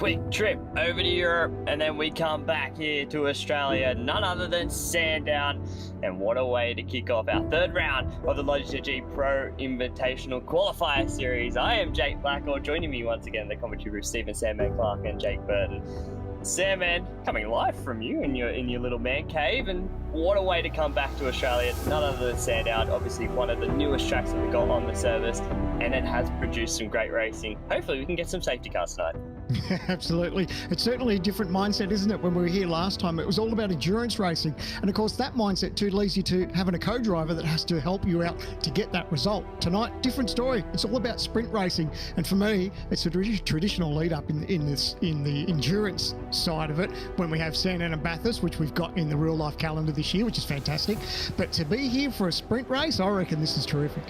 quick trip over to Europe, and then we come back here to Australia, none other than Sandown. And what a way to kick off our third round of the Logitech Pro Invitational Qualifier Series. I am Jake Blackall. Joining me once again, the commentary with Stephen Sandman Clark and Jake Burton. Sandman, coming live from you in your little man cave, and what a way to come back to Australia. None other than Sandown, obviously one of the newest tracks that we got on the service, and it has produced some great racing. Hopefully we can get some safety cars tonight. Absolutely. It's certainly a different mindset, isn't it? When we were here last time, it was all about endurance racing. And of course, that mindset too leads you to having a co-driver that has to help you out to get that result. Tonight, different story. It's all about sprint racing. And for me, it's a traditional lead up in the endurance side of it when we have Sandown and Bathurst, which we've got in the real life calendar this year, which is fantastic. But to be here for a sprint race, I reckon this is terrific.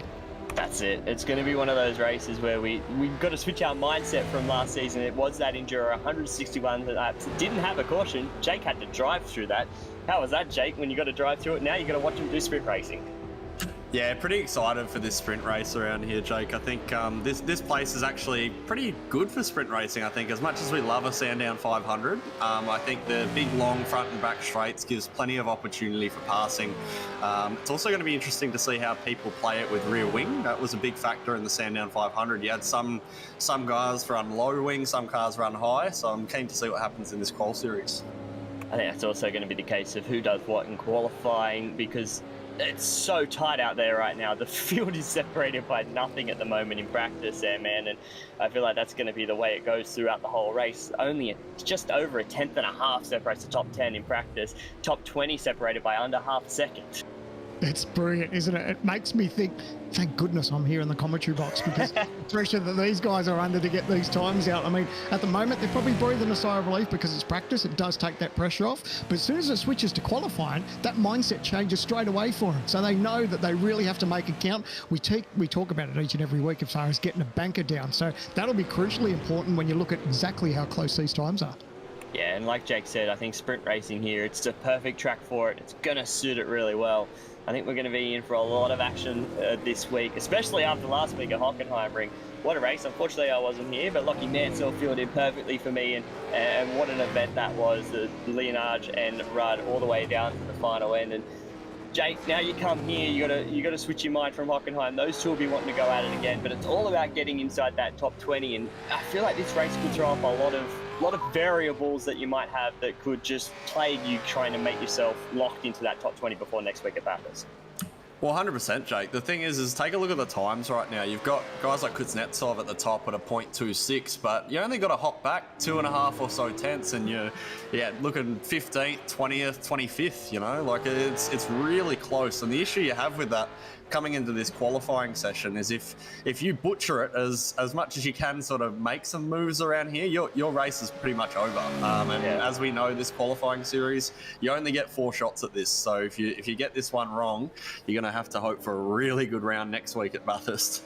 That's it. It's going to be one of those races where we've got to switch our mindset from last season. It was that Enduro 161 laps. It didn't have a caution. Jake had to drive through that. How was that, Jake, when you got to drive through it? Now you got to watch him do sprint racing. Yeah, pretty excited for this sprint race around here, Jake. I think this place is actually pretty good for sprint racing, I think. As much as we love a Sandown 500, I think the big, long front and back straights gives plenty of opportunity for passing. It's also going to be interesting to see how people play it with rear wing. That was a big factor in the Sandown 500. You had some guys run low wing, some cars run high, so I'm keen to see what happens in this qual series. I think that's also going to be the case of who does what in qualifying, because it's so tight out there right now. The field is separated by nothing at the moment in practice there, man, and I feel like that's going to be the way it goes throughout the whole race. Only just over a tenth and a half separates the top 10 in practice. Top 20 separated by under half a second. It's brilliant, isn't it? It makes me think, thank goodness I'm here in the commentary box, because the pressure that these guys are under to get these times out. I mean, at the moment, they're probably breathing a sigh of relief because it's practice. It does take that pressure off. But as soon as it switches to qualifying, that mindset changes straight away for them. So they know that they really have to make it count. We talk about it each and every week as far as getting a banker down. So that'll be crucially important when you look at exactly how close these times are. Yeah, and like Jake said, I think sprint racing here, it's the perfect track for it. It's going to suit it really well. I think we're going to be in for a lot of action this week, especially after last week at Hockenheimring. What a race. Unfortunately, I wasn't here, but Lockie Mansell fielded perfectly for me, and what an event that was. Leonard and Rudd all the way down to the final end. And Jake, now you come here, you got to switch your mind from Hockenheim. Those two will be wanting to go at it again, but it's all about getting inside that top 20. And I feel like this race could throw off a lot of variables that you might have that could just plague you trying to make yourself locked into that top 20 before next week at Bathurst. Well, 100%, Jake. The thing is take a look at the times right now. You've got guys like Kuznetsov at the top at a .26, but you only got to hop back 2.5 or so tenths, and you're looking 15th, 20th, 25th. You know, like it's really close. And the issue you have with that coming into this qualifying session is if you butcher it as much as you can, sort of make some moves around here, your race is pretty much over. As we know, this qualifying series, you only get 4 shots at this. So if you get this one wrong, you're going to have to hope for a really good round next week at Bathurst.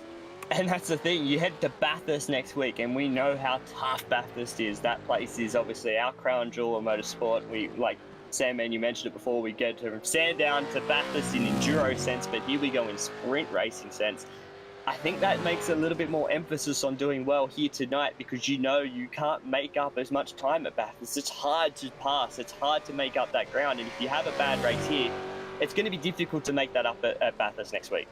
And that's the thing, you head to Bathurst next week, and we know how tough Bathurst is. That place is obviously our crown jewel of motorsport. We, like Sandman, you mentioned it before, we go to Sandown to Bathurst in enduro sense, but here we go in sprint racing sense. I think that makes a little bit more emphasis on doing well here tonight, because you know you can't make up as much time at Bathurst. It's hard to pass, it's hard to make up that ground, and if you have a bad race here, it's going to be difficult to make that up at Bathurst next week.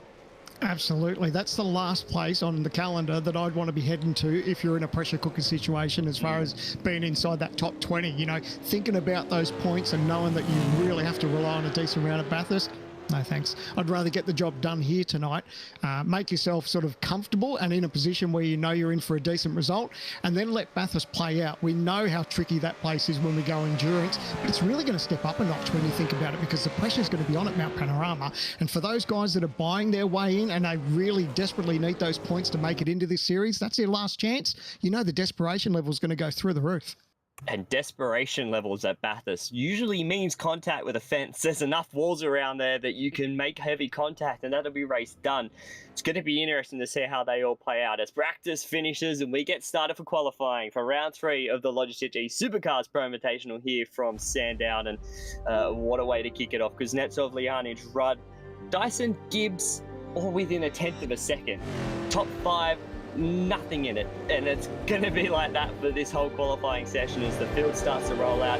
Absolutely. That's the last place on the calendar that I'd want to be heading to if you're in a pressure cooker situation as far as being inside that top 20. You know, thinking about those points and knowing that you really have to rely on a decent round at Bathurst. No thanks. I'd rather get the job done here tonight. Make yourself sort of comfortable and in a position where you know you're in for a decent result, and then let Bathurst play out. We know how tricky that place is when we go endurance, but it's really going to step up a notch when you think about it, because the pressure is going to be on at Mount Panorama. And for those guys that are buying their way in and they really desperately need those points to make it into this series, that's their last chance. You know the desperation level is going to go through the roof. And desperation levels at Bathurst usually means contact with a fence. There's enough walls around there that you can make heavy contact, and that'll be race done. It's going to be interesting to see how they all play out as practice finishes and we get started for qualifying for round 3 of the Logitech Supercars Pro Invitational here from Sandown. And what a way to kick it off, because Kuznetsov, Lianich, Rudd, Dyson, Gibbs, all within a tenth of a second. Top 5 nothing in it. And it's going to be like that for this whole qualifying session as the field starts to roll out.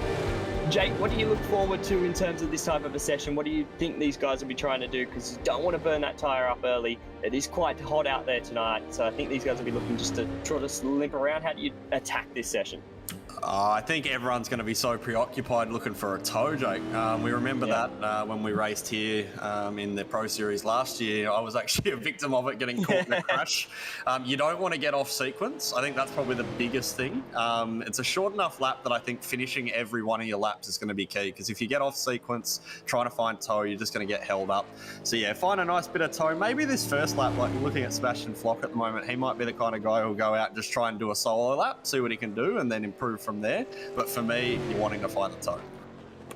Jake, what do you look forward to in terms of this type of a session? What do you think these guys will be trying to do? Because you don't want to burn that tyre up early. It is quite hot out there tonight, so I think these guys will be looking just to try to limp around. How do you attack this session? I think everyone's going to be so preoccupied looking for a tow, Jake. We remember that when we raced here in the Pro Series last year. I was actually a victim of it, getting caught in a crash. You don't want to get off sequence. I think that's probably the biggest thing. It's a short enough lap that I think finishing every one of your laps is going to be key, because if you get off sequence trying to find tow, you're just going to get held up. So yeah, find a nice bit of tow. Maybe this first lap, like looking at Sebastian Flock at the moment, he might be the kind of guy who'll go out and just try and do a solo lap, see what he can do, and then improve from there. But for me, you're wanting to find the tow.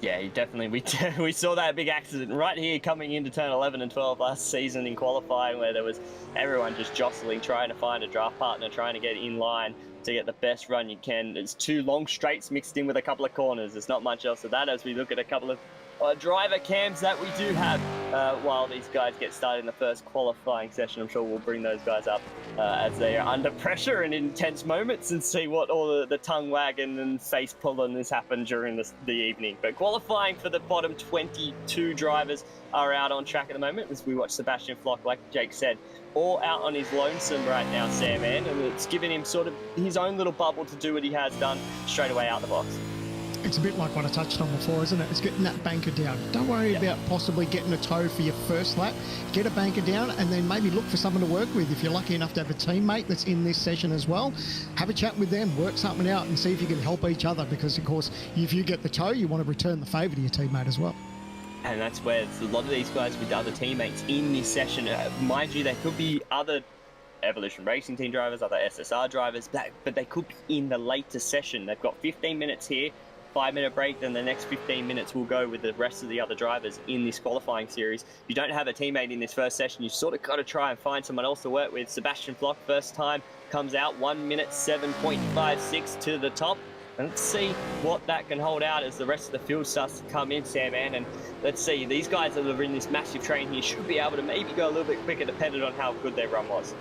Yeah, definitely. We saw that big accident right here coming into turn 11 and 12 last season in qualifying, where there was everyone just jostling, trying to find a draft partner, trying to get in line to get the best run you can. There's 2 long straights mixed in with a couple of corners. There's not much else of that as we look at a couple of driver cams that we do have while these guys get started in the first qualifying session. I'm sure we'll bring those guys up as they are under pressure and intense moments, and see what all the tongue wagging and face pulling has happened during the evening. But qualifying for the bottom 22 drivers are out on track at the moment as we watch Sebastian Flock, like Jake said, all out on his lonesome right now, Sandman, and it's given him sort of his own little bubble to do what he has done straight away out the box. It's a bit like what I touched on before, isn't it? It's getting that banker down. Don't worry about possibly getting a tow for your first lap. Get a banker down and then maybe look for someone to work with. If you're lucky enough to have a teammate that's in this session as well, have a chat with them, work something out and see if you can help each other, because, of course, if you get the tow, you want to return the favour to your teammate as well. And that's where a lot of these guys with other teammates in this session, mind you, they could be other Evolution Racing Team drivers, other SSR drivers, but they could be in the later session. They've got 15 minutes here, 5-minute break, then the next 15 minutes will go with the rest of the other drivers in this qualifying series. If you don't have a teammate in this first session, you sort of got to try and find someone else to work with. Sebastian Flock, first time, comes out 1 minute 7.56 to the top. And let's see what that can hold out as the rest of the field starts to come in, Sandman. And let's see, these guys that are in this massive train here should be able to maybe go a little bit quicker depending on how good their run was.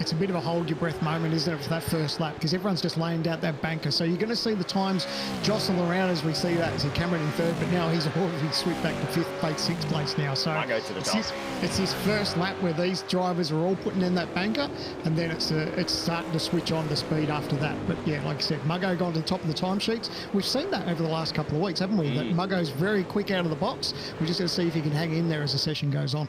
It's a bit of a hold your breath moment, isn't it, for that first lap, because everyone's just laying down that banker. So you're going to see the times jostle around as we see that. See Cameron in third, but now he's already swept back to sixth place now. So I go to the top. It's his first lap where these drivers are all putting in that banker, and then it's starting to switch on to speed after that. But yeah, like I said, Muggo gone to the top of the timesheets. We've seen that over the last couple of weeks, haven't we? That Muggo's very quick out of the box. We're just going to see if he can hang in there as the session goes on.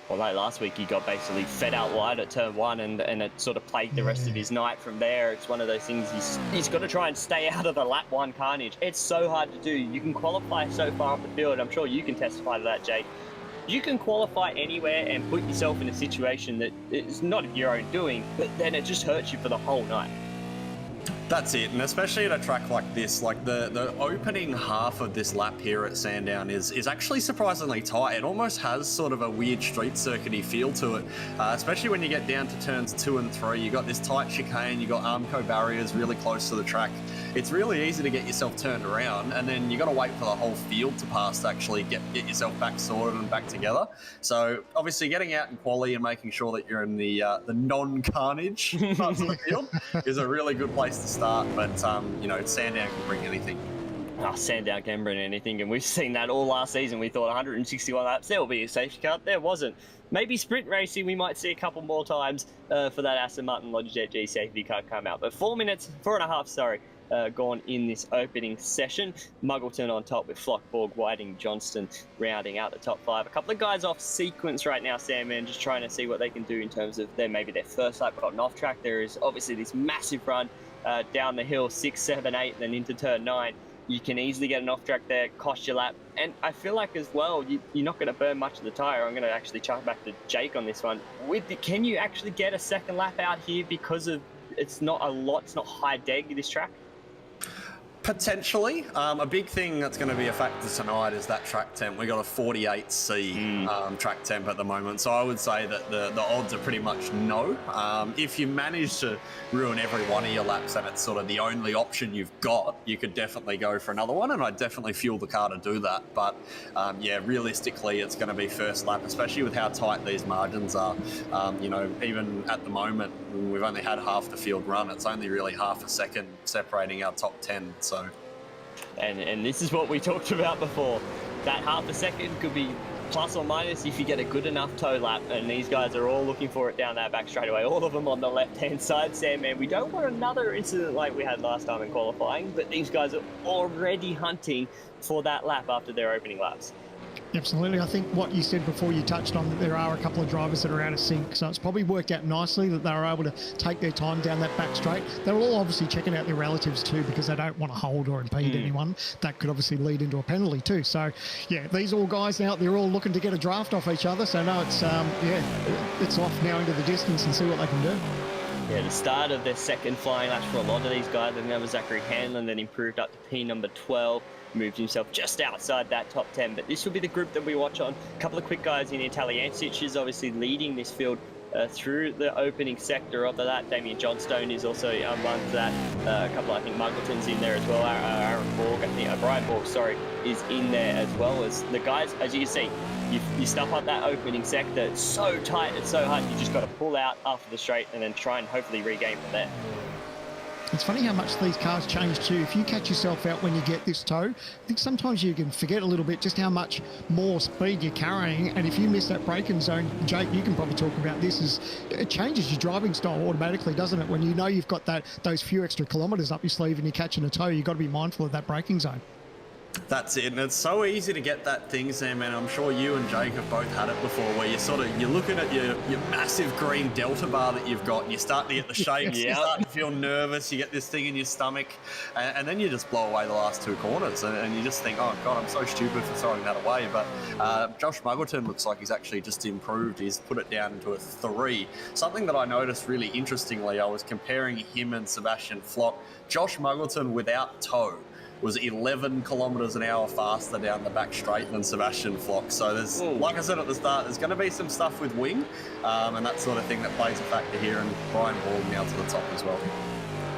Although last week he got basically fed out wide at turn 1 and it sort of plagued the rest of his night from there. It's one of those things he's got to try and stay out of the lap 1 carnage. It's so hard to do. You can qualify so far up the field. I'm sure you can testify to that, Jake. You can qualify anywhere and put yourself in a situation that is not of your own doing, but then it just hurts you for the whole night. That's it, and especially at a track like this, like the opening half of this lap here at Sandown is actually surprisingly tight. It almost has sort of a weird street circuity feel to it, especially when you get down to turns 2 and 3. You got this tight chicane, you got Armco barriers really close to the track. It's really easy to get yourself turned around, and then you got to wait for the whole field to pass to actually get yourself back sorted and back together. So obviously getting out in quali and making sure that you're in the non-carnage parts of the field is a really good place to start. But you know, Sandown can bring anything. Sandown can bring anything, and we've seen that all last season. We thought 161 laps, there will be a safety car. There wasn't. Maybe sprint racing, we might see a couple more times for that Aston Martin Logitech G safety car come out. But 4.5 gone in this opening session. Muggleton on top with Flockborg, Whiting, Johnston rounding out the top 5. A couple of guys off sequence right now, Sandman, just trying to see what they can do in terms of maybe their first lap gotten off track. There is obviously this massive run down the hill, 6, 7, 8, then into turn 9. You can easily get an off track there, cost your lap. And I feel like as well, you're not going to burn much of the tyre. I'm going to actually chuck back to Jake on this one. Can you actually get a second lap out here because of it's not high deg this track? Potentially. A big thing that's going to be a factor tonight is that track temp. We got a 48C track temp at the moment, so I would say that the odds are pretty much no. If you manage to ruin every one of your laps and it's sort of the only option you've got, you could definitely go for another one, and I'd definitely fuel the car to do that. But yeah, realistically, it's going to be first lap, especially with how tight these margins are. You know, even at the moment, and we've only had half the field run. It's only really half a second separating our top 10. So, and this is what we talked about before. That half a second could be plus or minus if you get a good enough toe lap, and these guys are all looking for it down that back straightaway, all of them on the left-hand side. Sandman, we don't want another incident like we had last time in qualifying, but these guys are already hunting for that lap after their opening laps. Absolutely. I think what you said before, you touched on that there are a couple of drivers that are out of sync. So it's probably worked out nicely that they were able to take their time down that back straight. They're all obviously checking out their relatives too, because they don't want to hold or impede anyone. That could obviously lead into a penalty too. So yeah, these all guys now, they're all looking to get a draft off each other. So no, it's it's off now into the distance and see what they can do. Yeah, the start of their second flying laps for a lot of these guys. I think that was Zachary Hanlon, then improved up to P number 12. Moved himself just outside that top 10, but this will be the group that we watch on. A couple of quick guys in Italiancic is obviously leading this field through the opening sector of that. Damien Johnstone is also amongst that. A couple, I think Muggleton's in there as well. Aaron Borg, I think Brian Borg, sorry, is in there as well as the guys. As you can see, you stuff up that opening sector. It's so tight, it's so hard. You just got to pull out after the straight and then try and hopefully regain from there. It's funny how much these cars change too. If you catch yourself out when you get this toe, I think sometimes you can forget a little bit just how much more speed you're carrying. And if you miss that braking zone, Jake, you can probably talk about this, is it changes your driving style automatically, doesn't it? When you know you've got those few extra kilometres up your sleeve and you're catching a toe, you've got to be mindful of that braking zone. That's it, and it's so easy to get that thing, Sam, and I'm sure you and Jake have both had it before, where you're looking at your massive green delta bar that you've got, and you start to get the shakes, you start to feel nervous, you get this thing in your stomach, and then you just blow away the last two corners, and you just think, oh God, I'm so stupid for throwing that away. But Josh Muggleton looks like he's actually just improved. He's put it down to a 3. Something that I noticed really interestingly, I was comparing him and Sebastian Flock. Josh Muggleton without toe was 11 kilometres an hour faster down the back straight than Sebastian Flock. So there's, like I said at the start, there's going to be some stuff with wing and that sort of thing that plays a factor here, and Brian Borg now to the top as well.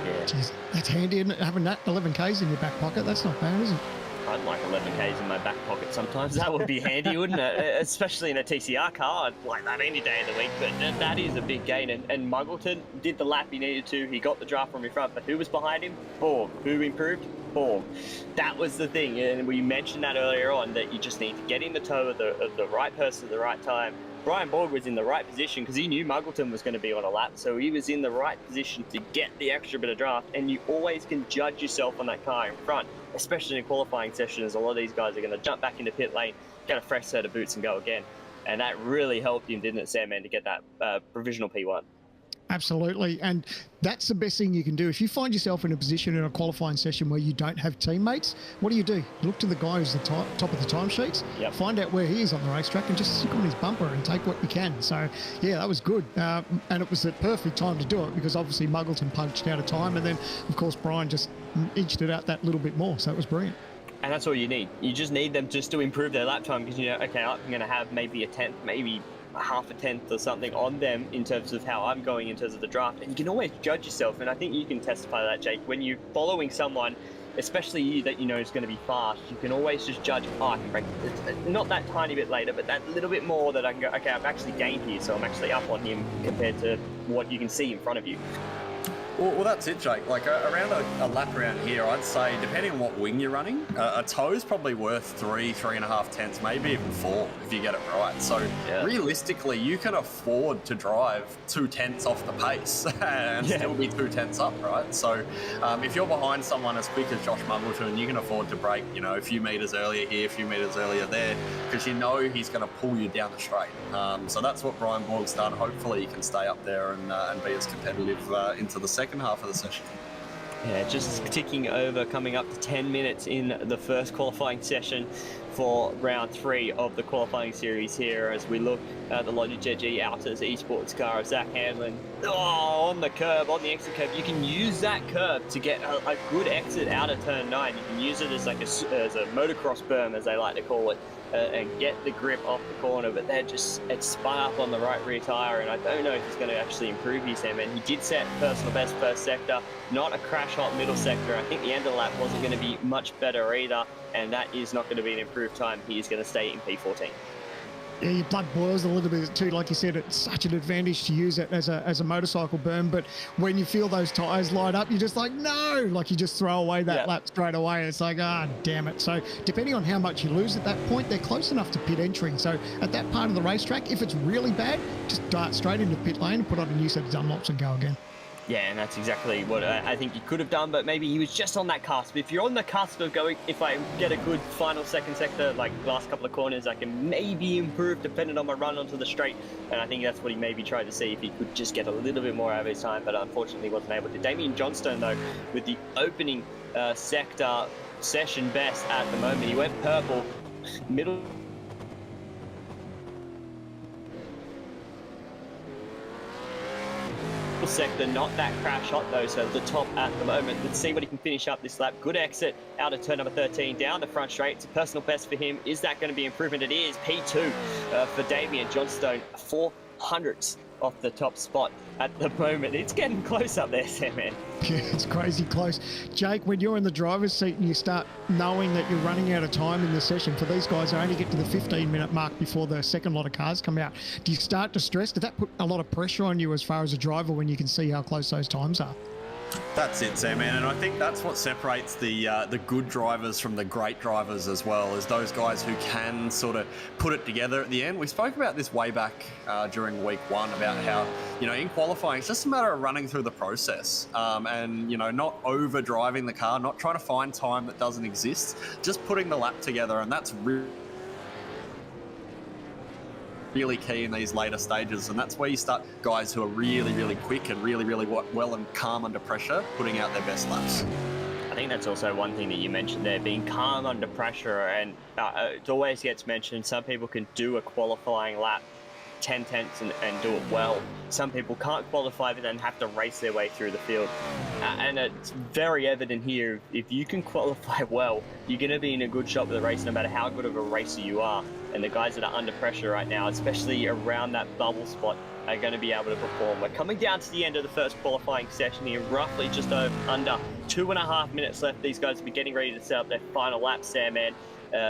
Yeah. Jeez, that's handy, isn't it? Having that 11 Ks in your back pocket, that's not bad, is it? I'd like 11 Ks in my back pocket sometimes. That would be handy, wouldn't it? Especially in a TCR car. I'd like that any day of the week, but that is a big gain. And Muggleton did the lap he needed to. He got the draft from in front, but who was behind him? Borg. Who improved? Borg. That was the thing, and we mentioned that earlier on, that you just need to get in the toe of the right person at the right time. Brian Borg was in the right position because he knew Muggleton was going to be on a lap, so he was in the right position to get the extra bit of draft, and you always can judge yourself on that car in front, especially in a qualifying session, as a lot of these guys are going to jump back into pit lane, get a fresh set of boots and go again. And that really helped him, didn't it, Sandman, to get that provisional P1. Absolutely, and that's the best thing you can do. If you find yourself in a position in a qualifying session where you don't have teammates, what do? You look to the guy who's the top of the timesheets, find out where he is on the racetrack and just stick on his bumper and take what you can. So yeah, that was good, and it was the perfect time to do it because obviously Muggleton punched out of time, and then of course Brian just inched it out that little bit more, so it was brilliant. And that's all you need. You just need them just to improve their lap time, because you know, okay, I'm going to have maybe a tenth, maybe half a tenth or something on them in terms of how I'm going in terms of the draft, and you can always judge yourself. And I think you can testify to that, Jake, when you're following someone, especially you, that you know is going to be fast, you can always just judge, oh, I can break not that tiny bit later, but that little bit more, that I can go, okay, I've actually gained here, so I'm actually up on him compared to what you can see in front of you. Well, that's it, Jake. Like around a lap around here, I'd say, depending on what wing you're running, a toe's probably worth 3.5 tenths, maybe even 4 if you get it right. So realistically, you can afford to drive 2 tenths off the pace and still be 2 tenths up, right? So if you're behind someone as quick as Josh Muggleton, you can afford to break, you know, a few metres earlier here, a few metres earlier there, because you know he's going to pull you down the straight. So that's what Brian Borg's done. Hopefully he can stay up there and be as competitive into the second half of the session. Yeah, just ticking over, coming up to 10 minutes in the first qualifying session for round 3 of the qualifying series here, as we look at the Logitech G Autos esports car of Zach Hanlon. On the curb, on the exit curb, you can use that curb to get a good exit out of turn 9. You can use it as like as a motocross berm, as they like to call it, and get the grip off the corner. But it's spun up on the right rear tyre, and I don't know if he's going to actually improve his M. And he did set personal best first sector, not a crash hot middle sector. I think the end of the lap wasn't going to be much better either, and that is not going to be an improved time. He is going to stay in P14. Yeah, your blood boils a little bit too. Like you said, it's such an advantage to use it as a motorcycle burn. But when you feel those tyres light up, you're just like, no, like you just throw away that lap straight away. It's like, damn it. So depending on how much you lose at that point, they're close enough to pit entering. So at that part of the racetrack, if it's really bad, just dart straight into pit lane and put on a new set of Dunlops and go again. Yeah, and that's exactly what I think he could have done, but maybe he was just on that cusp. If you're on the cusp of going, if I get a good final second sector, like last couple of corners, I can maybe improve depending on my run onto the straight. And I think that's what he maybe tried to see, if he could just get a little bit more out of his time, but unfortunately wasn't able to. Damien Johnstone, though, with the opening sector session best at the moment. He went purple, middle sector, not that crash hot though, so the top at the moment. Let's see what he can finish up this lap. Good exit out of turn number 13 down the front straight. It's a personal best for him. Is that going to be improvement? It is. P2 for Damien Johnstone, 400ths off the top spot at the moment. It's getting close up there, Sam, man. Yeah, it's crazy close. Jake, when you're in the driver's seat and you start knowing that you're running out of time in the session, for these guys, they only get to the 15-minute mark before the second lot of cars come out. Do you start to stress? Did that put a lot of pressure on you as far as a driver when you can see how close those times are? That's it, Sam, man, and I think that's what separates the good drivers from the great drivers as well, is those guys who can sort of put it together at the end. We spoke about this way back during week one about how, in qualifying, it's just a matter of running through the process and, not over driving the car, not trying to find time that doesn't exist, just putting the lap together, and that's really key in these later stages, and that's where you start guys who are really, really quick and really, really well and calm under pressure, putting out their best laps. I think that's also one thing that you mentioned there, being calm under pressure, and it always gets mentioned. Some people can do a qualifying lap 10 tenths and do it well. Some people can't qualify but then have to race their way through the field. And it's very evident here, if you can qualify well, you're going to be in a good shot with the race no matter how good of a racer you are. And the guys that are under pressure right now, especially around that bubble spot, are going to be able to perform. We're coming down to the end of the first qualifying session here, roughly just under 2.5 minutes left. These guys will be getting ready to set up their final lap, Sam, man.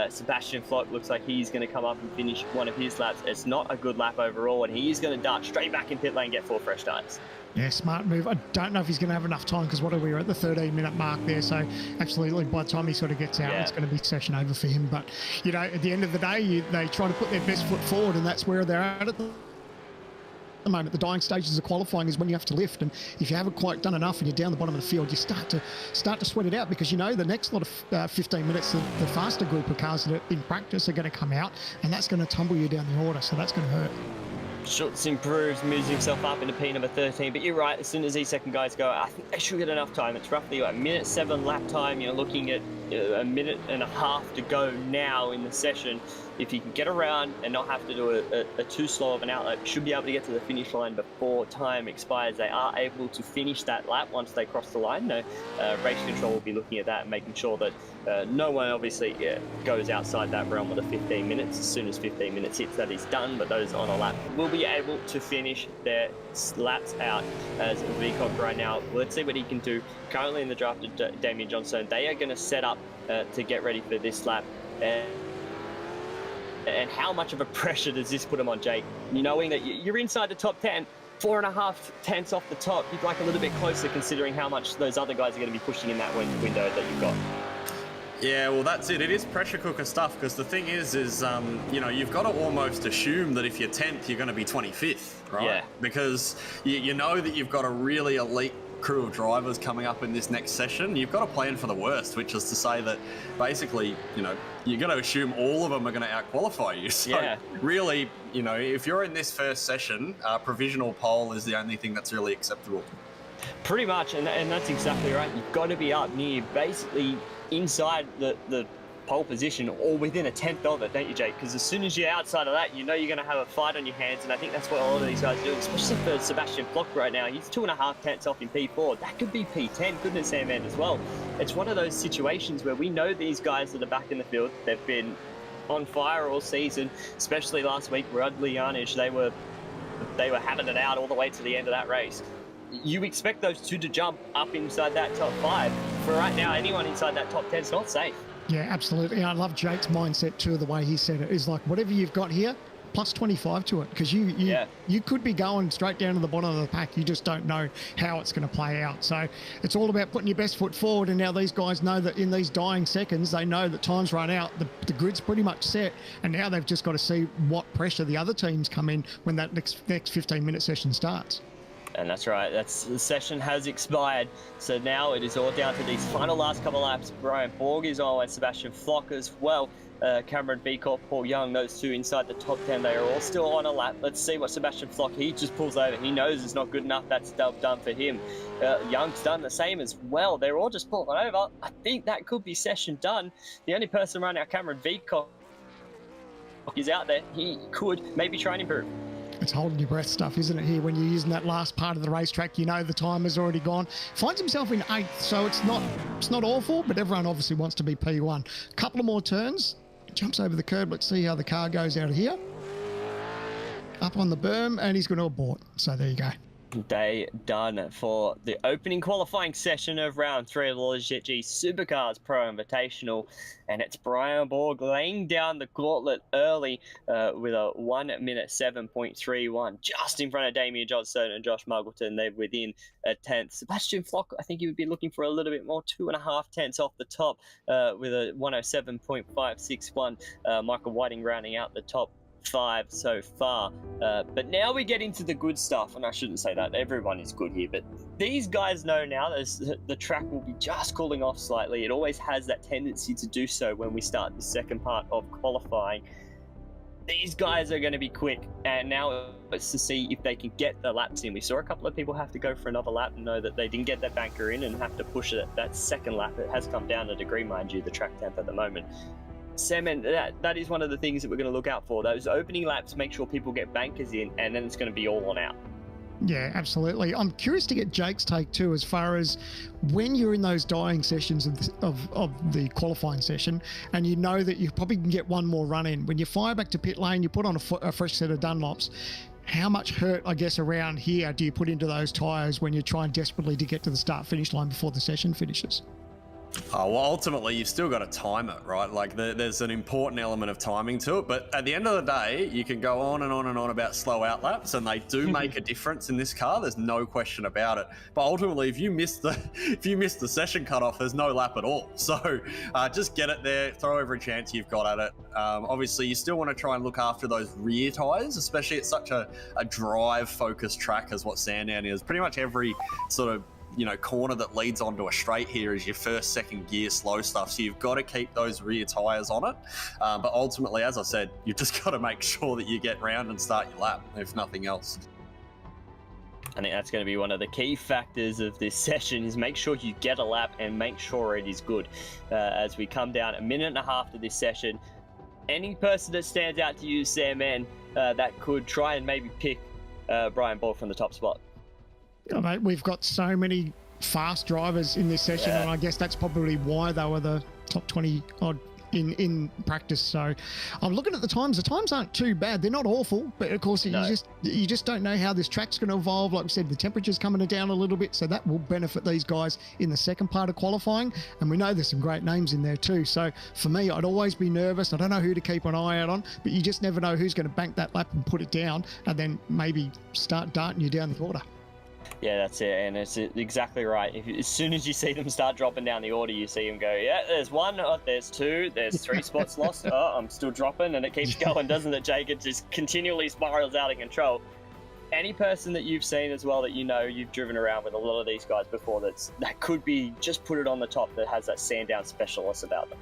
Sebastian Flock looks like he's going to come up and finish one of his laps. It's not a good lap overall, and he's going to dart straight back in pit lane and get 4 fresh tyres. Yeah, smart move. I don't know if he's going to have enough time, because we're at the 13-minute mark there, so absolutely by the time he sort of gets out, it's going to be session over for him. But, at the end of the day, they try to put their best foot forward, and that's where they're at the moment. The dying stages of qualifying is when you have to lift, and if you haven't quite done enough and you're down the bottom of the field, you start to sweat it out, because the next lot of 15 minutes, the faster group of cars that are in practice are going to come out, and that's going to tumble you down the order, so that's going to hurt. Schultz improves, moves himself up into P number 13, but you're right, as soon as these second guys go, I think they should get enough time. It's roughly a minute 7 lap time. You're looking at a minute and a half to go now in the session. If you can get around and not have to do a too slow of an outlet, you should be able to get to the finish line before time expires. They are able to finish that lap once they cross the line. No, race control will be looking at that and making sure that no one obviously goes outside that realm of the 15 minutes. As soon as 15 minutes hits, that is done, but those on a lap will be able to finish their laps out. As Vicock right now, let's see what he can do. Currently in the draft of Damien Johnstone, they are going to set up to get ready for this lap. And how much of a pressure does this put him on, Jake? Knowing that you're inside the top 10, 4.5 tenths off the top, you'd like a little bit closer considering how much those other guys are going to be pushing in that window that you've got. Yeah, well, that's it. It is pressure cooker stuff, because the thing is you've got to almost assume that if you're 10th, you're going to be 25th, right? Yeah. Because you know that you've got a really elite crew of drivers coming up in this next session. You've got to plan for the worst, which is to say that basically, you're going to assume all of them are going to out-qualify you. So really, if you're in this first session, provisional pole is the only thing that's really acceptable. Pretty much, and that's exactly right. You've got to be up near, basically inside the pole position or within a tenth of it, don't you, Jake? Because as soon as you're outside of that, you're going to have a fight on your hands, and I think that's what a lot of these guys do, especially for Sebastian Flock right now. He's 2.5 tenths off in P4. That could be P10, couldn't it, Sam, as well? It's one of those situations where we know these guys that are back in the field, they've been on fire all season, especially last week, Rudley Yarnish, they were having it out all the way to the end of that race. You expect those two to jump up inside that top 5. For right now, anyone inside that top 10 is not safe. Yeah, absolutely. I love Jake's mindset too, the way he said it. Is like, whatever you've got here, plus 25 to it, because you could be going straight down to the bottom of the pack. You just don't know how it's going to play out. So it's all about putting your best foot forward. And now these guys know that in these dying seconds, they know that time's run out. The grid's pretty much set, and now they've just got to see what pressure the other teams come in when that next 15-minute session starts. And that's right, the session has expired. So now it is all down to these final last couple laps. Brian Borg is on, and Sebastian Flock as well. Cameron Beacock, Paul Young, those two inside the top 10. They are all still on a lap. Let's see what Sebastian Flock, he just pulls over. He knows it's not good enough. That's done for him. Young's done the same as well. They're all just pulling over. I think that could be session done. The only person right now, Cameron Beacock, is out there. He could maybe try and improve. It's holding your breath stuff, isn't it, here? When you're using that last part of the racetrack, you know the time has already gone. Finds himself in 8th, so it's not awful, but everyone obviously wants to be P1. Couple of more turns, jumps over the curb. Let's see how the car goes out of here. Up on the berm, and he's going to abort. So there you go. Day done for the opening qualifying session of round 3 of the Logitech Supercars Pro Invitational, and it's Brian Borg laying down the gauntlet early with a 1:07.31, just in front of Damien Johnson and Josh Muggleton. They're within a tenth. Sebastian Flock, I think he would be looking for a little bit more, 2.5 tenths off the top with a 1:07.561. Michael Whiting rounding out the top 5 so far, but now we get into the good stuff, and I shouldn't say that, everyone is good here, but these guys know now that the track will be just cooling off slightly. It always has that tendency to do so when we start the second part of qualifying. These guys are going to be quick, and now it's to see if they can get the laps in. We saw a couple of people have to go for another lap and know that they didn't get their banker in and have to push it. That second lap, it has come down a degree, mind you, the track temp at the moment. Semen, that is one of the things that we're going to look out for. Those opening laps, make sure people get bankers in, and then it's going to be all on out. Yeah, absolutely. I'm curious to get Jake's take too, as far as when you're in those dying sessions of the qualifying session, and you know that you probably can get one more run in. When you fire back to pit lane, you put on a fresh set of Dunlops. How much hurt, I guess, around here do you put into those tyres when you're trying desperately to get to the start-finish line before the session finishes? Oh, well, ultimately, you've still got to time it, right? Like, there's an important element of timing to it. But at the end of the day, you can go on and on and on about slow out laps, and they do make a difference in this car. There's no question about it. But ultimately, if you miss the session cutoff, there's no lap at all. So just get it there, throw every chance you've got at it. Obviously, you still want to try and look after those rear tyres, especially at such a drive-focused track as what Sandown is. Pretty much every sort of corner that leads onto a straight here is your first, second gear slow stuff. So you've got to keep those rear tyres on it. But ultimately, as I said, you've just got to make sure that you get round and start your lap, if nothing else. I think that's going to be one of the key factors of this session, is make sure you get a lap and make sure it is good. As we come down a minute and a half to this session, any person that stands out to you, Sam, that could try and maybe pick Brian Borg from the top spot. Oh, mate, we've got so many fast drivers in this session, and I guess that's probably why they were the top 20 odd in practice. So I'm looking at the times. The times aren't too bad. They're not awful, but of course you just don't know how this track's going to evolve. Like we said, the temperature's coming down a little bit, so that will benefit these guys in the second part of qualifying. And we know there's some great names in there too. So for me, I'd always be nervous. I don't know who to keep an eye out on, but you just never know who's going to bank that lap and put it down, and then maybe start darting you down the order. Yeah, that's it, and it's exactly right. As soon as you see them start dropping down the order, you see them go, yeah, there's one, there's two, there's 3 spots lost, I'm still dropping, and it keeps going, doesn't it, Jake? It just continually spirals out of control. Any person that you've seen as well that you've driven around with a lot of these guys before that could be, just put it on the top, that has that Sandown specialist about them.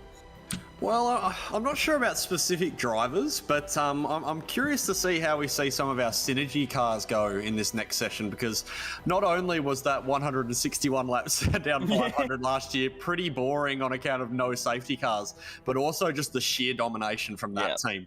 Well, I'm not sure about specific drivers, but I'm curious to see how we see some of our synergy cars go in this next session, because not only was that 161 laps down 500 last year pretty boring on account of no safety cars, but also just the sheer domination from that team.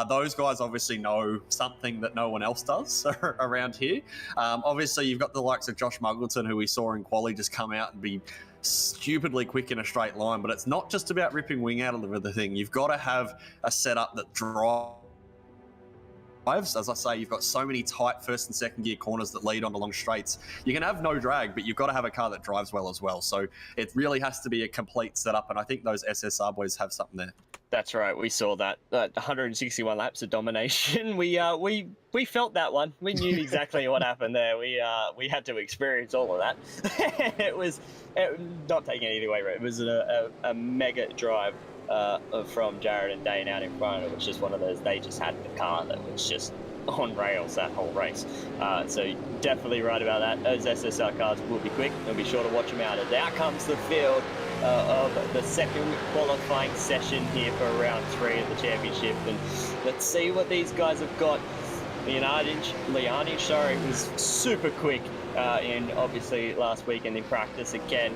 Those guys obviously know something that no one else does around here. Obviously, you've got the likes of Josh Muggleton, who we saw in quali just come out and be stupidly quick in a straight line, but it's not just about ripping wing out of the thing. You've got to have a setup that drives As I say, you've got so many tight first and second gear corners that lead onto long straights. You can have no drag, but you've got to have a car that drives well as well. So it really has to be a complete setup, and I think those SSR boys have something there. That's right. We saw that 161 laps of domination. We felt that one. We knew exactly what happened there. We had to experience all of that. It was not taking it either way. It was a mega drive from Jared and Dane out in front. It was just one of those. They just had the car that was just on rails that whole race. So definitely right about that. Those SSR cars will be quick. We'll be sure to watch them out. As out comes the field of the second qualifying session here for round 3 of the championship, and let's see what these guys have got. Lianic, was super quick in obviously last weekend in practice again.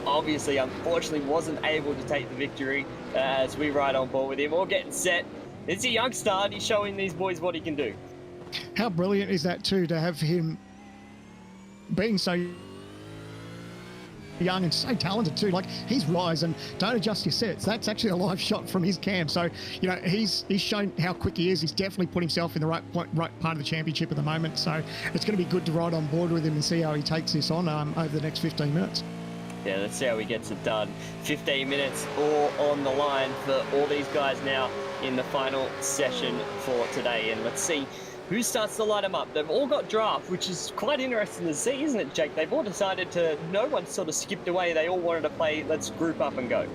Obviously, unfortunately, wasn't able to take the victory as we ride on board with him. All getting set. It's a young star, and he's showing these boys what he can do. How brilliant is that too, to have him being so young and so talented too. Like, he's rise and don't adjust your sets. That's actually a live shot from his cam. So, you know, he's shown how quick he is. He's definitely put himself in the right part of the championship at the moment. So it's going to be good to ride on board with him and see how he takes this on over the next 15 minutes. Yeah, let's see how he gets it done. 15 minutes all on the line for all these guys now in the final session for today. And let's see who starts to light them up. They've all got draft, which is quite interesting to see, isn't it, Jake? They've all decided to, no one sort of skipped away. They all wanted to play, let's group up and go.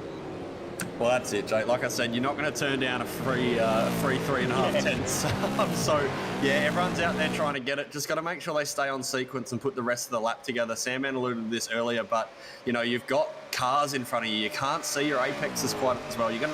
Well, that's it, Jake. Like I said, you're not going to turn down a free 3.5 tenths. So, yeah, everyone's out there trying to get it. Just got to make sure they stay on sequence and put the rest of the lap together. Sandman alluded to this earlier, but, you know, you've got cars in front of you. You can't see your apexes quite as well. You're going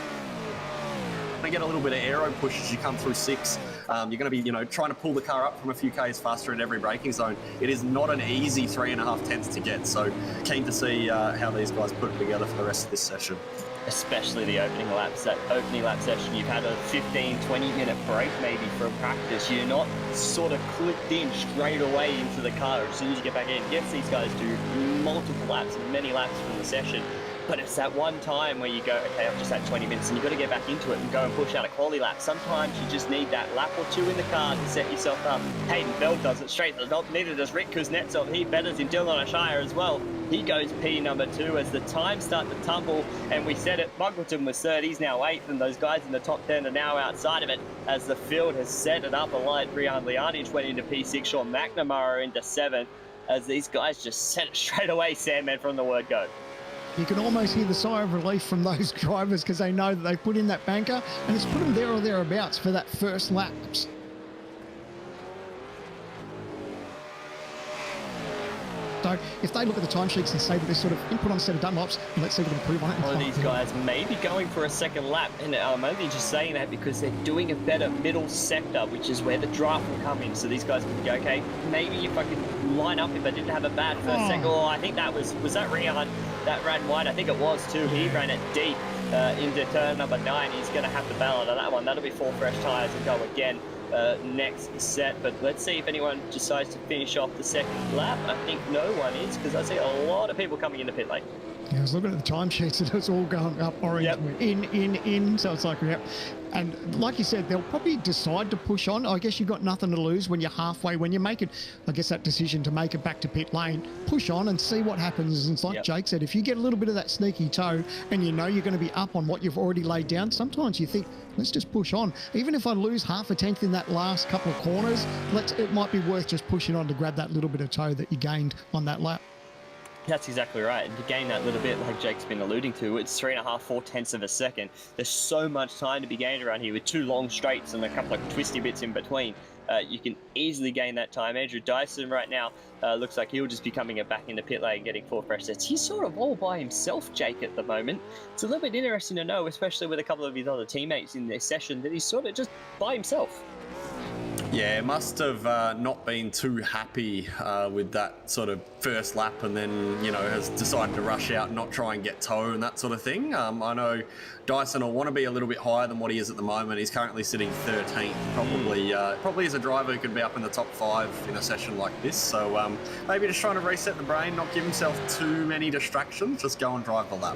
to get a little bit of aero push as you come through 6. You're going to be, you know, trying to pull the car up from a few Ks faster in every braking zone. It is not an easy 3.5 tenths to get. So keen to see how these guys put it together for the rest of this session. Especially the opening laps. That opening lap session, you've had a 15-20 minute break maybe from practice. You're not sort of clipped in straight away into the car as soon as you get back in. Yes, these guys do multiple laps, many laps from the session. But it's that one time where you go, okay, I've just had 20 minutes, and you've got to get back into it and go and push out a quality lap. Sometimes you just need that lap or two in the car to set yourself up. Hayden Bell does it straight to the top. Neither does Rick Kuznetsov. He betters in Dylan Ashire as well. He goes P number 2 as the times start to tumble. And we said it, Muggleton was 3rd. He's now 8th. And those guys in the top 10 are now outside of it as the field has set it up. A light. Brian Lianic went into P6. Sean McNamara into 7th as these guys just set it straight away, Sandman, from the word go. You can almost hear the sigh of relief from those drivers because they know that they've put in that banker and it's put them there or thereabouts for that first lap. So if they look at the timesheets and say that there's sort of input on a set of Dunlops, let's see if we can improve on it. One of these guys may be going for a second lap, and I'm only just saying that because they're doing a better middle sector, which is where the draft will come in. So these guys can go, okay, maybe if I can line up, if I didn't have a bad first second. Oh, I think that was that Rian that ran wide? I think it was too. He ran it deep into turn number 9. He's going to have to bail out on that one. That'll be 4 fresh tyres and go again. Next set, but let's see if anyone decides to finish off the second lap. I think no one is, because I see a lot of people coming into pit lane. Yeah, I was looking at the timesheets and it's all going up orange. Yep. In. So it's like, yep. And like you said, they'll probably decide to push on. I guess you've got nothing to lose when you're halfway, when you make it, I guess that decision to make it back to pit lane, push on and see what happens. And it's like Jake said, if you get a little bit of that sneaky toe and you know you're going to be up on what you've already laid down, sometimes you think, let's just push on. Even if I lose half a tenth in that last couple of corners, it might be worth just pushing on to grab that little bit of toe that you gained on that lap. That's exactly right. And to gain that little bit, like Jake's been alluding to, it's 3.5, 4 tenths of a second. There's so much time to be gained around here with 2 long straights and a couple of twisty bits in between. You can easily gain that time. Andrew Dyson right now looks like he'll just be coming back into pit lane getting 4 fresh sets. He's sort of all by himself, Jake, at the moment. It's a little bit interesting to know, especially with a couple of his other teammates in this session, that he's sort of just by himself. Yeah, must have not been too happy with that sort of first lap, and then, you know, has decided to rush out and not try and get toe and that sort of thing. I know Dyson will want to be a little bit higher than what he is at the moment. He's currently sitting 13th, probably as a driver who could be up in the top 5 in a session like this. So maybe just trying to reset the brain, not give himself too many distractions, just go and drive the lap.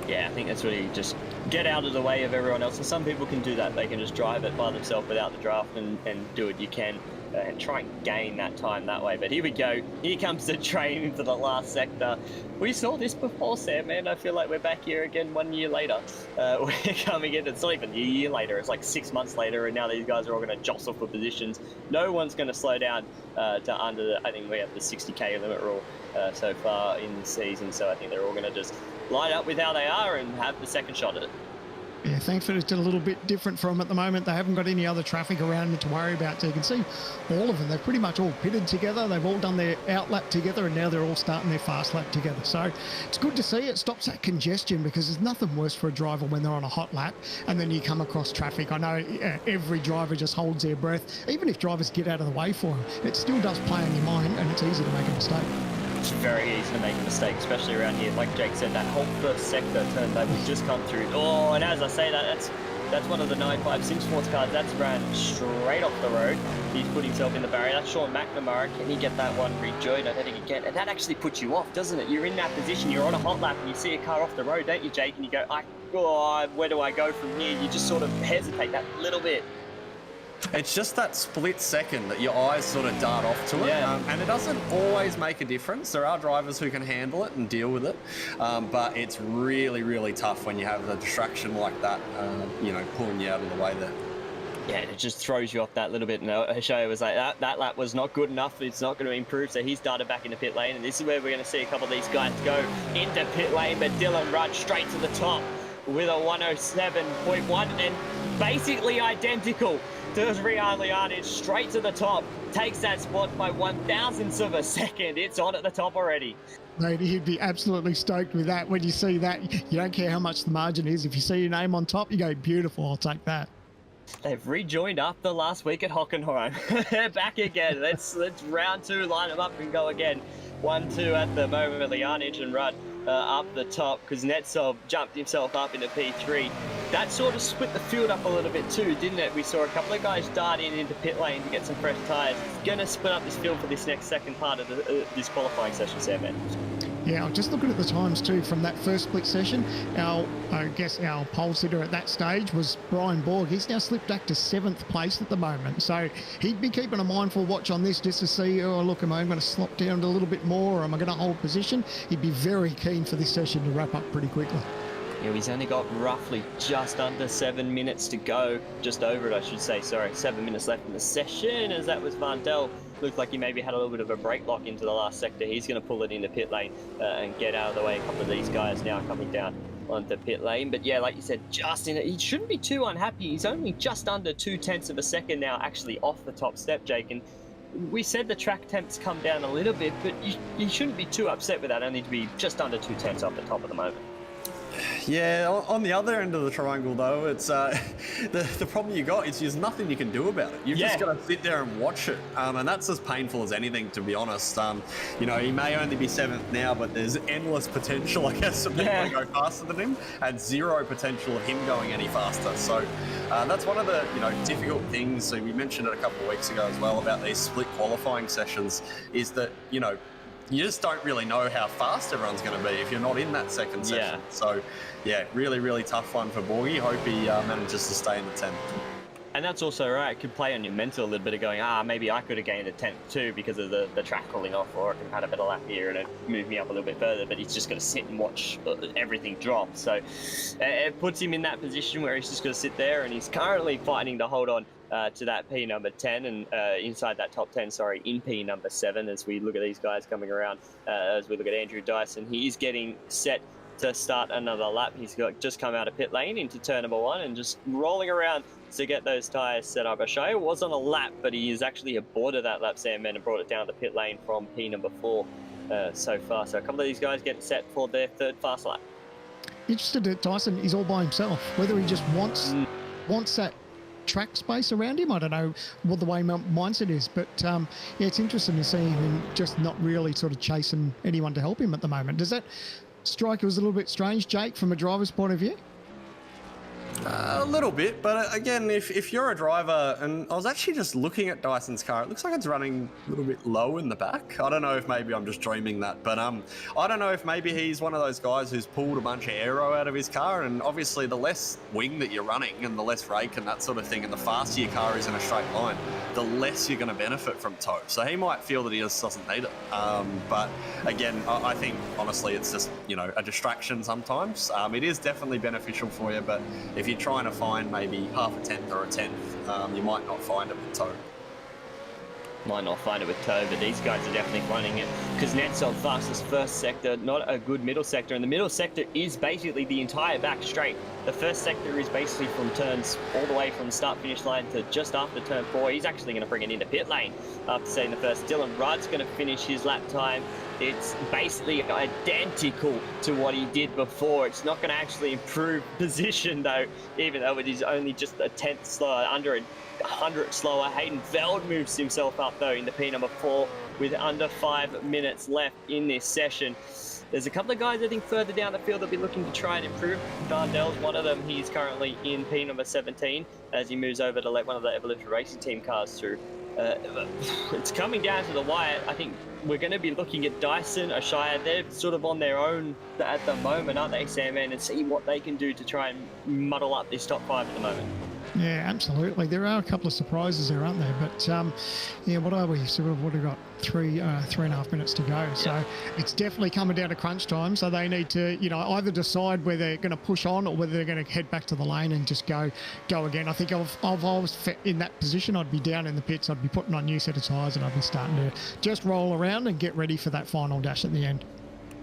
Yeah, I think that's what he just get out of the way of everyone else. And some people can do that. They can just drive it by themselves without the draft and do it. You can and try and gain that time that way. But here we go. Here comes the train into the last sector. We saw this before, Sam, man. I feel like we're back here again 1 year later. We're coming in. It's not even a year later. It's like 6 months later, and now these guys are all going to jostle for positions. No one's going to slow down to under the, I think we have the 60k limit rule so far in the season. So I think they're all going to just line up with how they are and have the second shot at it. Yeah, thankfully it's a little bit different from at the moment. They haven't got any other traffic around them to worry about. So you can see all of them. They're pretty much all pitted together. They've all done their out lap together, and now they're all starting their fast lap together. So it's good to see. It stops that congestion, because there's nothing worse for a driver when they're on a hot lap and then you come across traffic. I know every driver just holds their breath. Even if drivers get out of the way for them, it still does play on your mind, and it's easy to make a mistake. It's very easy to make a mistake, especially around here. Like Jake said, that whole first sector turn that we just come through. Oh, and as I say that, that's one of the 95 Sim Sports cars. That's ran straight off the road. He's put himself in the barrier. That's Sean McNamara. Can he get that one rejoined? I don't think he can. And that actually puts you off, doesn't it? You're in that position. You're on a hot lap and you see a car off the road, don't you, Jake? And you go, where do I go from here? You just sort of hesitate that little bit. It's just that split second that your eyes sort of dart off to it, and it doesn't always make a difference. There are drivers who can handle it and deal with it, but it's really, really tough when you have a distraction like that, pulling you out of the way there. Yeah, it just throws you off that little bit. And Hoshea was like, that lap was not good enough. It's not going to improve. So he's darted back into pit lane. And this is where we're going to see a couple of these guys go into pit lane. But Dylan Rudd straight to the top with a 107.1 and basically identical to Rian Lianage, straight to the top. Takes that spot by 1,000ths of a second. It's on at the top already. Mate, he'd be absolutely stoked with that. When you see that, you don't care how much the margin is. If you see your name on top, you go, beautiful, I'll take that. They've rejoined after last week at Hockenheim. They're back again. Let's round two, line them up and go again. 1-2 at the moment. Lianage and Rudd up the top. Kuznetsov jumped himself up into P3. That sort of split the field up a little bit too, didn't it? We saw a couple of guys dart into pit lane to get some fresh tyres. It's going to split up this field for this next second part of this qualifying session, Sam, man. Yeah, I'm just looking at the times too from that first split session. Our pole sitter at that stage was Brian Borg. He's now slipped back to 7th place at the moment. So he'd be keeping a mindful watch on this just to see, look, am I going to slop down a little bit more, or am I going to hold position? He'd be very keen for this session to wrap up pretty quickly. Yeah, he's only got roughly just under 7 minutes to go. Just over it, I should say. Sorry, 7 minutes left in the session, as that was Vandel. Looked like he maybe had a little bit of a brake lock into the last sector. He's going to pull it into pit lane and get out of the way. A couple of these guys now coming down onto pit lane. But yeah, like you said, just in it. He shouldn't be too unhappy. He's only just under 0.2 of a second now, actually off the top step, Jake. And we said the track temps come down a little bit, but you shouldn't be too upset with that. Only to be just under 0.2 off the top at the moment. Yeah, on the other end of the triangle though, it's the problem you got is there's nothing you can do about it. You've just got to sit there and watch it, and that's as painful as anything, to be honest. He may only be 7th now, but there's endless potential, I guess, of people to go faster than him, and zero potential of him going any faster. So that's one of the difficult things. So we mentioned it a couple of weeks ago as well about these split qualifying sessions, is that you just don't really know how fast everyone's going to be if you're not in that second session. So, yeah, really, really tough one for Borgie. Hope he manages to stay in the 10th. And that's also right. It could play on your mental a little bit of going, maybe I could have gained a 10th too because of the track cooling off, or I can have a better lap here and it move me up a little bit further. But he's just going to sit and watch everything drop. So it puts him in that position where he's just going to sit there, and he's currently fighting to hold on to that P number 10 and inside that top 10, in P number 7 as we look at these guys coming around, as we look at Andrew Dyson. He's getting set to start another lap. He's just come out of pit lane into turn number 1 and just rolling around to get those tyres set up. Ashaya was on a lap, but he is actually aborted that lap, Sam, and brought it down the pit lane from P number 4 so far. So a couple of these guys get set for their 3rd fast lap. Interested that Dyson is all by himself, whether he just wants that track space around him. I don't know what the way mindset is, but it's interesting to see him just not really sort of chasing anyone to help him at the moment. Does that strike you as a little bit strange, Jake, from a driver's point of view? A little bit, but again, if you're a driver, and I was actually just looking at Dyson's car, it looks like it's running a little bit low in the back. I don't know if maybe I'm just dreaming that, but I don't know if maybe he's one of those guys who's pulled a bunch of aero out of his car, and obviously the less wing that you're running and the less rake and that sort of thing, and the faster your car is in a straight line, the less you're going to benefit from toe. So he might feel that he just doesn't need it. But again, I think honestly it's just, you know, a distraction sometimes. It is definitely beneficial for you, but if you're trying to find maybe half a tenth or a tenth, you might not find it with toe. Might not find it with toe, but these guys are definitely finding it. Kuznetsov fastest first sector, not a good middle sector, and the middle sector is basically the entire back straight. The first sector is basically from turns all the way from start-finish line to just after turn 4. He's actually going to bring it into pit lane after saying the first. Dylan Rudd's going to finish his lap time. It's basically identical to what he did before. It's not going to actually improve position though, even though it is only just a tenth slower, under a 100 slower. Hayden Veld moves himself up though into P number 4 with under 5 minutes left in this session. There's a couple of guys I think further down the field that'll be looking to try and improve. Darnell's one of them. He's currently in P number 17 as he moves over to let one of the Evolution Racing Team cars through. It's coming down to the wire. I think we're going to be looking at Dyson, Ashaya. They're sort of on their own at the moment, aren't they, Sandman? And see what they can do to try and muddle up this top 5 at the moment. Yeah, absolutely. There are a couple of surprises there, aren't there? But yeah, what are we? So we've already got 3.5 minutes to go. So it's definitely coming down to crunch time. So they need to, you know, either decide whether they're going to push on or whether they're going to head back to the lane and just go again. I think if I was in that position, I'd be down in the pits. I'd be putting on a new set of tyres and I'd be starting to just roll around and get ready for that final dash at the end.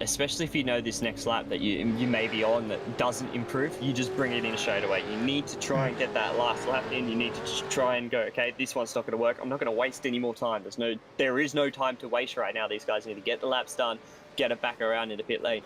Especially if you know this next lap that you may be on that doesn't improve, you just bring it in straight away. You need to try and get that last lap in. You need to just try and go, okay, this one's not going to work. I'm not going to waste any more time. There is no time to waste right now. These guys need to get the laps done, get it back around into pit lane.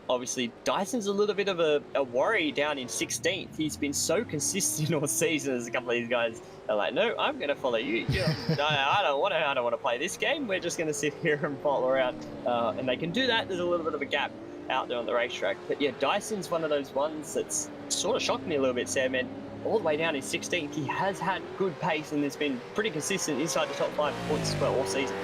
Obviously, Dyson's a little bit of a worry down in 16th. He's been so consistent all season as a couple of these guys are like, no, I'm going to follow you. I don't want to play this game. We're just going to sit here and follow around. And they can do that. There's a little bit of a gap out there on the racetrack. But yeah, Dyson's one of those ones that's sort of shocked me a little bit, Sam. And all the way down in 16th, he has had good pace and has been pretty consistent inside the top 5 points as well all season.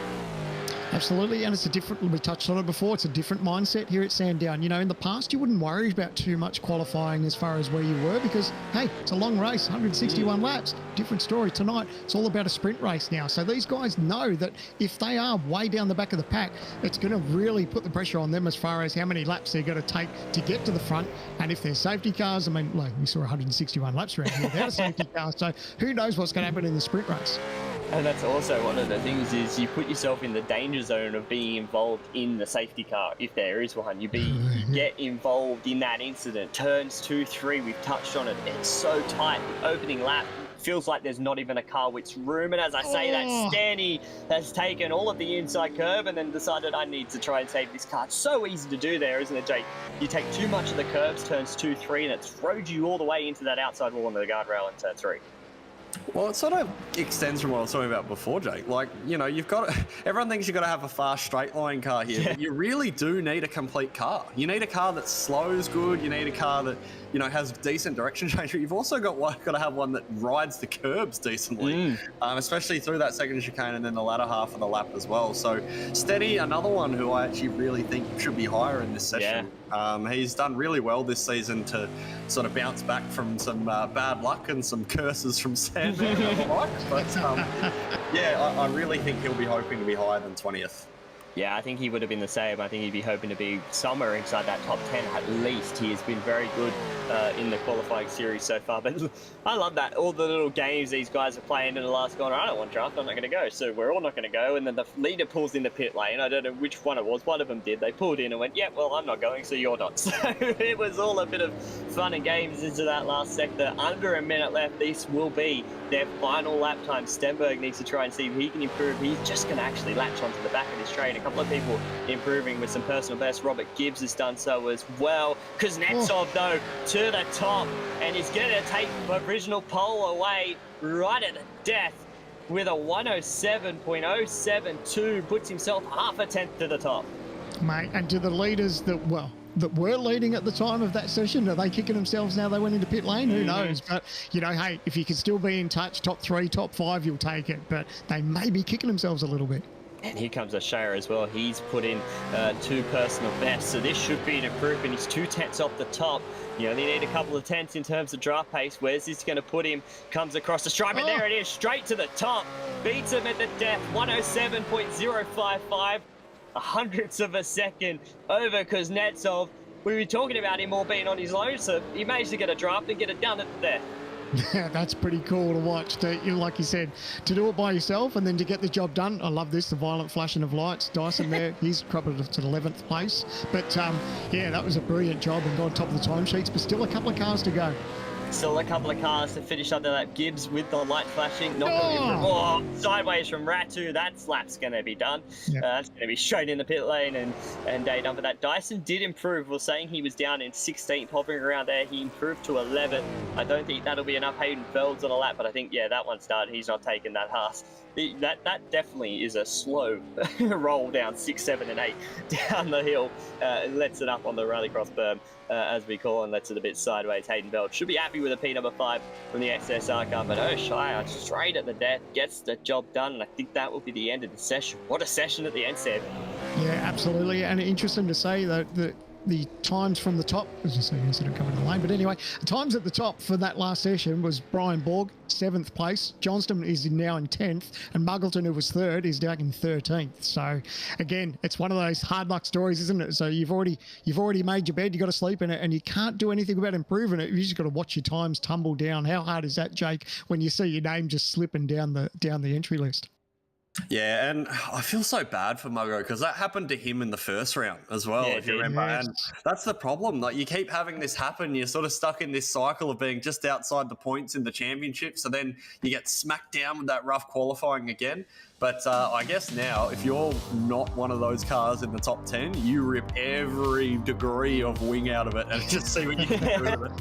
Absolutely, and it's a different, we touched on it before, it's a different mindset here at Sandown. You know, in the past, you wouldn't worry about too much qualifying as far as where you were because, hey, it's a long race, 161 laps. Different story tonight. It's all about a sprint race now. So these guys know that if they are way down the back of the pack, it's going to really put the pressure on them as far as how many laps they're going to take to get to the front. And if there's safety cars, I mean, like we saw 161 laps around here without a safety car. So who knows what's going to happen in the sprint race. And that's also one of the things is you put yourself in the danger zone of being involved in the safety car, if there is one. You get involved in that incident. Turns 2, 3, we've touched on it. It's so tight. The opening lap feels like there's not even a car width room. And as I say that, Stanny has taken all of the inside curve and then decided I need to try and save this car. It's so easy to do there, isn't it, Jake? You take too much of the curves, turns 2, 3, and it throws you all the way into that outside wall under the guardrail in turn 3. Well, it sort of extends from what I was talking about before, Jake. Like, you know, everyone thinks you've got to have a fast straight line car here, but you really do need a complete car. You need a car that slows good. You need a car that, you know, has decent direction change. But you've also got to have one that rides the curbs decently, especially through that second chicane and then the latter half of the lap as well. So Steady, another one who I actually really think should be higher in this session. He's done really well this season to sort of bounce back from some bad luck and some curses from Sandown and the like. But yeah, I really think he'll be hoping to be higher than 20th. Yeah, I think he would have been the same. I think he'd be hoping to be somewhere inside that top 10 at least. He has been very good in the qualifying series so far. But I love that. All the little games these guys are playing in the last corner. I don't want draft. I'm not going to go. So we're all not going to go. And then the leader pulls in the pit lane. I don't know which one it was. One of them did. They pulled in and went, yeah, well, I'm not going, so you're not. So it was all a bit of fun and games into that last sector. Under a minute left. This will be their final lap time. Stenberg needs to try and see if he can improve. He's just going to actually latch onto the back of his train. A couple of people improving with some personal best. Robert Gibbs has done so as well. Kuznetsov, though, to the top, and he's going to take the original pole away right at the death with a 107.072, puts himself half a tenth to the top. Mate, and to the leaders that, well, that were leading at the time of that session, are they kicking themselves now they went into pit lane? Who knows? But, you know, hey, if you can still be in touch, top 3, top 5, you'll take it. But they may be kicking themselves a little bit. And here comes Ashaya as well. He's put in 2 personal bests, so this should be an improvement. He's 2 tenths off the top. You only need a couple of tenths in terms of draft pace. Where's this going to put him? Comes across the stripe, and there it is, straight to the top. Beats him at the death, 107.055. A hundredths of a second over Kuznetsov. We were talking about him all being on his own, so he managed to get a draft and get it done at the death. Yeah, that's pretty cool to watch. Like you said, to do it by yourself and then to get the job done. I love this, the violent flashing of lights. Dyson there, he's crumpled to the 11th place. But yeah, that was a brilliant job and got on top of the timesheets, but still a couple of cars to go. Still a couple of cars to finish up that. Gibbs with the light flashing. Not going sideways from Ratu. That slap's going to be done. Yep. That's going to be straight in the pit lane and day done for that. Dyson did improve. We're saying he was down in 16th, hovering around there. He improved to 11th. I don't think that'll be enough. Hayden Feld's on a lap, but I think, yeah, that one started. He's not taking that Haas. That definitely is a slow roll down 6, 7, and 8 down the hill. And lets it up on the rallycross berm, as we call, and lets it a bit sideways. Hayden Feld should be happy with a P number 5 from the XSR car, but Shire straight at the death gets the job done, and I think that will be the end of the session. What a session at the end, Seb. Yeah, absolutely, and interesting to say that the times from the top, as you say, instead of coming to the lane, but anyway, the times at the top for that last session was Brian Borg, 7th place. Johnston is now in 10th, and Muggleton, who was 3rd, is down in 13th. So again, it's one of those hard luck stories, isn't it? So you've already made your bed, you got to sleep in it, and you can't do anything about improving it. You just got to watch your times tumble down. How hard is that, Jake, when you see your name just slipping down the entry list? Yeah, and I feel so bad for Muggo because that happened to him in the first round as well, if you remember. Yes. And that's the problem. Like, you keep having this happen. You're sort of stuck in this cycle of being just outside the points in the championship. So then you get smacked down with that rough qualifying again. But I guess now, if you're not one of those cars in the top 10, you rip every degree of wing out of it and just see what you can do with it.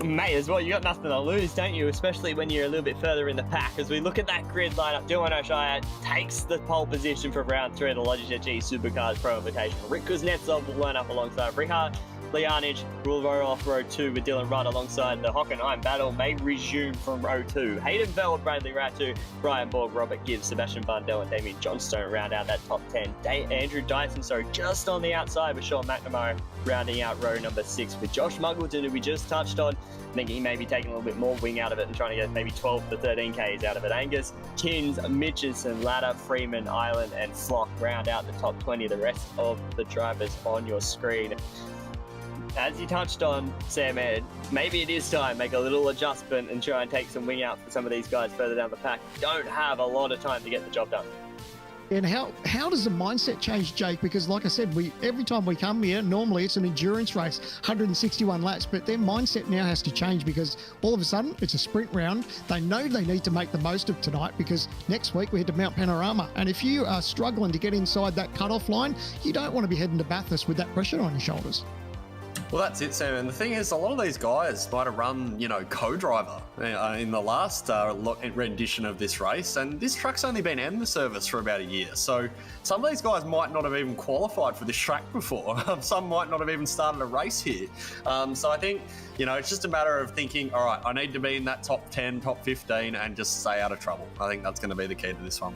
May as well. You got nothing to lose, don't you? Especially when you're a little bit further in the pack. As we look at that grid lineup, Dylan O'Shea takes the pole position for round 3 of the Logitech G Supercars Pro Invitational. Rick Kuznetsov will line up alongside Richard Lianich will roll off row 2 with Dylan Rudd alongside the Hockenheim battle. May resume from row 2. Hayden Veld, Bradley Ratu, Brian Borg, Robert Gibbs, Sebastian Bundell, and Damien Johnstone round out that top 10. Andrew Dyson, just on the outside with Sean McNamara rounding out row number 6 with Josh Muggleton, who we just touched on. I think he may be taking a little bit more wing out of it and trying to get maybe 12 to 13 Ks out of it. Angus, Kins, Mitchison, Ladder, Freeman, Island, and Flock round out the top 20. The rest of the drivers on your screen. As you touched on, Sam Ed, maybe it is time to make a little adjustment and try and take some wing out for some of these guys further down the pack. Don't have a lot of time to get the job done. And how does the mindset change, Jake? Because like I said, every time we come here, normally it's an endurance race, 161 laps, but their mindset now has to change because all of a sudden it's a sprint round. They know they need to make the most of tonight because next week we head to Mount Panorama. And if you are struggling to get inside that cutoff line, you don't want to be heading to Bathurst with that pressure on your shoulders. Well, that's it, Sam. And the thing is, a lot of these guys might have run, co-driver in the last rendition of this race. And this truck's only been in the service for about a year. So some of these guys might not have even qualified for this track before. Some might not have even started a race here. So I think, it's just a matter of thinking, all right, I need to be in that top 10, top 15 and just stay out of trouble. I think that's going to be the key to this one.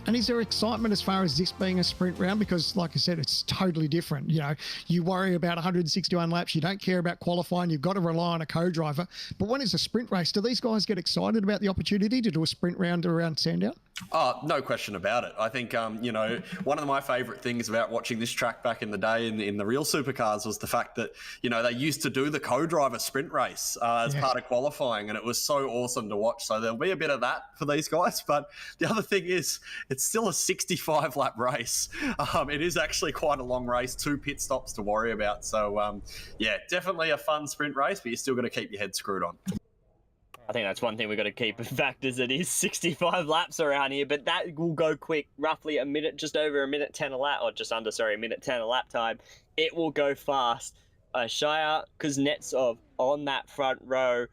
And is there excitement as far as this being a sprint round? Because like I said, it's totally different. You worry about 161 laps. You don't care about qualifying. You've got to rely on a co-driver. But when it's a sprint race, do these guys get excited about the opportunity to do a sprint round around Sandown? Oh, no question about it. I think, one of my favourite things about watching this track back in the day in the real supercars was the fact that, they used to do the co-driver sprint race as part of qualifying, and it was so awesome to watch. So there'll be a bit of that for these guys. But the other thing is, it's still a 65-lap race. It is actually quite a long race, 2 pit stops to worry about. So, definitely a fun sprint race, but you still got to keep your head screwed on. I think that's one thing we've got to keep in fact is it is 65 laps around here, but that will go quick, roughly a minute, just over a minute 10 a lap, or just under, a minute 10 a lap time. It will go fast. Shire Kuznetsov on that front row.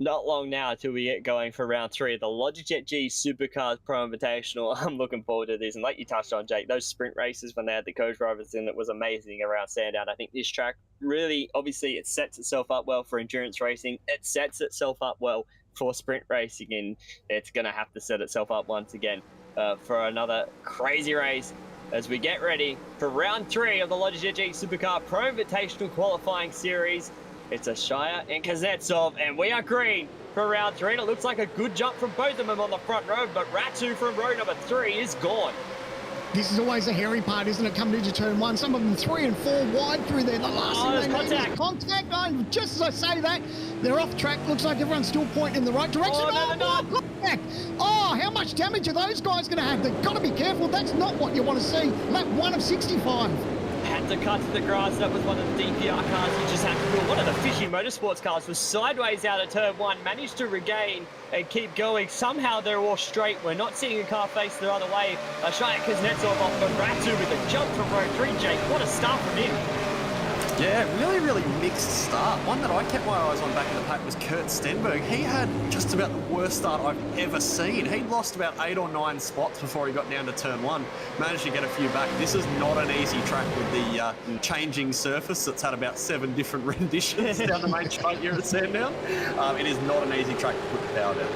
not long now until we get going for round 3 of the Logitech G Supercars Pro Invitational. I'm looking forward to this. And like you touched on, Jake, those sprint races when they had the co-drivers in, it was amazing around Sandown. I think this track really, obviously, it sets itself up well for endurance racing. It sets itself up well for sprint racing, and it's going to have to set itself up once again for another crazy race as we get ready for round 3 of the Logitech G Supercar Pro Invitational Qualifying Series. It's a Shire and Kuznetsov, and we are green for round 3. And it looks like a good jump from both of them on the front row, but Ratu from row number 3 is gone. This is always a hairy part, isn't it, coming into turn 1? Some of them 3 and 4 wide through there. The last thing they need is contact. And just as I say that, they're off track. Looks like everyone's still pointing in the right direction. Contact. Oh, how much damage are those guys going to have? They've got to be careful. That's not what you want to see. Lap 1 of 65. Had to cut to the grass. That was one of the DPR cars. You just had to do. One of the fishy motorsports cars was sideways out of turn 1, managed to regain and keep going. Somehow they're all straight. We're not seeing a car face the other way. Shaya Kuznetsov off the Ratu with a jump from row 3. Jake, what a start from him. Yeah, really mixed start. One that I kept my eyes on back in the pack was Kurt Stenberg. He had just about the worst start I've ever seen. He lost about 8 or 9 spots before he got down to turn 1. Managed to get a few back. This is not an easy track with the changing surface that's had about 7 different renditions down the main straight here at Sandown. It is not an easy track to put the power down.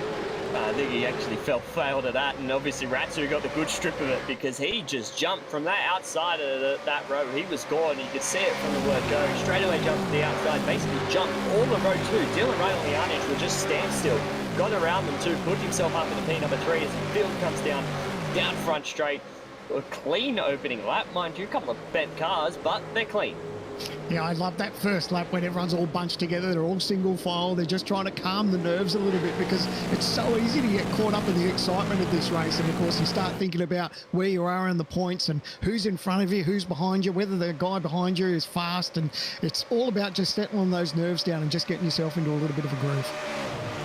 I think he actually fell foul to that, and obviously Ratu got the good strip of it because he just jumped from that outside of that row. He was gone. You could see it from the word go. Straight away jumped to the outside, basically jumped all of row 2. Dylan Ray and Lianich were just standstill. Got around them too, put himself up in the P number 3 as Phillip comes down front straight. A clean opening lap, mind you, a couple of bent cars, but they're clean. Yeah, I love that first lap when everyone's all bunched together. They're all single file. They're just trying to calm the nerves a little bit because it's so easy to get caught up in the excitement of this race. And, of course, you start thinking about where you are in the points and who's in front of you, who's behind you, whether the guy behind you is fast. And it's all about just settling those nerves down and just getting yourself into a little bit of a groove.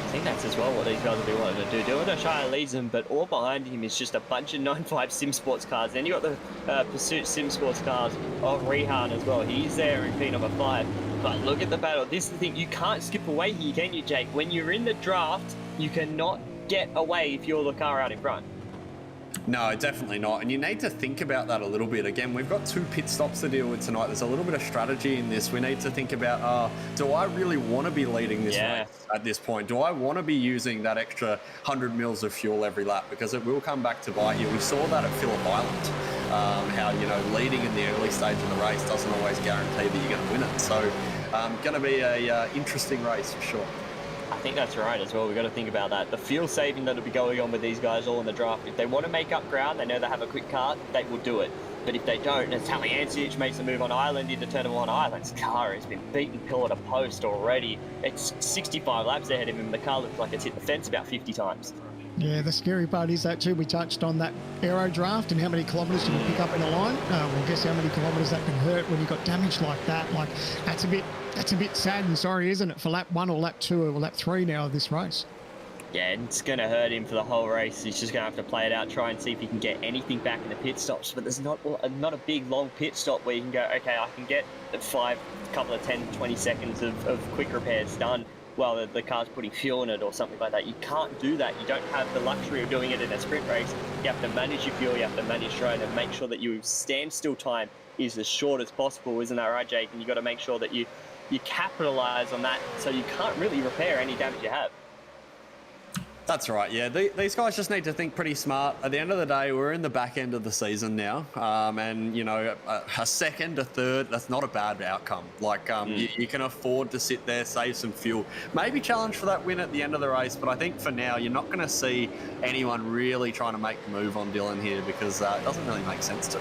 I think that's as well what these guys will be wanting to do. Dylan O'Shea leads them, but all behind him is just a bunch of 9.5 Sim Sports cars. Then you got the Pursuit Sim Sports cars of Rehan as well. He's there in P number 5. But look at the battle. This is the thing. You can't skip away here, can you, Jake? When you're in the draft, you cannot get away if you're the car out in front. No, definitely not. And you need to think about that a little bit. Again, we've got 2 pit stops to deal with tonight. There's a little bit of strategy in this. We need to think about, do I really want to be leading this race at this point? Do I want to be using that extra 100 mils of fuel every lap? Because it will come back to bite you. We saw that at Phillip Island, how, leading in the early stage of the race doesn't always guarantee that you're going to win it. So, going to be a interesting race for sure. I think that's right as well. We've got to think about that. The fuel saving that'll be going on with these guys all in the draft. If they want to make up ground, they know they have a quick car, they will do it. But if they don't, as Taliancic makes a move on Island into turn 1, Island's car has been beaten pillar to post already. It's 65 laps ahead of him. The car looks like it's hit the fence about 50 times. Yeah, the scary part is that too. We touched on that aero draft and how many kilometres you can pick up in a line. Well, guess how many kilometres that can hurt when you got damage like that. Like, that's a bit sad and sorry, isn't it, for lap 1 or lap 2 or lap 3 now of this race? Yeah, it's going to hurt him for the whole race. He's just going to have to play it out, try and see if he can get anything back in the pit stops. But there's not a big, long pit stop where you can go, okay, I can get 5, couple of 10, 20 seconds of quick repairs done while the car's putting fuel in it or something like that. You can't do that. You don't have the luxury of doing it in a sprint race. You have to manage your fuel, you have to manage your own and make sure that your standstill time is as short as possible. Isn't that right, Jake? And you've got to make sure that you capitalize on that so you can't really repair any damage you have. That's right, yeah. These guys just need to think pretty smart. At the end of the day, we're in the back end of the season now. And, a second, a third, that's not a bad outcome. Like, you can afford to sit there, save some fuel. Maybe challenge for that win at the end of the race, but I think for now, you're not going to see anyone really trying to make the move on Dylan here because it doesn't really make sense to.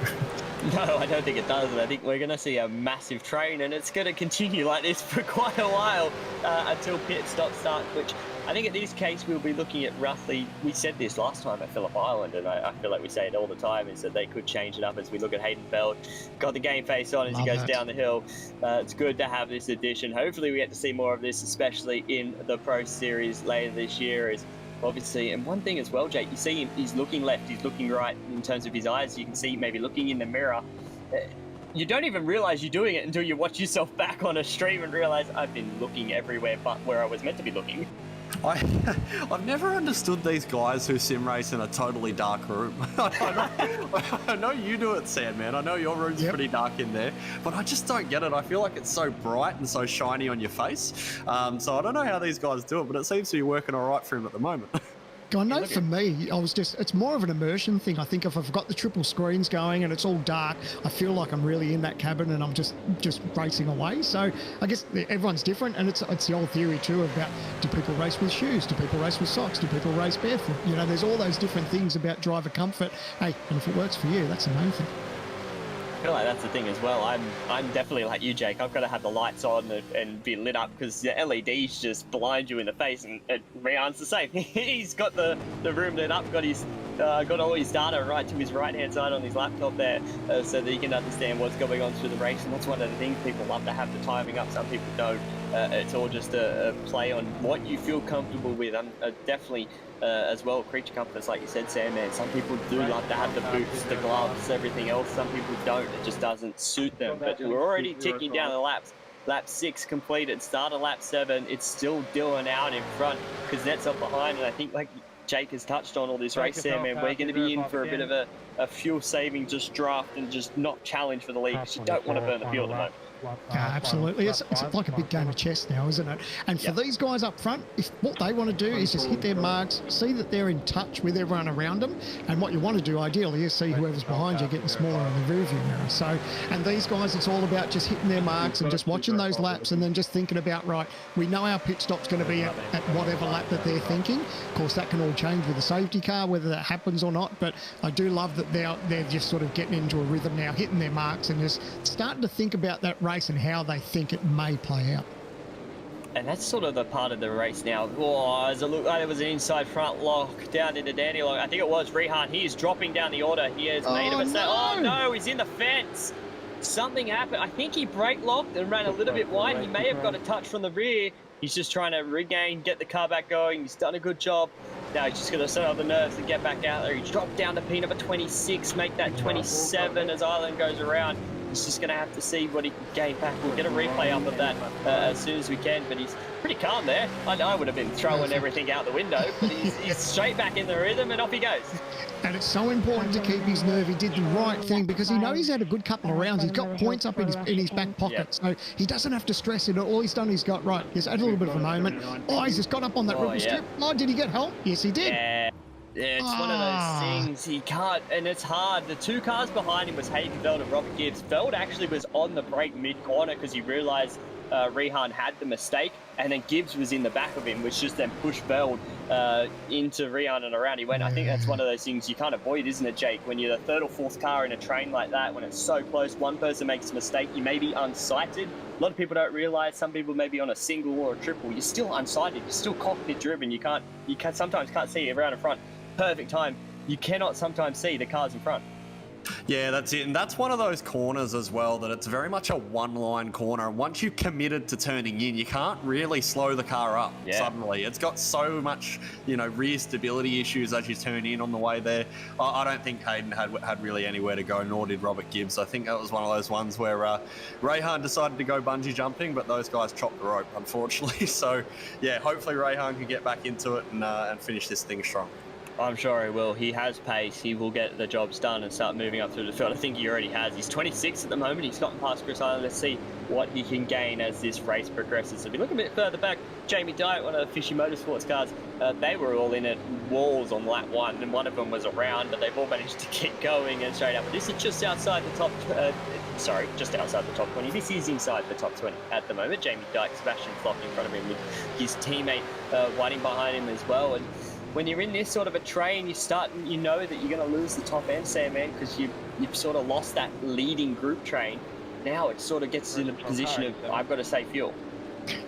No, I don't think it does. I think we're going to see a massive train, and it's going to continue like this for quite a while until pit stop starts, which I think in this case we'll be looking at roughly, we said this last time at Phillip Island, and I feel like we say it all the time, is that they could change it up as we look at Hayden Bell. Got the game face on as he goes down the hill. It's good to have this addition. Hopefully we get to see more of this, especially in the Pro Series later this year. Is obviously, and one thing as well, Jake, you see him, he's looking left, he's looking right in terms of his eyes. You can see maybe looking in the mirror. You don't even realize you're doing it until you watch yourself back on a stream and realize I've been looking everywhere but where I was meant to be looking. I've never understood these guys who sim race in a totally dark room. I know you do it, Sandman. I know your room's pretty dark in there, but I just don't get it. I feel like it's so bright and so shiny on your face. So I don't know how these guys do it, but it seems to be working all right for him at the moment. I know for me, it's more of an immersion thing. I think if I've got the triple screens going and it's all dark, I feel like I'm really in that cabin and I'm just racing away. So I guess everyone's different, and it's the old theory too about, do people race with shoes? Do people race with socks? Do people race barefoot? You know, there's all those different things about driver comfort. Hey, and if it works for you, that's the main thing. I feel like that's the thing as well. I'm definitely like you, Jake. I've got to have the lights on and be lit up, because the LEDs just blind you in the face. And Rian's the same. He's got the room lit up, got all his data right to his right hand side on his laptop there, so that he can understand what's going on through the race. And that's one of the things people love to have the timing up. Some people don't. It's all just a play on what you feel comfortable with. I'm definitely. As well, creature comforts, like you said, Sam, man. Some people do love to have the boots, the gloves, everything else. Some people don't. It just doesn't suit them. But we're already ticking down the laps. Lap 6 completed. Start of lap 7. It's still Dylan out in front because Net's up behind. And I think, like Jake has touched on all this race, Sam, man, we're going to be in for a bit of a fuel-saving just draft and just not challenge for the lead, because you don't want to burn the fuel at the moment. Absolutely. It's like a big game of chess now, isn't it? And for these guys up front, if what they want to do is just hit their marks, see that they're in touch with everyone around them, and what you want to do ideally is see whoever's behind you getting smaller in the rear view mirror. So, and these guys, it's all about just hitting their marks and just watching those laps, and then just thinking about, right, we know our pit stop's going to be at whatever lap that they're thinking. Of course, that can all change with the safety car, whether that happens or not, but I do love that they're just sort of getting into a rhythm now, hitting their marks, and just starting to think about that race and how they think it may play out. And that's sort of the part of the race now. Oh, as it looked like there was an inside front lock down into Danny Lock. I think it was Rehan. He is dropping down the order. He has made a mistake. No. Oh no, he's in the fence. Something happened. I think he brake locked and ran a little bit wide. He may have got a touch from the rear. He's just trying to regain, get the car back going. He's done a good job. Now he's just going to set up the nerves and get back out there. He dropped down to P number 26, make that 27 as Island goes around. He's just going to have to see what he can gain back. We'll get a replay up of that as soon as we can, but he's pretty calm there. I would have been throwing everything out the window, but he's straight back in the rhythm and off he goes. And it's so important to keep his nerve. He did the right thing because he knows he's had a good couple of rounds. He's got points up in his back pocket, so he doesn't have to stress it. All he's done, he's got, right, he's had a little bit of a moment. Oh, he's just got up on that ripple strip. Oh, did he get help? Yes, he did. Yeah, it's one of those things he can't, and it's hard. The two cars behind him was Hayden Veld and Robert Gibbs. Veld actually was on the brake mid-corner because he realised Rehan had the mistake, and then Gibbs was in the back of him, which just then pushed Veld into Rehan and around he went. I think that's one of those things you can't avoid, isn't it, Jake? When you're the third or fourth car in a train like that, when it's so close, one person makes a mistake, you may be unsighted. A lot of people don't realise, some people may be on a single or a triple, you're still unsighted, you're still cockpit driven, you sometimes can't see around in front. Perfect time. You cannot sometimes see the cars in front. Yeah, that's it. And that's one of those corners as well, that it's very much a one-line corner. And once you're committed to turning in, you can't really slow the car up suddenly. It's got so much, rear stability issues as you turn in on the way there. I don't think Hayden had really anywhere to go, nor did Robert Gibbs. I think that was one of those ones where Rehan decided to go bungee jumping, but those guys chopped the rope, unfortunately. So, yeah, hopefully Rehan can get back into it and finish this thing strong. I'm sure he will. He has pace. He will get the jobs done and start moving up through the field. I think he already has. He's 26 at the moment. He's gotten past Chris Island. Let's see what he can gain as this race progresses. If you look a bit further back, Jamie Dyatt, one of the Fishy Motorsports cars, they were all in at walls on lap 1, and one of them was around, but they've all managed to get going and straight up. But this is just outside the top, just outside the top 20. This is inside the top 20 at the moment. Jamie Dyatt, Sebastian Flock in front of him with his teammate Whiting behind him as well. And when you're in this sort of a train, you know that you're going to lose the top end, Sam, man, because you've sort of lost that leading group train. Now it sort of gets in a position of, I've got to save fuel.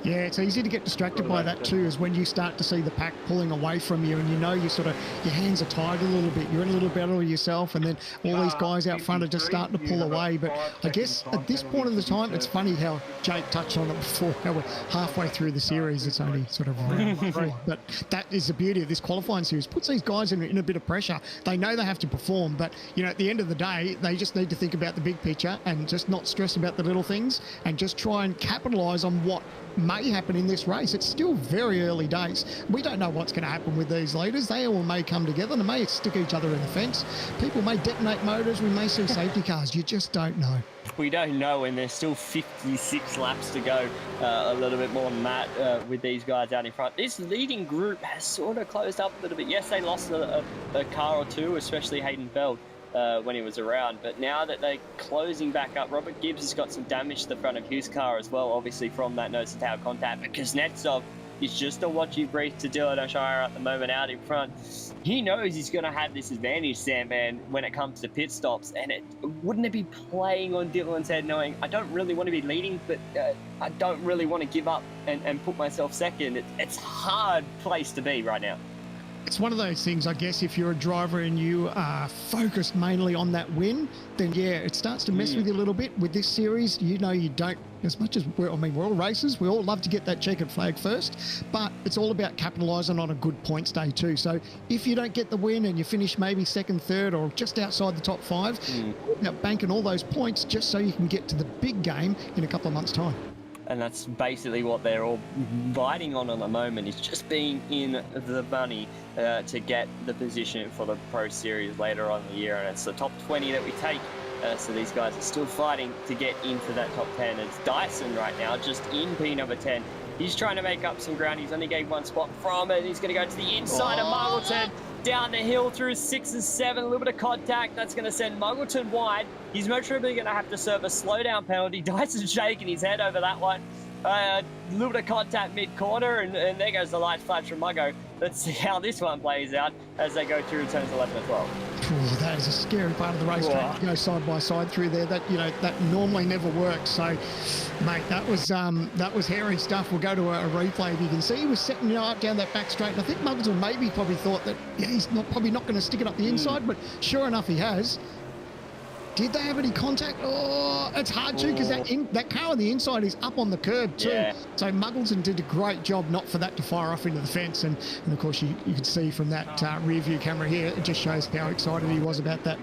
Yeah, it's easy to get distracted by that too, is when you start to see the pack pulling away from you, and your hands are tied a little bit, you're in a little battle yourself, and then all these guys out front are just starting to pull away. But I guess at this point of the time, it's funny how Jake touched on it before, how we're halfway through the series. It's only sort of round 3, but that is the beauty of this qualifying series. Puts these guys in a bit of pressure. They know they have to perform, but at the end of the day, they just need to think about the big picture and just not stress about the little things, and just try and capitalise on what may happen in this race. It's still very early days. We don't know what's going to happen with these leaders. They all may come together. They may stick each other in the fence. People may detonate motors. We may see safety cars. You just don't know. We don't know, and there's still 56 laps to go, a little bit more than that with these guys out in front. This leading group has sort of closed up a little bit. Yes, they lost a car or two, especially Hayden Feld when he was around, but now that they're closing back up, Robert Gibbs has got some damage to the front of his car as well, obviously from that nose-to-tail contact, but Kuznetsov is just a what you breathe to Dylan O'Shire at the moment out in front. He knows he's going to have this advantage, Sandman, when it comes to pit stops. And wouldn't it be playing on Dylan's head knowing, I don't really want to be leading, but I don't really want to give up and put myself second. It's a hard place to be right now. It's one of those things, I guess, if you're a driver and you are focused mainly on that win, then yeah, it starts to mess with you a little bit. With this series, you know, you don't, as much as we're all racers, we all love to get that checkered flag first, but it's all about capitalising on a good points day too. So if you don't get the win and you finish maybe second, third, or just outside the top five, now banking all those points just so you can get to the big game in a couple of months' time. And that's basically what they're all fighting on the moment, is just being in the money to get the position for the Pro Series later on in the year. And it's the top 20 that we take. So these guys are still fighting to get into that top 10. It's Dyson right now, just in P number 10. He's trying to make up some ground. He's only gained one spot from it. He's going to go to the inside of Muggleton. Down the hill through 6 and 7, a little bit of contact. That's going to send Muggleton wide. He's most probably going to have to serve a slowdown penalty. Dyson's shaking his head over that one. A little bit of contact mid-corner, and there goes the light flash from Muggo. Let's see how this one plays out as they go through turns 11 and 12. Ooh, that is a scary part of the racetrack. You go side by side through there. That, you know, that normally never works. So, mate, that was hairy stuff. We'll go to a replay. If you can see, he was setting up down that back straight. And I think Muggleton maybe probably thought that he's probably not going to stick it up the inside, but sure enough, he has. Did they have any contact? Oh, it's hard to, because that car on the inside is up on the curb too. Yeah. So Muggleton did a great job not for that to fire off into the fence. And of course, you could see from that rear view camera here, it just shows how excited he was about that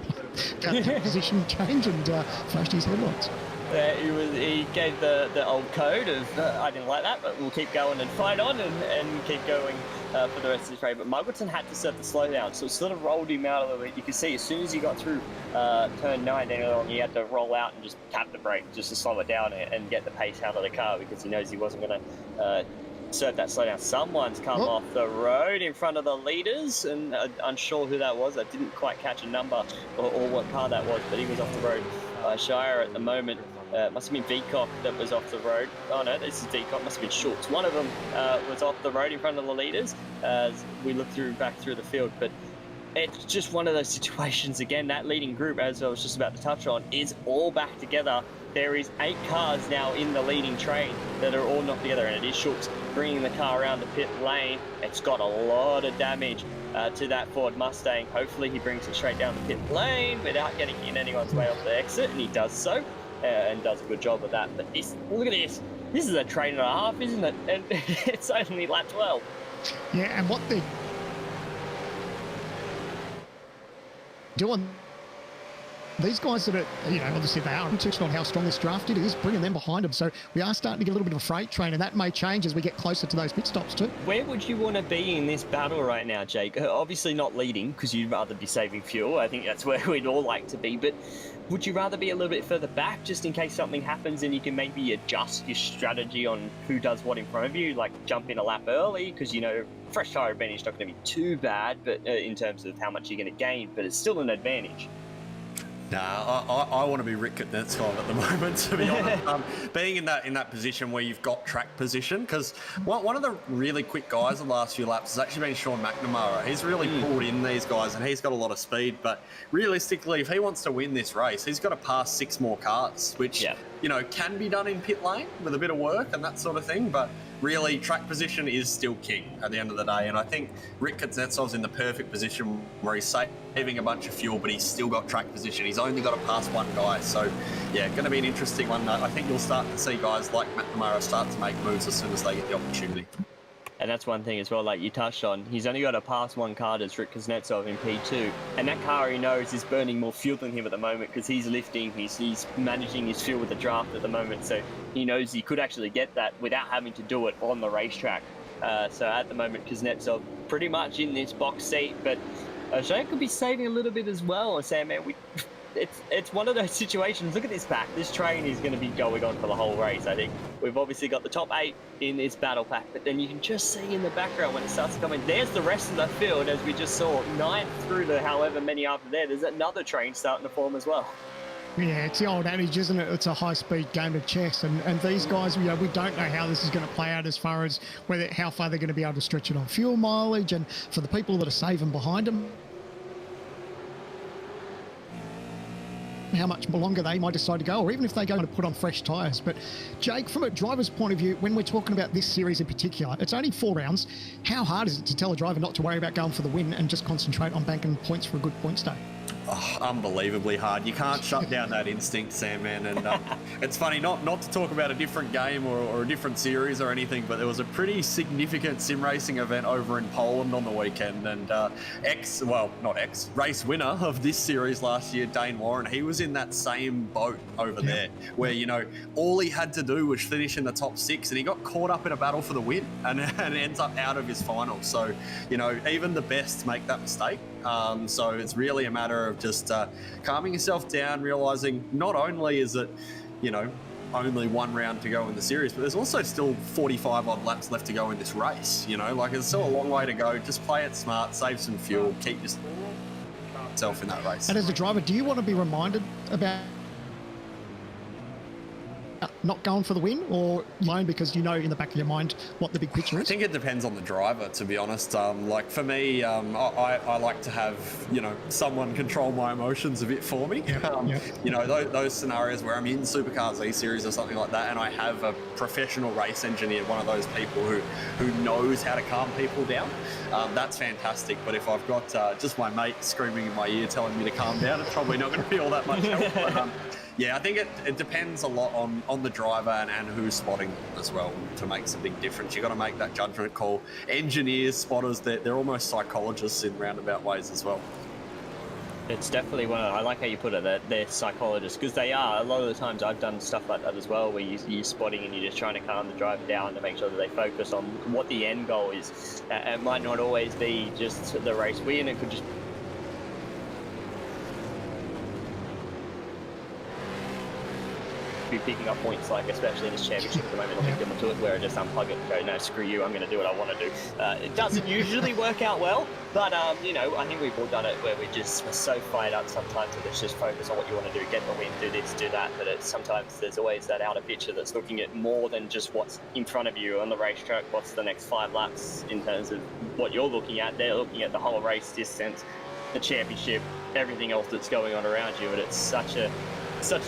position change and flashed his headlights. He gave the old code of, I didn't like that, but we'll keep going and fight on and keep going for the rest of this race. But Muggleton had to set the slowdown, so it sort of rolled him out a little bit. You can see as soon as he got through turn 9, then he had to roll out and just tap the brake just to slow it down and get the pace out of the car, because he knows he wasn't going to serve that slowdown. Someone's come off the road in front of the leaders, and unsure who that was. I didn't quite catch a number or what car that was, but he was off the road. Shire at the moment. Must have been Veacock that was off the road. Oh no, this is Veacock. Must have been Schultz. One of them was off the road in front of the leaders as we look back through the field. But it's just one of those situations. Again, that leading group, as I was just about to touch on, is all back together. There is 8 cars now in the leading train that are all knocked together, and it is Schultz bringing the car around the pit lane. It's got a lot of damage to that Ford Mustang. Hopefully he brings it straight down the pit lane without getting in anyone's way off the exit, and he does so. And does a good job of that. But look at this. This is a train and a half, isn't it? And it's only lap 12. Yeah, and what they're doing, these guys that are, you know, obviously they are touched on how strong this draft is bringing them behind them. So we are starting to get a little bit of a freight train, and that may change as we get closer to those pit stops too. Where would you want to be in this battle right now, Jake? Obviously not leading, because you'd rather be saving fuel. I think that's where we'd all like to be. But would you rather be a little bit further back, just in case something happens and you can maybe adjust your strategy on who does what in front of you, like jump in a lap early, because, you know, fresh tyre advantage is not going to be too bad, but in terms of how much you're going to gain, but it's still an advantage. Nah, I want to be Rick at that time at the moment, to be honest. Being in that position where you've got track position, because one of the really quick guys in the last few laps has actually been Sean McNamara. He's really pulled in these guys, and he's got a lot of speed. But realistically, if he wants to win this race, he's got to pass 6 more cars, which you know, can be done in pit lane with a bit of work and that sort of thing. But really, track position is still king at the end of the day. And I think Rick Kuznetsov's in the perfect position where he's saving a bunch of fuel, but he's still got track position. He's only got to pass one guy. So, yeah, going to be an interesting one. I think you'll start to see guys like McNamara start to make moves as soon as they get the opportunity. And that's one thing as well, like you touched on. He's only got to pass one car to Rick Kuznetsov in P2. And that car he knows is burning more fuel than him at the moment because he's lifting, he's managing his fuel with the draft at the moment. So he knows he could actually get that without having to do it on the racetrack. So at the moment, Kuznetsov pretty much in this box seat. But Jake could be saving a little bit as well. And saying, man, it's one of those situations. Look at this pack. This train is going to be going on for the whole race. I think we've obviously got the top 8 in this battle pack, but then you can just see in the background when it starts coming, there's the rest of the field, as we just saw, 9 through the however many after there. There's another train starting to form as well. Yeah, it's the old adage, isn't it? It's a high-speed game of chess, and these guys, we don't know how this is going to play out as far as how far they're going to be able to stretch it on fuel mileage, and for the people that are saving behind them, how much longer they might decide to go, or even if they go and put on fresh tyres. But Jake, from a driver's point of view, when we're talking about this series in particular, it's only 4 rounds. How hard is it to tell a driver not to worry about going for the win and just concentrate on banking points for a good points day? Oh, unbelievably hard. You can't shut down that instinct, Sam, man. And it's funny, not to talk about a different game or a different series or anything, but there was a pretty significant sim racing event over in Poland on the weekend. And race winner of this series last year, Dane Warren, he was in that same boat over there where, all he had to do was finish in the top 6 and he got caught up in a battle for the win and ends up out of his final. So, even the best make that mistake. So it's really a matter of just calming yourself down, realizing not only is it, only 1 round to go in the series, but there's also still 45 odd laps left to go in this race. It's still a long way to go. Just play it smart, save some fuel, keep yourself in that race. And as a driver, do you want to be reminded about not going for the win, or alone because in the back of your mind what the big picture is? I think it depends on the driver, to be honest. Like for me, I like to have someone control my emotions a bit for me. Those scenarios where I'm in Supercars E Series or something like that, and I have a professional race engineer, one of those people who knows how to calm people down. That's fantastic. But if I've got just my mate screaming in my ear telling me to calm down, it's probably not going to be all that much help. But, yeah, I think it depends a lot on the driver and who's spotting as well to make some big difference. You've got to make that judgment call. Engineers, spotters, they're almost psychologists in roundabout ways as well. It's definitely I like how you put it, that they're psychologists, because they are. A lot of the times I've done stuff like that as well, where you're spotting and you're just trying to calm the driver down to make sure that they focus on what the end goal is. It might not always be just the race win, it could just be picking up points, like especially in this championship at the moment, looking them to it where I just unplug it and go, no, screw you, I'm going to do what I want to do. It doesn't usually work out well, but I think we've all done it where we're so fired up sometimes that it's just focus on what you want to do, get the win, do this, do that, but sometimes there's always that outer picture that's looking at more than just what's in front of you on the racetrack, what's the next 5 laps in terms of what you're looking at. They're looking at the whole race distance, the championship, everything else that's going on around you, and it's such a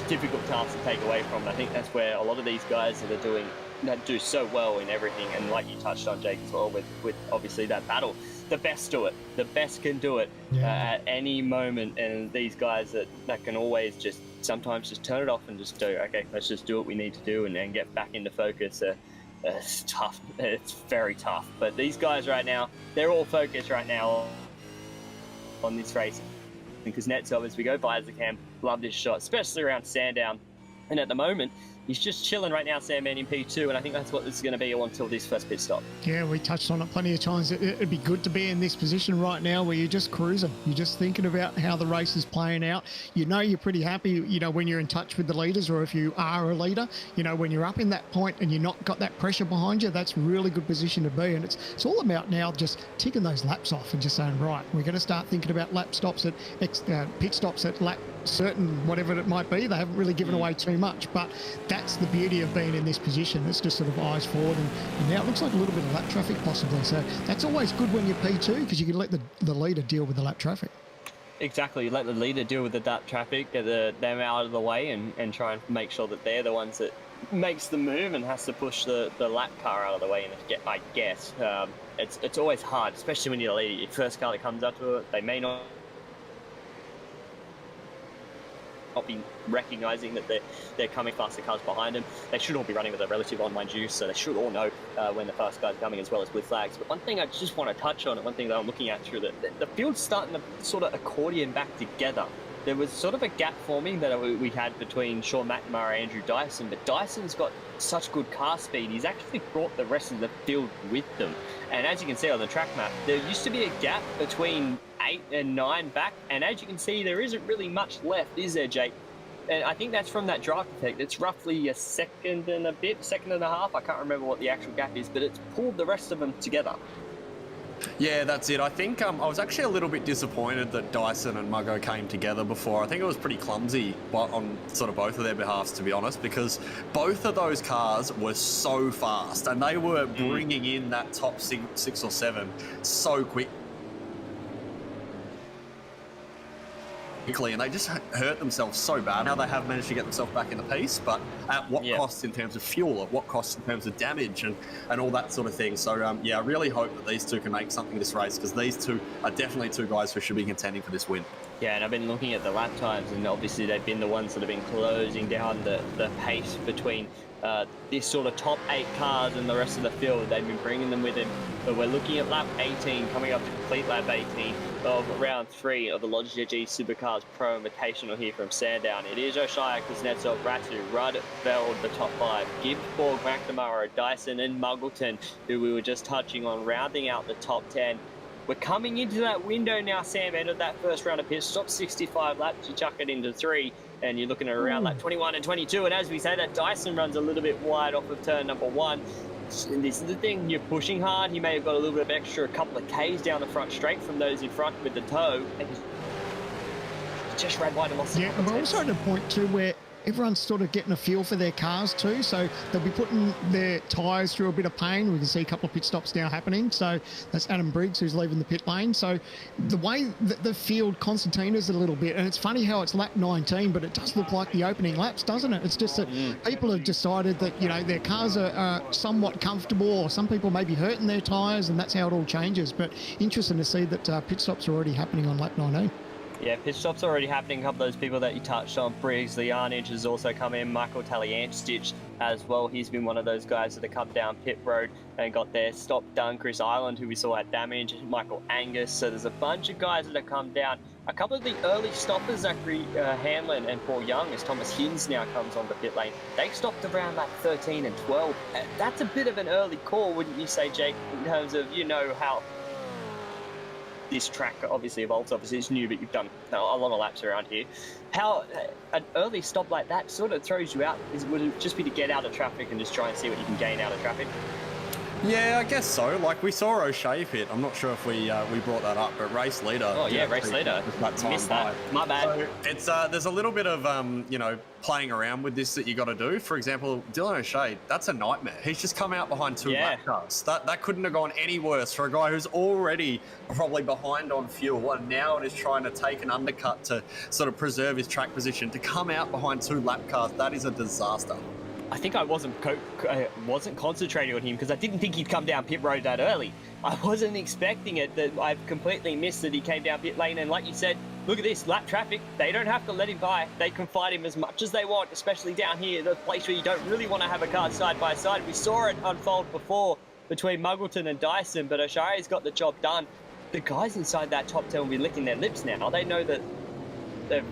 difficult task to take away from. I think that's where a lot of these guys that do so well in everything, and like you touched on, Jake, as well, with obviously that battle, the best do it. The best can do it at any moment, and these guys that can always sometimes just turn it off and just do, okay, let's just do what we need to do and get back into focus. It's tough. It's very tough. But these guys right now, they're all focused right now on this race. Because Kuznetsov, as we go by as the cam, love this shot, especially around Sandown. And at the moment, he's just chilling right now, Sandman, in P2, and I think that's what this is going to be until this first pit stop. Yeah, we touched on it plenty of times. It'd be good to be in this position right now where you're just cruising. You're just thinking about how the race is playing out. You're pretty happy, when you're in touch with the leaders, or if you are a leader, when you're up in that point and you're not got that pressure behind you, that's a really good position to be. And it's all about now just ticking those laps off and just saying, right, we're going to start thinking about lap stops at pit stops at lap certain, whatever it might be. They haven't really given away too much, but that's the beauty of being in this position. It's just sort of eyes forward, and now it looks like a little bit of lap traffic possibly. So that's always good when you're P2, because you can let the leader deal with the lap traffic. Exactly, let the leader deal with the lap traffic, get them out of the way, and try and make sure that they're the ones that makes the move and has to push the lap car out of the way. And I guess it's always hard, especially when you're the leader. Your first car that comes up to it, they may not not be recognising that they're coming faster cars behind them. They should all be running with a relative online juice, so they should all know when the fast guys are coming, as well as blue flags. But one thing I just want to touch on, and one thing that I'm looking at through the field's starting to sort of accordion back together. There was sort of a gap forming that we had between Sean McNamara and Andrew Dyson, but Dyson's got such good car speed, he's actually brought the rest of the field with them. And as you can see on the track map, there used to be a gap between 8 and 9 back, and as you can see, there isn't really much left, is there, Jake? And I think that's from that draft effect. It's roughly a second and a half. I can't remember what the actual gap is, but it's pulled the rest of them together. Yeah, that's it. I think I was actually a little bit disappointed that Dyson and Muggo came together before. I think it was pretty clumsy on sort of both of their behalves, to be honest, because both of those cars were so fast and they were bringing in that top 6 or 7 so quickly, and they just hurt themselves so bad. Now they have managed to get themselves back in the piece, but at what cost in terms of fuel, at what cost in terms of damage and all that sort of thing. So yeah, I really hope that these two can make something this race, because these two are definitely two guys who should be contending for this win. Yeah, and I've been looking at the lap times, and obviously they've been the ones that have been closing down the pace between this sort of top 8 cars and the rest of the field. They've been bringing them with him. But we're looking at lap 18, coming up to complete lap 18 of round 3 of the Logitech Supercars Pro Invitational here from Sandown. It is Oshaya, Kuznetsov, Ratu, Rudd, Veld, the top 5, Gibbs, Borg, McNamara, Dyson and Muggleton, who we were just touching on, rounding out the top 10. We're coming into that window now, Sam, end of that first round of pit stop, 65 laps, you chuck it into 3, and you're looking at around like 21 and 22, and as we say, that Dyson runs a little bit wide off of turn number 1. And this is the thing, you're pushing hard, he may have got a little bit of extra, a couple of Ks down the front straight from those in front with the toe, and he just ran wide and lost the and we're also at a point too where everyone's sort of getting a feel for their cars too, so they'll be putting their tyres through a bit of pain. We can see a couple of pit stops now happening, so that's Adam Briggs who's leaving the pit lane. So the way that the field concertina's a little bit, and it's funny how it's lap 19, but it does look like the opening laps, doesn't it? It's just that people have decided that, you know, their cars are somewhat comfortable, or some people may be hurting their tyres, and that's how it all changes. But interesting to see that pit stops are already happening on lap 19. Yeah, pit stops already happening. A couple of those people that you touched on, Briggs, Lianage has also come in, Michael Talianstich as well. He's been one of those guys that have come down pit road and got their stop done. Chris Island, who we saw at damage, Michael Angus. So there's a bunch of guys that have come down. A couple of the early stoppers, Zachary Hanlon and Paul Young, as Thomas Hins now comes on the pit lane, they stopped around like 13 and 12. That's a bit of an early call, wouldn't you say, Jake, in terms of, you know, how this track obviously evolves. Obviously it's new, but you've done a lot of laps around here. How an early stop like that sort of throws you out? Would it just be to get out of traffic and just try and see what you can gain out of traffic? Yeah, I guess so. Like, we saw O'Shea pit. I'm not sure if we brought that up, but race leader. Oh yeah, race leader. Missed that. My bad. So it's there's a little bit of you know, playing around with this that you got to do. For example, Dylan O'Shea, that's a nightmare. He's just come out behind 2 lap cars. That couldn't have gone any worse for a guy who's already probably behind on fuel, and now is trying to take an undercut to sort of preserve his track position. To come out behind 2 lap cars, that is a disaster. I think I wasn't concentrating on him because I didn't think he'd come down pit road that early. I wasn't expecting it. That I've completely missed that he came down pit lane. And like you said, look at this, lap traffic. They don't have to let him by. They can fight him as much as they want, especially down here, the place where you don't really want to have a car side by side. We saw it unfold before between Muggleton and Dyson, but O'Shea's got the job done. The guys inside that top 10 will be licking their lips now. They know that they've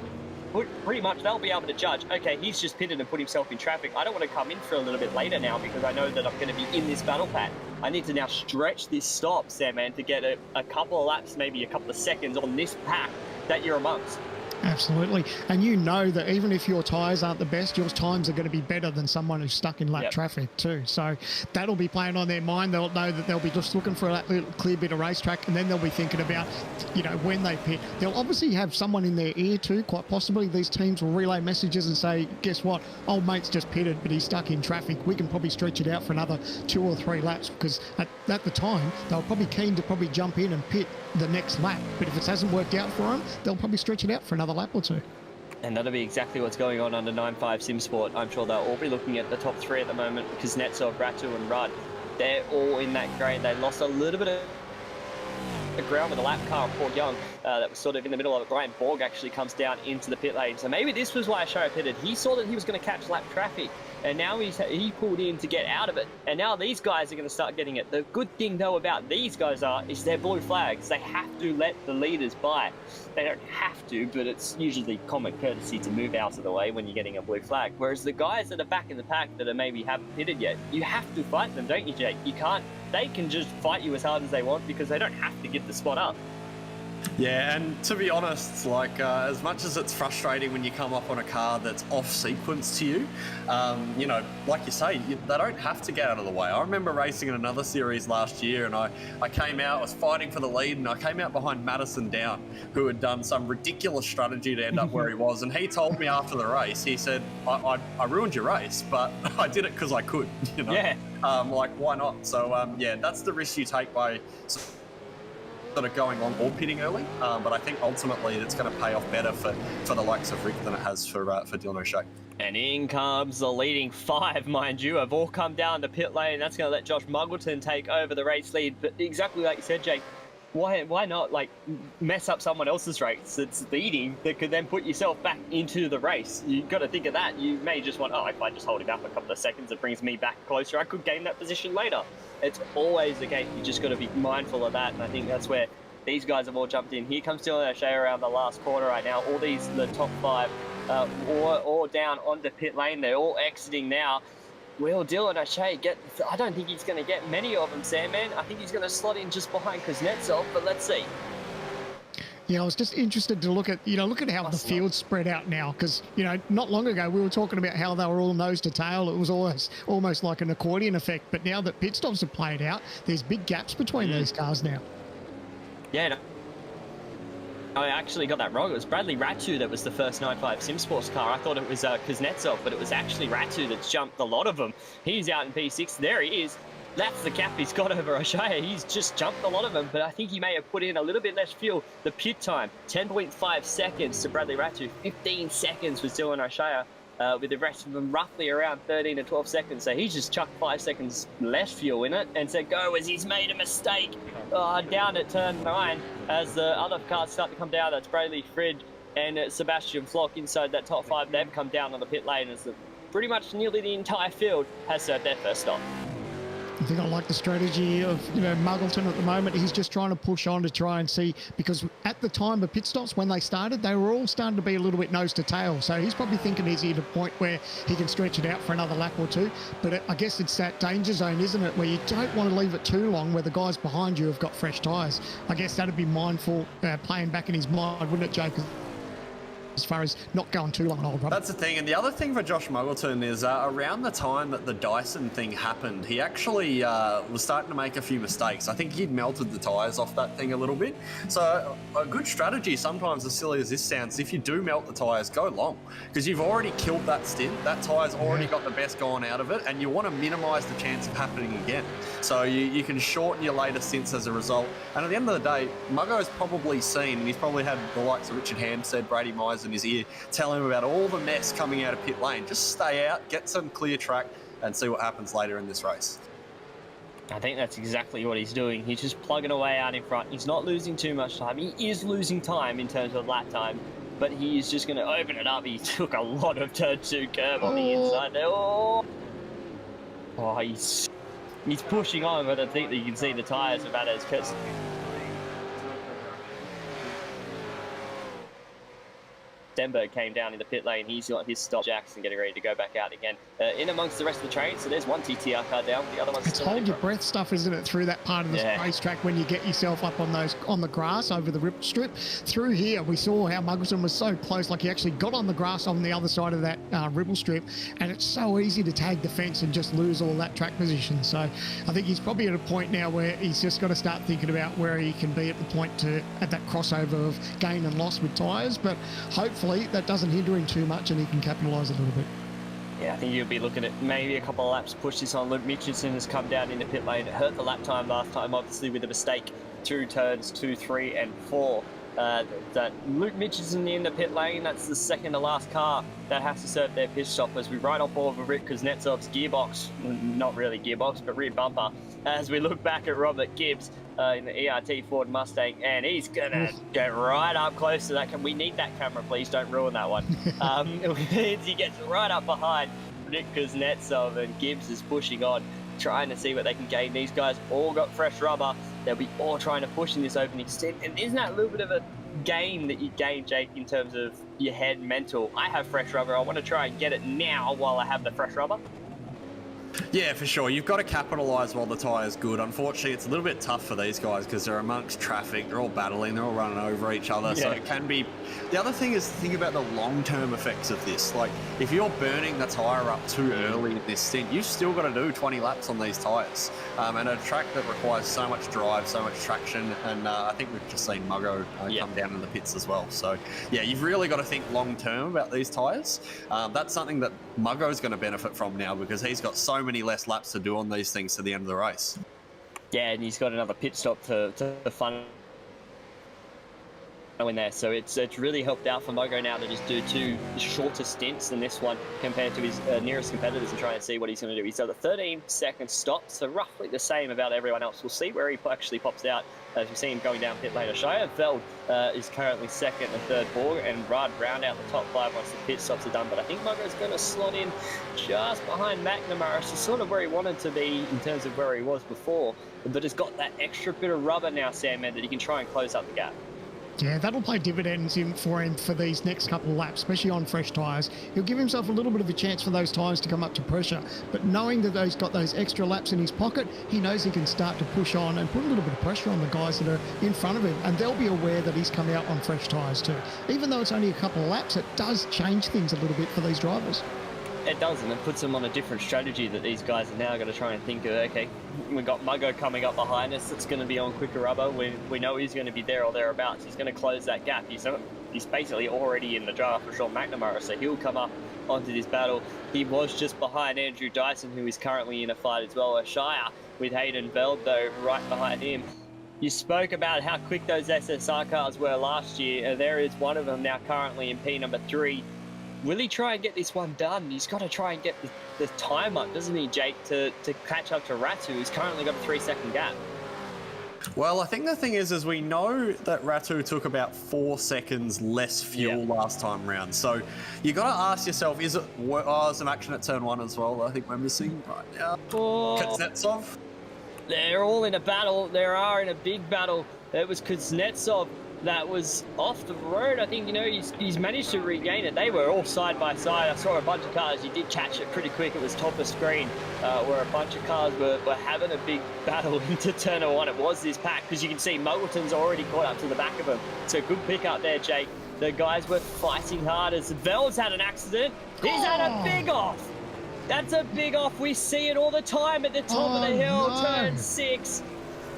pretty much they'll be able to judge, okay, he's just pitted and put himself in traffic. I don't want to come in for a little bit later now because I know that I'm going to be in this battle pack. I need to now stretch this stop, Sam, man, to get a couple of laps, maybe a couple of seconds on this pack that you're amongst. Absolutely. And you know that even if your tyres aren't the best, your times are going to be better than someone who's stuck in lap traffic too. So that'll be playing on their mind. They'll know that they'll be just looking for that little clear bit of racetrack, and then they'll be thinking about, you know, when they pit. They'll obviously have someone in their ear too, quite possibly. These teams will relay messages and say, guess what? Old mate's just pitted, but he's stuck in traffic. We can probably stretch it out for another 2 or 3 laps, because at the time, they're probably keen to probably jump in and pit the next lap. But if it hasn't worked out for them, they'll probably stretch it out for another lap or 2. And that'll be exactly what's going on under 9.5 Sim Sport. I'm sure they'll all be looking at the top 3 at the moment, because Kuznetsov, Ratu and Rudd, they're all in that grade. They lost a little bit of the ground with a lap car on Port Young that was sort of in the middle of it. Brian Borg actually comes down into the pit lane. So maybe this was why Ashara pitted. He saw that he was going to catch lap traffic, and now he pulled in to get out of it. And now these guys are going to start getting it. The good thing, though, about these guys is they're blue flags. They have to let the leaders by. They don't have to, but it's usually common courtesy to move out of the way when you're getting a blue flag. Whereas the guys that are back in the pack that are maybe haven't pitted yet, you have to fight them, don't you, Jake? You can't. They can just fight you as hard as they want because they don't have to give the spot up. Yeah, and to be honest, like as much as it's frustrating when you come up on a car that's off sequence to you, you know, like you say, they don't have to get out of the way. I remember racing in another series last year, and I came out, I was fighting for the lead, and I came out behind Madison Down, who had done some ridiculous strategy to end up where he was. And he told me after the race, he said, I ruined your race, but I did it because I could, you know? Yeah. Like, why not? So, yeah, that's the risk you take by sort of going on or pitting early, but I think ultimately it's going to pay off better for the likes of Rick than it has for Dylan O'Shea. And in comes the leading 5, mind you, have all come down the pit lane. That's going to let Josh Muggleton take over the race lead. But exactly like you said, Jake, why not like mess up someone else's race that's leading that could then put yourself back into the race? You've got to think of that. You may just want, if I just hold him up a couple of seconds, it brings me back closer. I could gain that position later. It's always the case. You just got to be mindful of that. And I think that's where these guys have all jumped in. Here comes Dylan O'Shea around the last corner right now. All the top 5 all down onto pit lane. They're all exiting now. Will Dylan O'Shea get... I don't think he's going to get many of them, Sandman. I think he's going to slot in just behind Kuznetsov, but let's see. Yeah, I was just interested to look at how the field's spread out now, because, not long ago we were talking about how they were all nose to tail. It was almost like an accordion effect, but now that pit stops have played out, there's big gaps between these cars now. Yeah, no. I actually got that wrong. It was Bradley Ratu that was the first 9.5 Sim Sports car. I thought it was Kuznetsov, but it was actually Ratu that's jumped a lot of them. He's out in P6. There he is. That's the gap he's got over O'Shea. He's just jumped a lot of them, but I think he may have put in a little bit less fuel. The pit time, 10.5 seconds to Bradley Ratu, 15 seconds was Dylan O'Shea, with the rest of them roughly around 13 to 12 seconds. So he's just chucked 5 seconds less fuel in it and said, go, as he's made a mistake. Down at turn 9 as the other cars start to come down. That's Bradley Frid and Sebastian Flock inside that top 5. They've come down on the pit lane as pretty much nearly the entire field has served their first stop. I think I like the strategy of Muggleton at the moment. He's just trying to push on to try and see, because at the time of pit stops when they started, they were all starting to be a little bit nose to tail. So he's probably thinking he's at a point where he can stretch it out for another lap or two. But I guess it's that danger zone, isn't it, where you don't want to leave it too long where the guys behind you have got fresh tyres. I guess that'd be mindful, playing back in his mind, wouldn't it, Jake? As far as not going too long, old brother. That's the thing. And the other thing for Josh Muggleton is around the time that the Dyson thing happened, he actually was starting to make a few mistakes. I think he'd melted the tyres off that thing a little bit. So a good strategy, sometimes as silly as this sounds, if you do melt the tyres, go long, because you've already killed that stint. That tyre's already got the best going out of it, and you want to minimise the chance of happening again. So you can shorten your later stints as a result. And at the end of the day, Muggo's probably seen, and he's probably had the likes of Richard Hampstead, Brady Myers in his ear, tell him about all the mess coming out of pit lane. Just stay out, get some clear track, and see what happens later in this race. I think that's exactly what he's doing. He's just plugging away out in front. He's not losing too much time. He is losing time in terms of lap time, but he's just going to open it up. He took a lot of turn 2 curb on the inside there. He's pushing on, but I think that you can see the tyres about as Kurtz. Stenberg came down in the pit lane. He's got his stop. Jackson getting ready to go back out again. In amongst the rest of the train, so there's one TTR car down. The other one's it's hold your breath stuff, isn't it, through that part of the racetrack when you get yourself up on the grass over the rip strip. Through here, we saw how Muggleton was so close, like he actually got on the grass on the other side of that ribble strip, and it's so easy to tag the fence and just lose all that track position. So I think he's probably at a point now where he's just got to start thinking about where he can be at the point at that crossover of gain and loss with tyres, but hopefully that doesn't hinder him too much and he can capitalise a little bit. Yeah, I think you'll be looking at maybe a couple of laps, push this on. Luke Mitchelson has come down in the pit lane. It hurt the lap time last time, obviously, with a mistake through turns 2, 3, and 4. That Luke Mitchelson in the pit lane, that's the second to last car that has to serve their pit stop as we ride off over Rick Kuznetsov's gearbox, not really gearbox, but rear bumper, as we look back at Robert Gibbs. in the ERT Ford Mustang, and he's gonna get right up close to that. We need that camera, please don't ruin that one. He gets right up behind Nick Kuznetsov, and Gibbs is pushing on, trying to see what they can gain. These guys all got fresh rubber. They'll be all trying to push in this opening stint. And isn't that a little bit of a game that you gain, Jake, in terms of your head mental? I have fresh rubber. I want to try and get it now while I have the fresh rubber. Yeah, for sure. You've got to capitalise while the tyre's good. Unfortunately, it's a little bit tough for these guys because they're amongst traffic. They're all battling. They're all running over each other. Yeah. So it can be... The other thing is to think about the long-term effects of this. Like, if you're burning the tyre up too early in this stint, you've still got to do 20 laps on these tyres. And a track that requires so much drive, so much traction, and I think we've just seen Muggo come down in the pits as well. So, yeah, you've really got to think long-term about these tyres. That's something that Muggo's going to benefit from now because he's got so many less laps to do on these things to the end of the race. Yeah, and he's got another pit stop to fun in there, so it's really helped out for Mogo now to just do 2 shorter stints than this one compared to his nearest competitors and trying to see what he's going to do. He's got a 13-second stop, so roughly the same about everyone else. We'll see where he actually pops out as we see him going down pit later. Shia Veld is currently second and third Borg, and Rod round out the top 5 once the pit stops are done. But I think Mogo's going to slot in just behind McNamara. It's sort of where he wanted to be in terms of where he was before, but has got that extra bit of rubber now, Sandman, that he can try and close up the gap. Yeah, that'll play dividends for him for these next couple of laps, especially on fresh tyres. He'll give himself a little bit of a chance for those tyres to come up to pressure, but knowing that he's got those extra laps in his pocket, he knows he can start to push on and put a little bit of pressure on the guys that are in front of him, and they'll be aware that he's come out on fresh tyres too. Even though it's only a couple of laps, it does change things a little bit for these drivers. It does, and it puts them on a different strategy that these guys are now going to try and think of. Okay, we've got Muggo coming up behind us. It's going to be on quicker rubber. We know he's going to be there or thereabouts. He's going to close that gap. He's basically already in the draft for Sean McNamara, so he'll come up onto this battle. He was just behind Andrew Dyson, who is currently in a fight as well. Shire with Hayden Veld, though, right behind him. You spoke about how quick those SSR cars were last year. There is one of them now currently in P number 3. Will he try and get this one done? He's got to try and get the time up, doesn't he, Jake, to catch up to Ratu, who's currently got a 3-second gap. Well, I think the thing is we know that Ratu took about 4 seconds less fuel last time round. So you got to ask yourself, is it some action at turn 1 as well? I think we're missing right now. Kuznetsov? They're all in a battle. They are in a big battle. It was Kuznetsov that was off the road. I think, he's managed to regain it. They were all side by side. I saw a bunch of cars. You did catch it pretty quick. It was top of screen where a bunch of cars were having a big battle into turn 1. It was this pack because you can see Muggleton's already caught up to the back of him. So good pick up there, Jake. The guys were fighting hard as Veld's had an accident. He's had a big off. That's a big off. We see it all the time at the top of the hill, turn 6.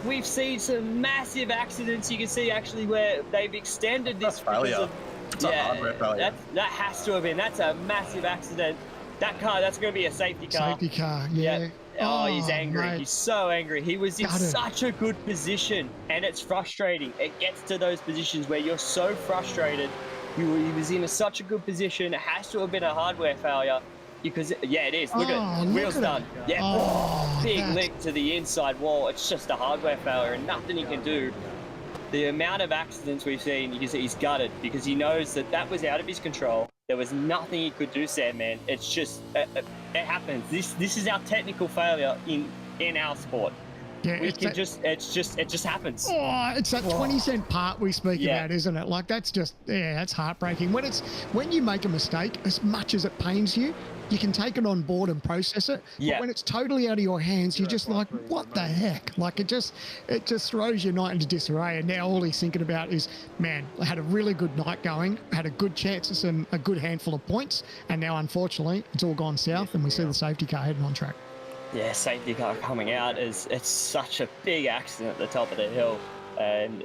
We've seen some massive accidents. You can see actually where they've extended this because of that has to have been. That's a massive accident. That car, that's going to be a safety car. Safety car, yeah. Oh, he's angry. Mate. He's so angry. He was in such a good position, and it's frustrating. It gets to those positions where you're so frustrated. He was in such a good position. It has to have been a hardware failure. Because, it is. Look at it. Wheels done. Yeah. Big lick to the inside wall. It's just a hardware failure and nothing he can do. The amount of accidents we've seen, you can see he's gutted because he knows that was out of his control. There was nothing he could do, Sandman. It's just, it happens. This is our technical failure in our sport. Yeah, it just happens. Oh, it's that 20-cent part we speak about, isn't it? Like, that's heartbreaking. When you make a mistake, as much as it pains you, you can take it on board and process it. But when it's totally out of your hands, you're just like, what the heck? Like, it just throws your night into disarray. And now all he's thinking about is, man, I had a really good night going, had a good chance and a good handful of points. And now, unfortunately, it's all gone south and we see the safety car heading on track. Yeah, safety car coming out it's such a big accident at the top of the hill. And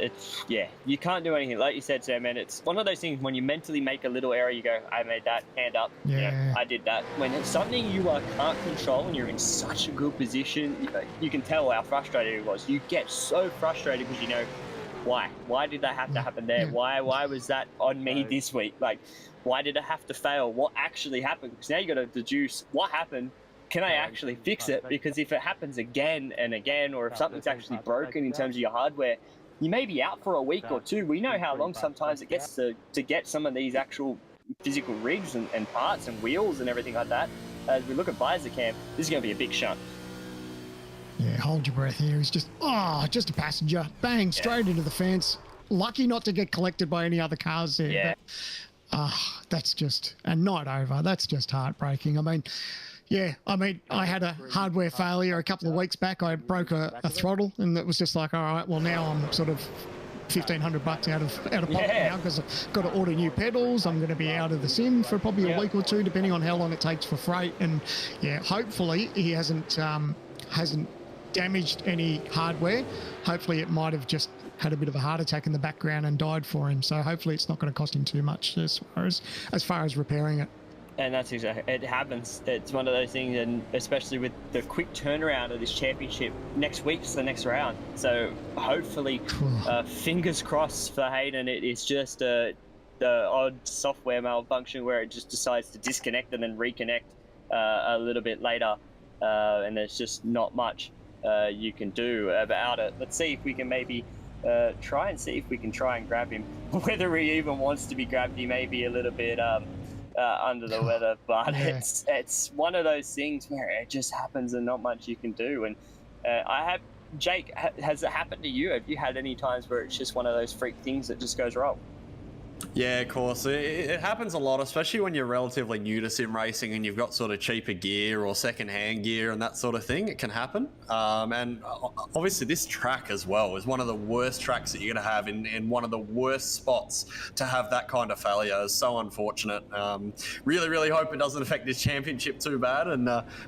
you can't do anything. Like you said, Sam, man, it's one of those things when you mentally make a little error, you go, I made that, hand up. Yeah. I did that. When it's something you can't control and you're in such a good position, you can tell how frustrated he was. You get so frustrated because you know, why? Why did that have to happen there? Why was that on me this week? Like, why did it have to fail? What actually happened? Because now you got to deduce what happened can I actually fix it? Because if it happens again and again, or if something's actually broken in terms of your hardware, you may be out for a week or two. We know how long sometimes it gets to get some of these actual physical rigs and parts and wheels and everything like that. As we look at Visor Cam, this is going to be a big shunt. Yeah, hold your breath here. He's just a passenger. Bang, straight into the fence. Lucky not to get collected by any other cars there. Yeah. But, that's just a night over. That's just heartbreaking. I mean, I had a hardware failure a couple of weeks back. I broke a throttle, and it was just like, all right, well, now I'm sort of $1,500 out of pocket now, because I've got to order new pedals. I'm going to be out of the sim for probably a week or two, depending on how long it takes for freight. And yeah, hopefully he hasn't damaged any hardware. Hopefully it might have just had a bit of a heart attack in the background and died for him. So hopefully it's not going to cost him too much as far as repairing it. And that's exactly, it happens. It's one of those things, and especially with the quick turnaround of this championship, next week's the next round. So hopefully, fingers crossed for Hayden, it is just the odd software malfunction where it just decides to disconnect and then reconnect a little bit later, and there's just not much you can do about it. Let's see if we can maybe try and grab him. Whether he even wants to be grabbed, he may be a little bit under the weather, but it's one of those things where it just happens and not much you can do. And Jake, has it happened to you? Have you had any times where it's just one of those freak things that just goes wrong? Yeah, of course. It happens a lot, especially when you're relatively new to sim racing and you've got sort of cheaper gear or second-hand gear and that sort of thing. It can happen. And obviously this track as well is one of the worst tracks that you're going to have in one of the worst spots to have that kind of failure. It's so unfortunate. Really, really hope it doesn't affect this championship too bad, and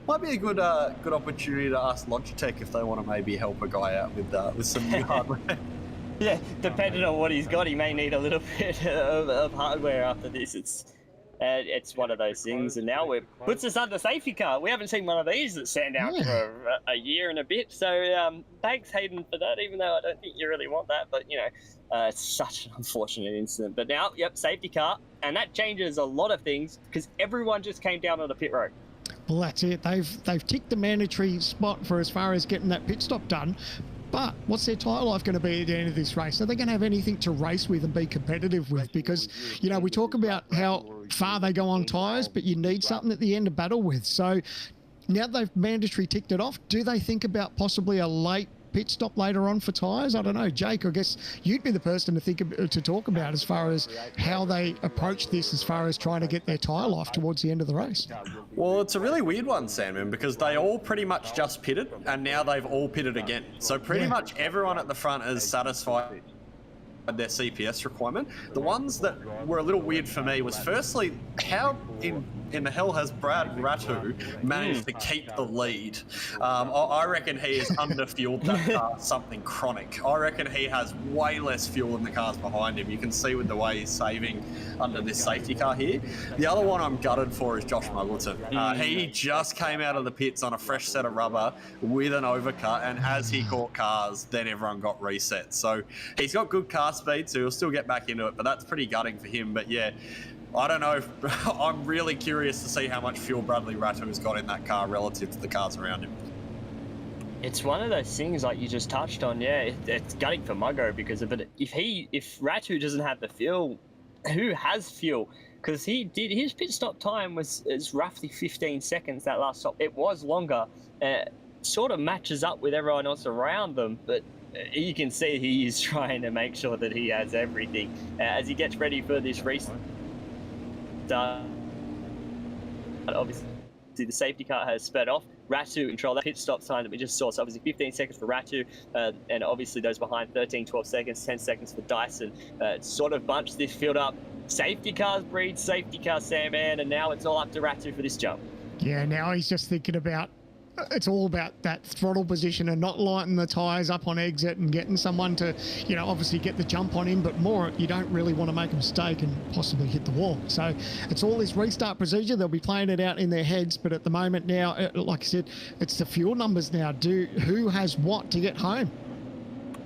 might be a good opportunity to ask Logitech if they want to maybe help a guy out with some new hardware. Yeah, depending on what he's got, he may need a little bit of hardware after this. It's one of those things, and now it puts us under safety car. We haven't seen one of these at Sandown for a year and a bit. So thanks, Hayden, for that, even though I don't think you really want that. But, it's such an unfortunate incident. But now, safety car, and that changes a lot of things because everyone just came down on the pit road. Well, that's it. They've ticked the mandatory spot for as far as getting that pit stop done. But what's their tyre life going to be at the end of this race? Are they going to have anything to race with and be competitive with? Because, we talk about how far they go on tyres, but you need something at the end to battle with. So now they've mandatory ticked it off. Do they think about possibly a late pit stop later on for tyres? I don't know. Jake, I guess you'd be the person to talk about as far as how they approach this as far as trying to get their tyre life towards the end of the race. Well, it's a really weird one, Sandman, because they all pretty much just pitted, and now they've all pitted again. So pretty much everyone at the front is satisfied their CPS requirement. The ones that were a little weird for me was firstly, how in the hell has Brad Ratu managed to keep the lead? I reckon he has underfueled that car something chronic. I reckon he has way less fuel than the cars behind him. You can see with the way he's saving under this safety car here. The other one I'm gutted for is Josh Muggleton. He just came out of the pits on a fresh set of rubber with an overcut, and as he caught cars, then everyone got reset. So he's got good car speed, so he'll still get back into it, but that's pretty gutting for him. But yeah, I don't know. I'm really curious to see how much fuel Bradley Ratu's got in that car relative to the cars around him. It's one of those things like you just touched on. Yeah, it's gutting for Muggo because of it. If Ratu doesn't have the fuel, who has fuel? Because his pit stop time is roughly 15 seconds. That last stop, it was longer. Sort of matches up with everyone else around them, but you can see he is trying to make sure that he has everything as he gets ready for this race. Obviously, the safety car has sped off. Ratu control that pit stop time that we just saw. So obviously 15 seconds for Ratu, and obviously those behind 13, 12 seconds, 10 seconds for Dyson. Sort of bunched this field up. Safety cars breed safety car, Sandman, and now it's all up to Ratu for this jump. Yeah, now he's just thinking about, it's all about that throttle position and not lighting the tyres up on exit and getting someone to, obviously get the jump on him, but more, you don't really want to make a mistake and possibly hit the wall. So it's all this restart procedure. They'll be playing it out in their heads, but at the moment now, like I said, it's the fuel numbers now. Who has what to get home?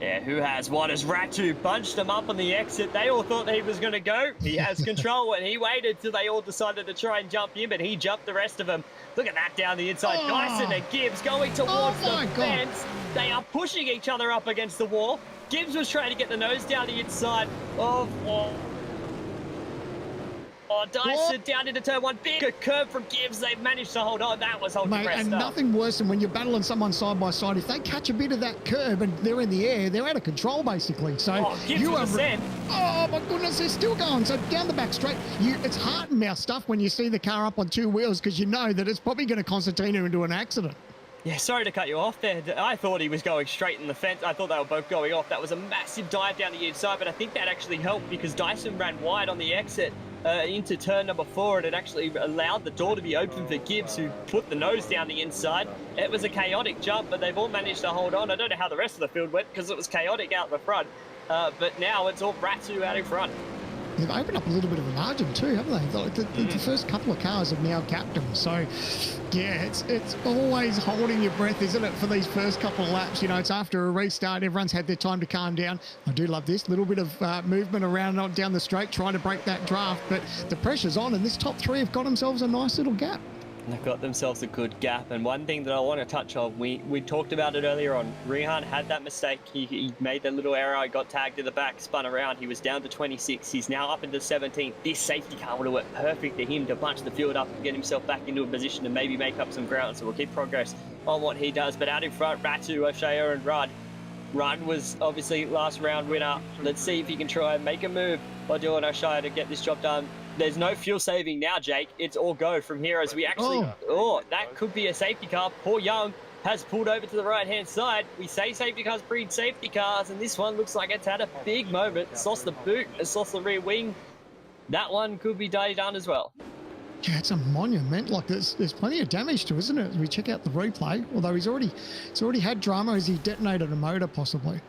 Yeah, who has what? As Ratu bunched him up on the exit. They all thought that he was going to go. He has control, and he waited till they all decided to try and jump in, but he jumped the rest of them. Look at that down the inside. Oh. Dyson and Gibbs going towards my the God. fence. They are pushing each other up against the wall. Gibbs was trying to get the nose down the inside of... Dyson down into turn one. Big curve from Gibbs. They've managed to hold on. That was holding Mate, their breath and up. nothing worse than when you're battling someone side by side. If they catch a bit of that curb and they're in the air, they're out of control basically. So Gibbs you with are. the send. Oh my goodness, they're still going. So down the back straight, it's heart and mouth stuff when you see the car up on two wheels because you know that it's probably going to concertina into an accident. Yeah, sorry to cut you off there. I thought he was going straight in the fence. I thought they were both going off. That was a massive dive down the inside, but I think that actually helped because Dyson ran wide on the exit into turn number 4, and it actually allowed the door to be open for Gibbs, who put the nose down the inside. It was a chaotic jump, but they've all managed to hold on. I don't know how the rest of the field went because it was chaotic out the front, but now it's all Ratu out in front. They've opened up a little bit of a margin too, haven't they? Like the first couple of cars have now capped them. So, yeah, it's always holding your breath, isn't it, for these first couple of laps? You know, it's after a restart. Everyone's had their time to calm down. I do love this little bit of movement around down the straight, trying to break that draft. But the pressure's on, and this top 3 have got themselves a nice little gap. They've got themselves a good gap, and one thing that I want to touch on, we talked about it earlier on. Rehan had that mistake. He made that little error. He got tagged in the back, spun around. He was down to 26. He's now up into 17. This safety car would have worked perfect for him to bunch the field up and get himself back into a position to maybe make up some ground. So we'll keep progress on what he does. But out in front, Ratu, O'Shea, and Rudd. Rudd was obviously last round winner. Let's see if he can try and make a move by doing O'Shea to get this job done. There's no fuel saving now, Jake. It's all go from here as we actually... Oh, that could be a safety car. Poor Young has pulled over to the right-hand side. We say safety cars breed safety cars, and this one looks like it's had a big moment. It's lost the boot. It's lost the rear wing. That one could be done as well. Yeah, it's a monument. Like there's plenty of damage to it, isn't it? As we check out the replay. Although he's already had drama as he detonated a motor, possibly.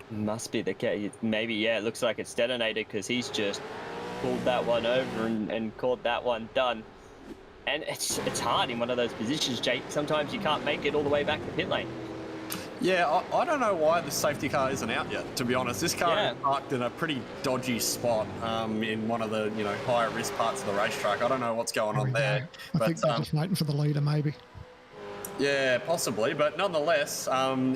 Must be the case. Maybe, yeah, it looks like it's detonated because he's just pulled that one over and called that one done. And it's hard in one of those positions, Jake. Sometimes you can't make it all the way back to pit lane. Yeah, I don't know why the safety car isn't out yet, to be honest. This car is parked in a pretty dodgy spot in one of the higher risk parts of the racetrack. I don't know what's going on there. I think they're just waiting for the leader, maybe. Yeah, possibly, but nonetheless,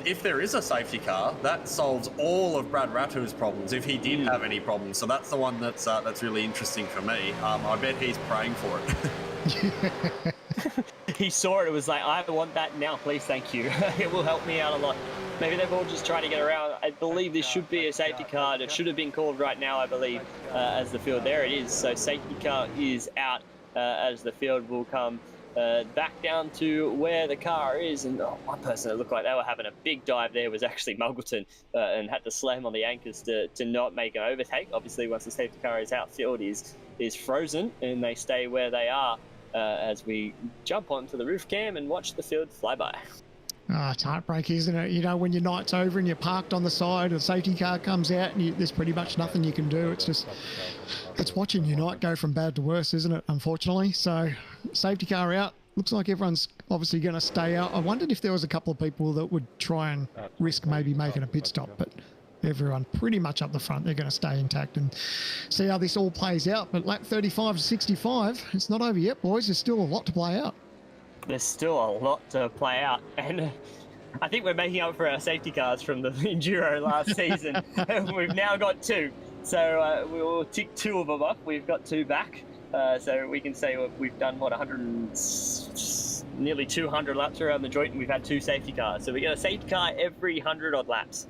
if there is a safety car, that solves all of Brad Ratu's problems, if he did have any problems. So that's the one that's really interesting for me. I bet he's praying for it. He saw it. It was like, I want that now, please, thank you. It will help me out a lot. Maybe they've all just tried to get around. I believe this should be a safety car. It should have been called right now, I believe, as the field. There it is. So safety car is out as the field will come back down to where the car is. And one person that looked like they were having a big dive there was actually Muggleton and had to slam on the anchors to not make an overtake. Obviously, once the safety car is out, field is frozen and they stay where they are as we jump onto the roof cam and watch the field fly by. It's heartbreaking, isn't it? You know, when your night's over and you're parked on the side, a safety car comes out and there's pretty much nothing you can do. It's watching your night go from bad to worse, isn't it, unfortunately? So, safety car out. Looks like everyone's obviously going to stay out. I wondered if there was a couple of people that would try and risk maybe making a pit stop, but everyone pretty much up the front, they're going to stay intact and see how this all plays out. But lap 35 to 65, it's not over yet, boys. There's still a lot to play out. There's still a lot to play out, and I think we're making up for our safety cars from the Enduro last season. We've now got 2, so we will tick 2 of them off. We've got 2 back, so we can say we've done what nearly 200 laps around the joint, and we've had 2 safety cars. So we get a safety car every 100 odd laps.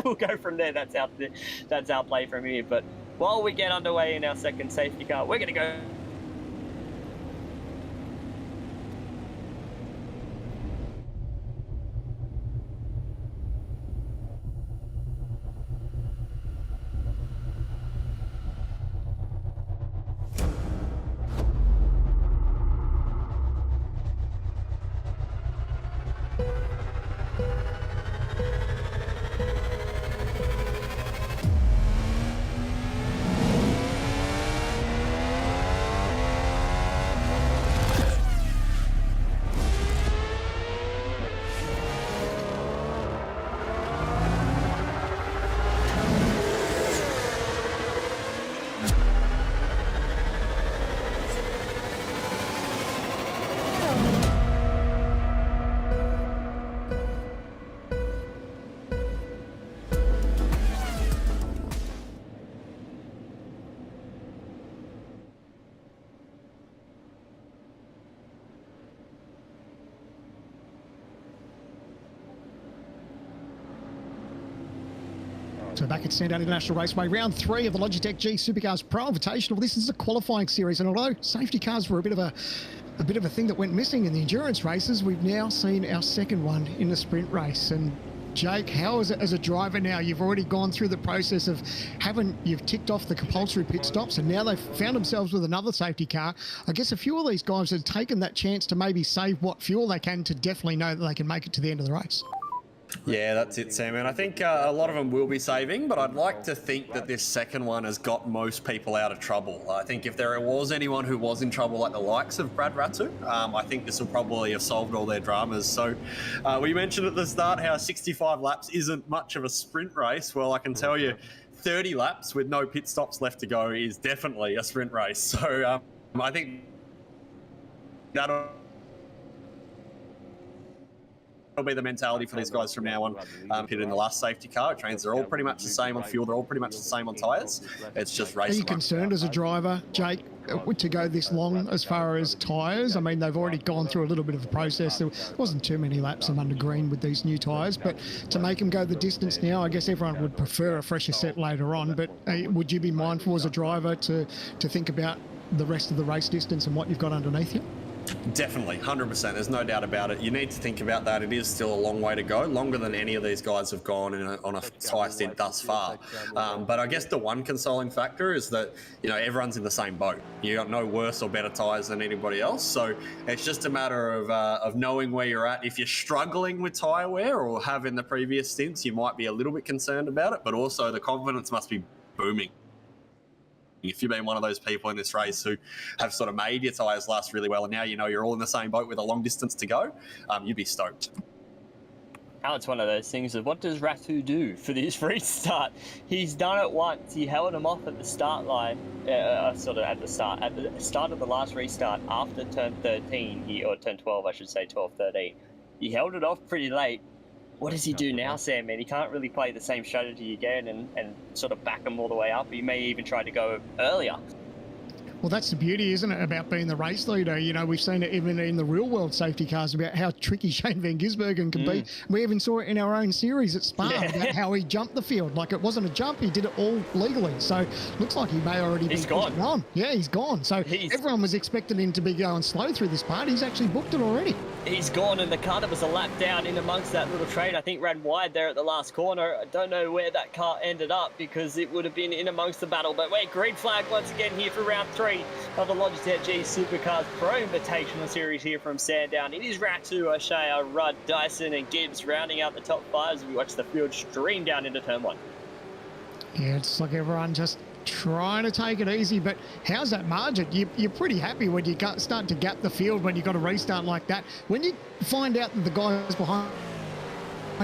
We'll go from there. That's our play from here. But while we get underway in our second safety car, we're going to go. So back at Sandown International Raceway, round 3 of the Logitech G Supercars Pro Invitational. This is a qualifying series, and although safety cars were a bit of a thing that went missing in the endurance races, we've now seen our second one in the sprint race. And Jake, how is it as a driver now? You've already gone through the process of you've ticked off the compulsory pit stops, and now they've found themselves with another safety car. I guess a few of these guys have taken that chance to maybe save what fuel they can to definitely know that they can make it to the end of the race. Yeah, that's it, Sam. And I think a lot of them will be saving, but I'd like to think that this second one has got most people out of trouble. I think if there was anyone who was in trouble, like the likes of Brad Ratu, I think this will probably have solved all their dramas. So we mentioned at the start how 65 laps isn't much of a sprint race. Well, I can tell you 30 laps with no pit stops left to go is definitely a sprint race. So I think that'll be the mentality for these guys from now on. Hit in the last safety car. It trains, they're all pretty much the same on fuel. They're all pretty much the same on tyres. It's just racing. Are you concerned as a driver, Jake, to go this long as far as tyres? I mean, they've already gone through a little bit of a process. There wasn't too many laps of under green with these new tyres, but to make them go the distance now, I guess everyone would prefer a fresher set later on. But would you be mindful as a driver to think about the rest of the race distance and what you've got underneath you? Definitely, 100%. There's no doubt about it. You need to think about that. It is still a long way to go, longer than any of these guys have gone on a tyre stint thus far. But I guess the one consoling factor is that, you know, everyone's in the same boat. You got no worse or better tyres than anybody else. So it's just a matter of knowing where you're at. If you're struggling with tyre wear or have in the previous stints, you might be a little bit concerned about it, but also the confidence must be booming. If you've been one of those people in this race who have sort of made your tyres last really well and now you know you're all in the same boat with a long distance to go, you'd be stoked. Now it's one of those things of what does Ratu do for this restart? He's done it once. He held him off at the start line, sort of at the start of the last restart after turn 13, or turn 12, I should say, 12-13. He held it off pretty late. What does he do now, Sam? Man, he can't really play the same strategy again and sort of back him all the way up. He may even try to go earlier. Well, that's the beauty, isn't it, about being the race leader? You know, we've seen it even in the real-world safety cars about how tricky Shane van Gisbergen can be. We even saw it in our own series at Spa about how he jumped the field. Like, it wasn't a jump, he did it all legally. So, looks like he may already be gone. Yeah, he's gone. So, everyone was expecting him to be going slow through this part. He's actually booked it already. He's gone, and the car that was a lap down in amongst that little train, I think, ran wide there at the last corner. I don't know where that car ended up because it would have been in amongst the battle. But wait, green flag once again here for round 3 of the Logitech G Supercars Pro Invitational Series here from Sandown. It is Ratu, O'Shea, Rudd, Dyson and Gibbs rounding out the top 5 as we watch the field stream down into turn 1. Yeah, it's like everyone just trying to take it easy, but how's that margin? You're pretty happy when you start to gap the field when you've got a restart like that. When you find out that the guys behind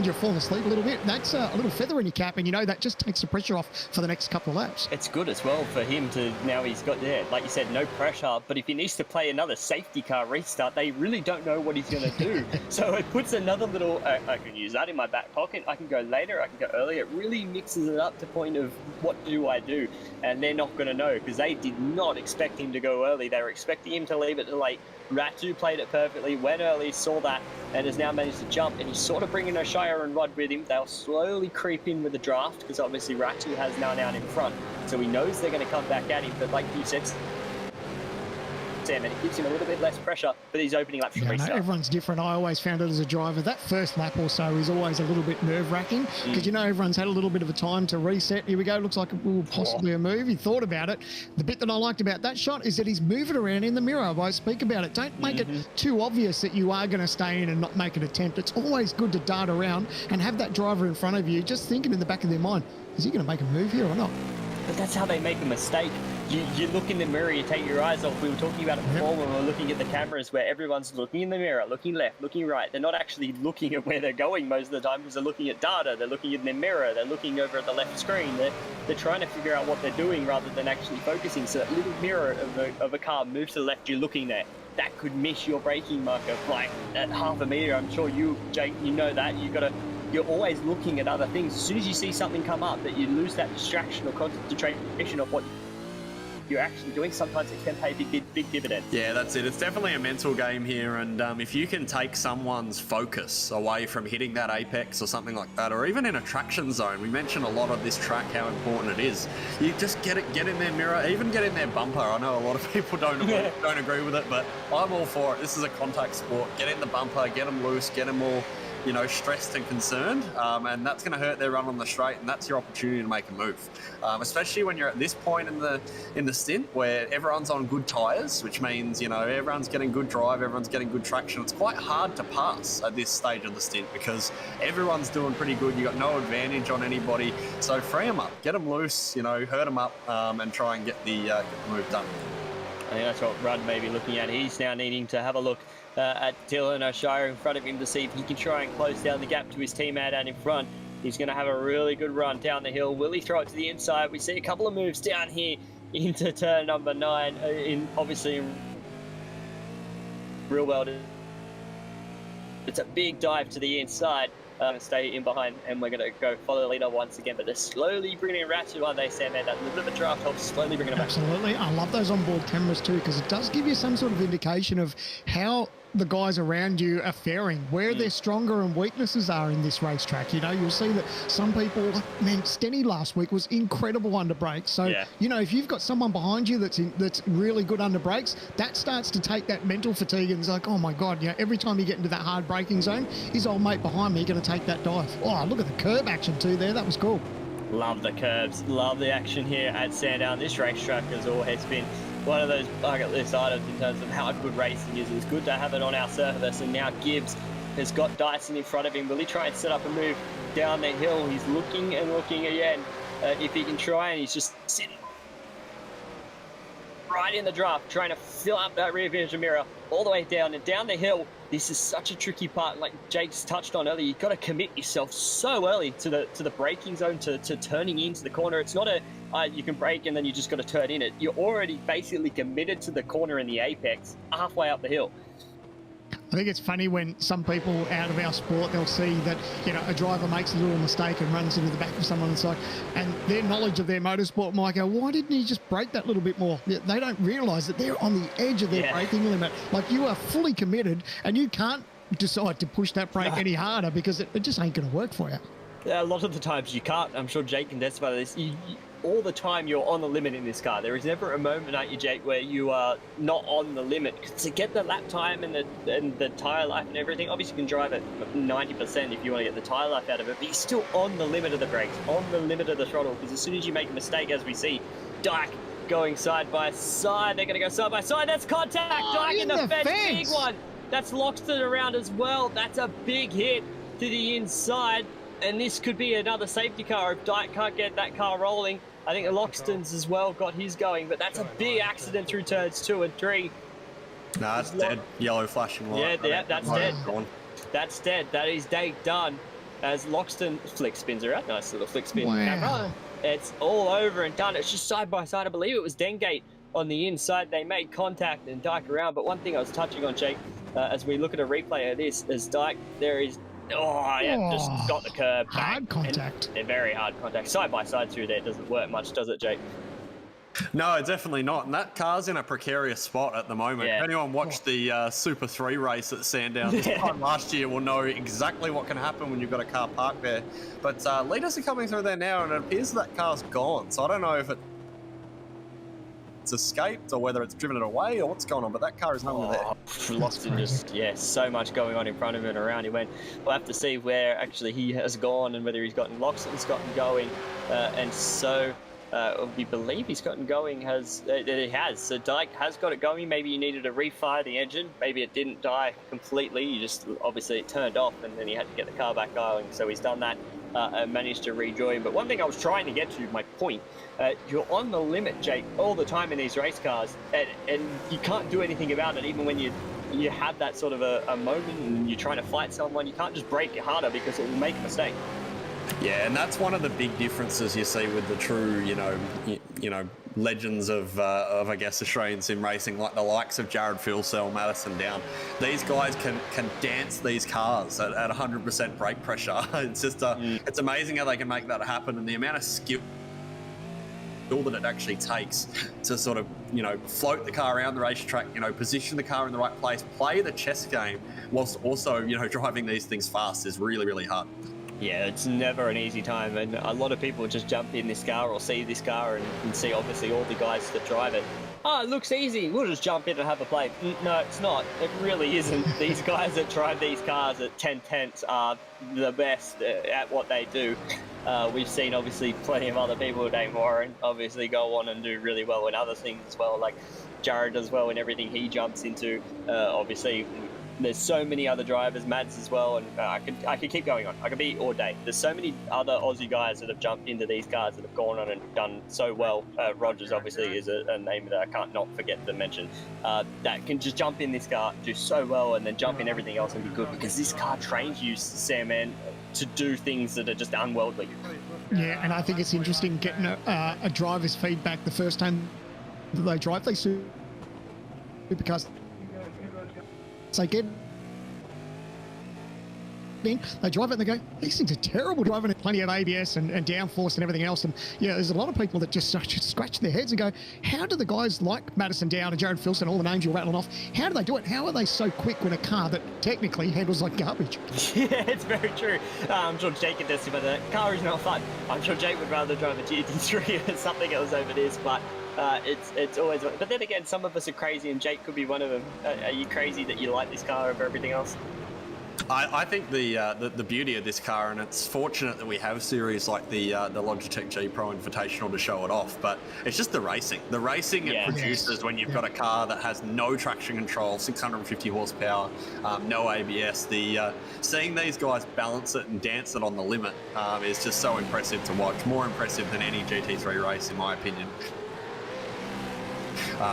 you're falling asleep a little bit, that's a little feather in your cap, and you know that just takes the pressure off for the next couple of laps. It's good as well for him to, now he's got, like you said, no pressure, but if he needs to play another safety car restart, they really don't know what he's going to do. So it puts another little, I can use that in my back pocket, I can go later, I can go earlier. It really mixes it up to point of what do I do, and they're not going to know because they did not expect him to go early. They were expecting him to leave it to late. Ratu played it perfectly, went early, saw that, and has now managed to jump, and he's sort of bringing O'Shea and Rod with him. They'll slowly creep in with the draft, because obviously Ratu has now out in front, so he knows they're going to come back at him, but like you said, Sam, and it gives him a little bit less pressure for these opening laps. No, everyone's different. I always found it as a driver, that first lap or so is always a little bit nerve-wracking, because you know everyone's had a little bit of a time to reset. Here we go, looks like it will possibly a move. He thought about it. The bit that I liked about that shot is that he's moving around in the mirror. I speak about it. Don't make it too obvious that you are going to stay in and not make an attempt. It's always good to dart around and have that driver in front of you just thinking in the back of their mind, is he going to make a move here or not? But that's how they make a mistake. You look in the mirror, you take your eyes off. We were talking about it before when we were looking at the cameras where everyone's looking in the mirror, looking left, looking right. They're not actually looking at where they're going most of the time because they're looking at data. They're looking in their mirror. They're looking over at the left screen. They're trying to figure out what they're doing rather than actually focusing. So that little mirror of a car moves to the left, you're looking there. That could miss your braking marker like at half a meter. I'm sure you, Jake, you know that. You're always looking at other things. As soon as you see something come up, that you lose that distraction or concentration of what you're actually doing, sometimes it can pay big dividends. Yeah, that's it. It's definitely a mental game here, and if you can take someone's focus away from hitting that apex or something like that, or even in a traction zone, we mentioned a lot of this track how important it is. You just get in their mirror, even get in their bumper. I know a lot of people don't agree with it, but I'm all for it. This is a contact sport. Get in the bumper, get them loose, get them all, you know, stressed and concerned, and that's going to hurt their run on the straight, and that's your opportunity to make a move, especially when you're at this point in the stint where everyone's on good tyres, which means, you know, everyone's getting good drive, everyone's getting good traction. It's quite hard to pass at this stage of the stint because everyone's doing pretty good. You got no advantage on anybody, so free them up, get them loose, you know, hurt them up, and try and get the move done. I think that's what Rudd may be looking at. He's now needing to have a look at Dylan O'Shire in front of him to see if he can try and close down the gap to his teammate out in front. He's going to have a really good run down the hill. Will he throw it to the inside? We see a couple of moves down here into turn number 9. Obviously, in real world, it's a big dive to the inside. Stay in behind, and we're going to go follow the leader once again, but they're slowly bringing in Ratu, aren't they, Sam? That little bit of a draft helps slowly bringing them back. Absolutely. I love those onboard cameras too, because it does give you some sort of indication of how the guys around you are faring, where their stronger and weaknesses are in this racetrack. You know, you'll see that some people, man, Stenny last week was incredible under brakes. So, you know, if you've got someone behind you that's really good under brakes, that starts to take that mental fatigue, and it's like, oh my God, you know, every time you get into that hard braking zone, his old mate behind me going to take that dive. Oh, look at the curb action too there. That was cool. Love the curbs, love the action here at Sandown. This racetrack has always been one of those bucket list items in terms of how good racing is. It's good to have it on our surface, and now Gibbs has got Dyson in front of him. Will he try and set up a move down the hill? He's looking and looking again if he can try, and he's just sitting right in the draft, trying to fill up that rear vision mirror all the way down and down the hill. This is such a tricky part, like Jake's touched on earlier. You've got to commit yourself so early to the braking zone, to turning into the corner. It's not a you can brake and then you just got to turn in it. You're already basically committed to the corner in the apex, halfway up the hill. I think it's funny when some people out of our sport, they'll see that, you know, a driver makes a little mistake and runs into the back of someone. It's like, and their knowledge of their motorsport might go, why didn't he just brake that little bit more? They don't realise that they're on the edge of their braking limit. Like, you are fully committed and you can't decide to push that brake any harder because it just ain't going to work for you. A lot of the times you can't. I'm sure Jake can testify to this. All the time you're on the limit in this car. There is never a moment, aren't you, Jake, where you are not on the limit. To get the lap time and the tyre life and everything, obviously you can drive at 90% if you want to get the tyre life out of it, but you're still on the limit of the brakes, on the limit of the throttle, because as soon as you make a mistake, as we see, Dyke going side by side, they're going to go side by side. That's contact. Dyke in the fence, big one. That's Loxton around as well. That's a big hit to the inside. And this could be another safety car if Dyke can't get that car rolling. I think Loxton's as well got his going, but that's a big accident through turns 2 and 3. Nah, it's dead. Yellow flashing light. Yeah, that's dead. That's dead. That is day done. As Loxton flick spins her out. Nice little flick spin. Wow. It's all over and done. It's just side by side. I believe it was Dengate on the inside. They made contact and Dyke around. But one thing I was touching on, Jake, as we look at a replay of this, is Dyke, there is just got the curb. Hard contact. They're very hard contact. Side by side through there doesn't work much, does it, Jake? No, definitely not. And that car's in a precarious spot at the moment. If anyone watched the Super 3 race at Sandown this time last year will know exactly what can happen when you've got a car parked there. But leaders are coming through there now, and it appears that car's gone. So I don't know if it's escaped or whether it's driven it away or what's going on, but that car is no longer there. Lost in just, so much going on in front of him and around. He went, we'll have to see where actually he has gone and whether he's gotten Loxton's gotten going. And so we believe he's gotten going, he has. So Dyke has got it going. Maybe you needed to refire the engine. Maybe it didn't die completely. You just, obviously it turned off and then he had to get the car back going. So he's done that and managed to rejoin. But one thing I was trying to get to, my point, you're on the limit, Jake, all the time in these race cars, and you can't do anything about it. Even when you have that sort of a moment and you're trying to fight someone, you can't just brake it harder because it will make a mistake. Yeah, and that's one of the big differences you see with the true, legends of I guess Australian sim racing, like the likes of Jared Philsell, Madison Down. These guys can dance these cars at 100% brake pressure. It's just it's amazing how they can make that happen, and the amount of skill skill that it actually takes to sort of, float the car around the racetrack, position the car in the right place, play the chess game, whilst also, driving these things fast is really, really hard. Yeah, it's never an easy time, and a lot of people just jump in this car or see this car and see obviously all the guys that drive it. Oh, it looks easy. We'll just jump in and have a play. No, it's not. It really isn't. These guys that drive these cars at 10 tenths are the best at what they do. We've seen obviously plenty of other people, Dane Warren, obviously go on and do really well in other things as well, like Jared as well in everything he jumps into. Obviously, there's so many other drivers, Mads as well, and I could keep going on. I could be all day. There's so many other Aussie guys that have jumped into these cars that have gone on and done so well. Rogers obviously is a name that I can't not forget to mention. That can just jump in this car, do so well, and then jump in everything else and be good, because this car trains you, Sam, man, to do things that are just unworldly. Yeah, and I think it's interesting getting a driver's feedback the first time that they drive these supercars. So get in, they drive it and they go, these things are terrible driving, plenty of ABS and downforce and everything else. And yeah, there's a lot of people that just scratch their heads and go, how do the guys like Madison Down and Jared Filson, all the names you're rattling off, how do they do it? How are they so quick when a car that technically handles like garbage? Yeah, it's very true. I'm sure Jake can testify that the car is not fun. I'm sure Jake would rather drive a GT3 or something else over this, but it's always. But then again, some of us are crazy, and Jake could be one of them. Are you crazy that you like this car over everything else? I think the beauty of this car, and it's fortunate that we have series like the Logitech G Pro Invitational to show it off, but it's just the racing. The racing it produces when you've got a car that has no traction control, 650 horsepower, no ABS. Seeing these guys balance it and dance it on the limit is just so impressive to watch. More impressive than any GT3 race, in my opinion.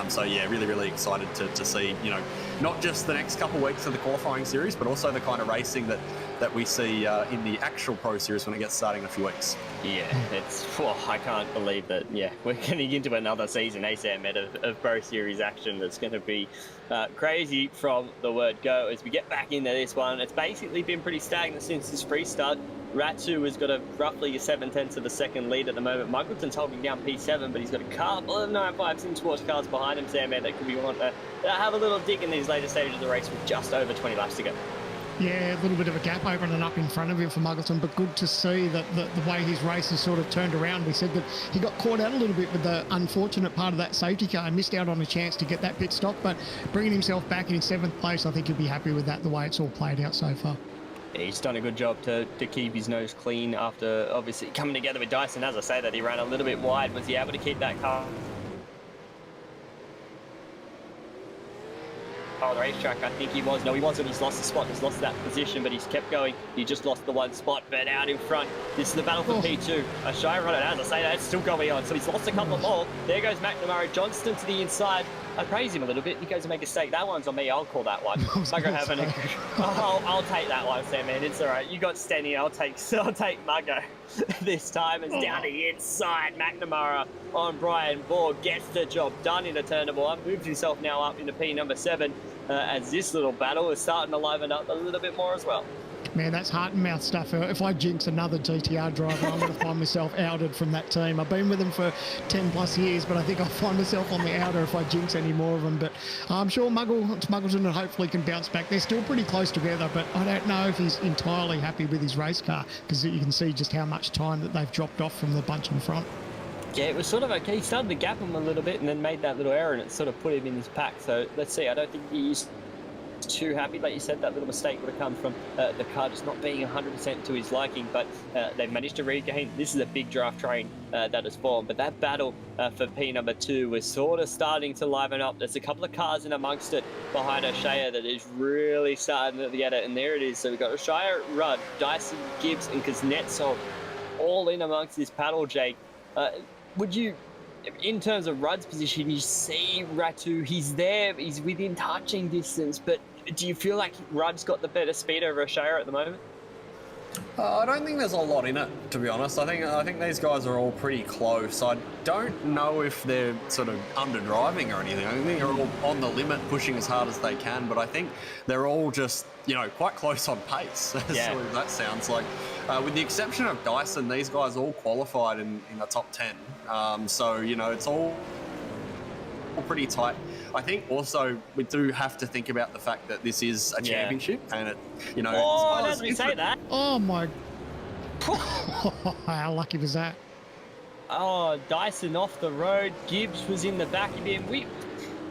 So yeah, really, really excited to see, not just the next couple of weeks of the qualifying series, but also the kind of racing that we see in the actual Pro Series when it gets starting in a few weeks. Yeah, I can't believe that, we're getting into another season, Sam, of Pro Series action that's going to be crazy from the word go as we get back into this one. It's basically been pretty stagnant since this free start. Ratu has got roughly a 7/10 of a second lead at the moment. Michaelson's holding down P7, but he's got a couple of 9.5s in sports cars behind him, Sam, that could be want to have a little dig in these later stages of the race with just over 20 laps to go. Yeah, a little bit of a gap opening up in front of him for Muggleton, but good to see that the way his race has sort of turned around. We said that he got caught out a little bit with the unfortunate part of that safety car and missed out on a chance to get that pit stop, but bringing himself back in 7th place, I think he'll be happy with that, the way it's all played out so far. He's done a good job to keep his nose clean after obviously coming together with Dyson. As I say that, he ran a little bit wide. Was he able to keep that car on the racetrack? I think he was. No, he wasn't. He's lost the spot. He's lost that position, but he's kept going. He just lost the one spot, but out in front. This is the battle for P2. A shy run, as I say that, it's still going on. So he's lost a couple more. There goes McNamara. Johnston to the inside. I praise him a little bit. He goes to make a mistake. That one's on me. I'll call that one. I'll take that one, Sam, man. It's all right. You got Stenny. I'll take Muggo. This time it's down to the inside. McNamara on Brian Borg gets the job done in a turn of one. Moves himself now up into P number 7 as this little battle is starting to liven up a little bit more as well. Man, that's heart and mouth stuff. If I jinx another GTR driver, I'm going to find myself outed from that team. I've been with them for 10 plus years, but I think I'll find myself on the outer if I jinx any more of them. But I'm sure Muggleton hopefully can bounce back. They're still pretty close together, but I don't know if he's entirely happy with his race car, because you can see just how much time that they've dropped off from the bunch in front. Yeah, it was sort of okay. He started to gap him a little bit and then made that little error, and it sort of put him in his pack. So let's see. I don't think he's too happy. Like you said, that little mistake would have come from the car just not being 100% to his liking, but they've managed to regain. This is a big draft train that has formed, but that battle for P number 2 was sort of starting to liven up. There's a couple of cars in amongst it behind O'Shea that is really starting to get it, and there it is. So we've got O'Shea, Rudd, Dyson, Gibbs, and Kuznetsov all in amongst this battle, Jake. Would you, in terms of Rudd's position, you see Ratu, he's there, he's within touching distance, but do you feel like Rudd's got the better speed over O'Shea at the moment? I don't think there's a lot in it, to be honest. I think these guys are all pretty close. I don't know if they're sort of underdriving or anything. I think they're all on the limit, pushing as hard as they can, but I think they're all just, quite close on pace, as silly as that sounds like. With the exception of Dyson, these guys all qualified in the top 10. So, you know, it's all pretty tight. I think also we do have to think about the fact that this is a championship, and it, you know. Oh, doesn't he say that? Oh my! How lucky was that? Oh, Dyson off the road. Gibbs was in the back of him.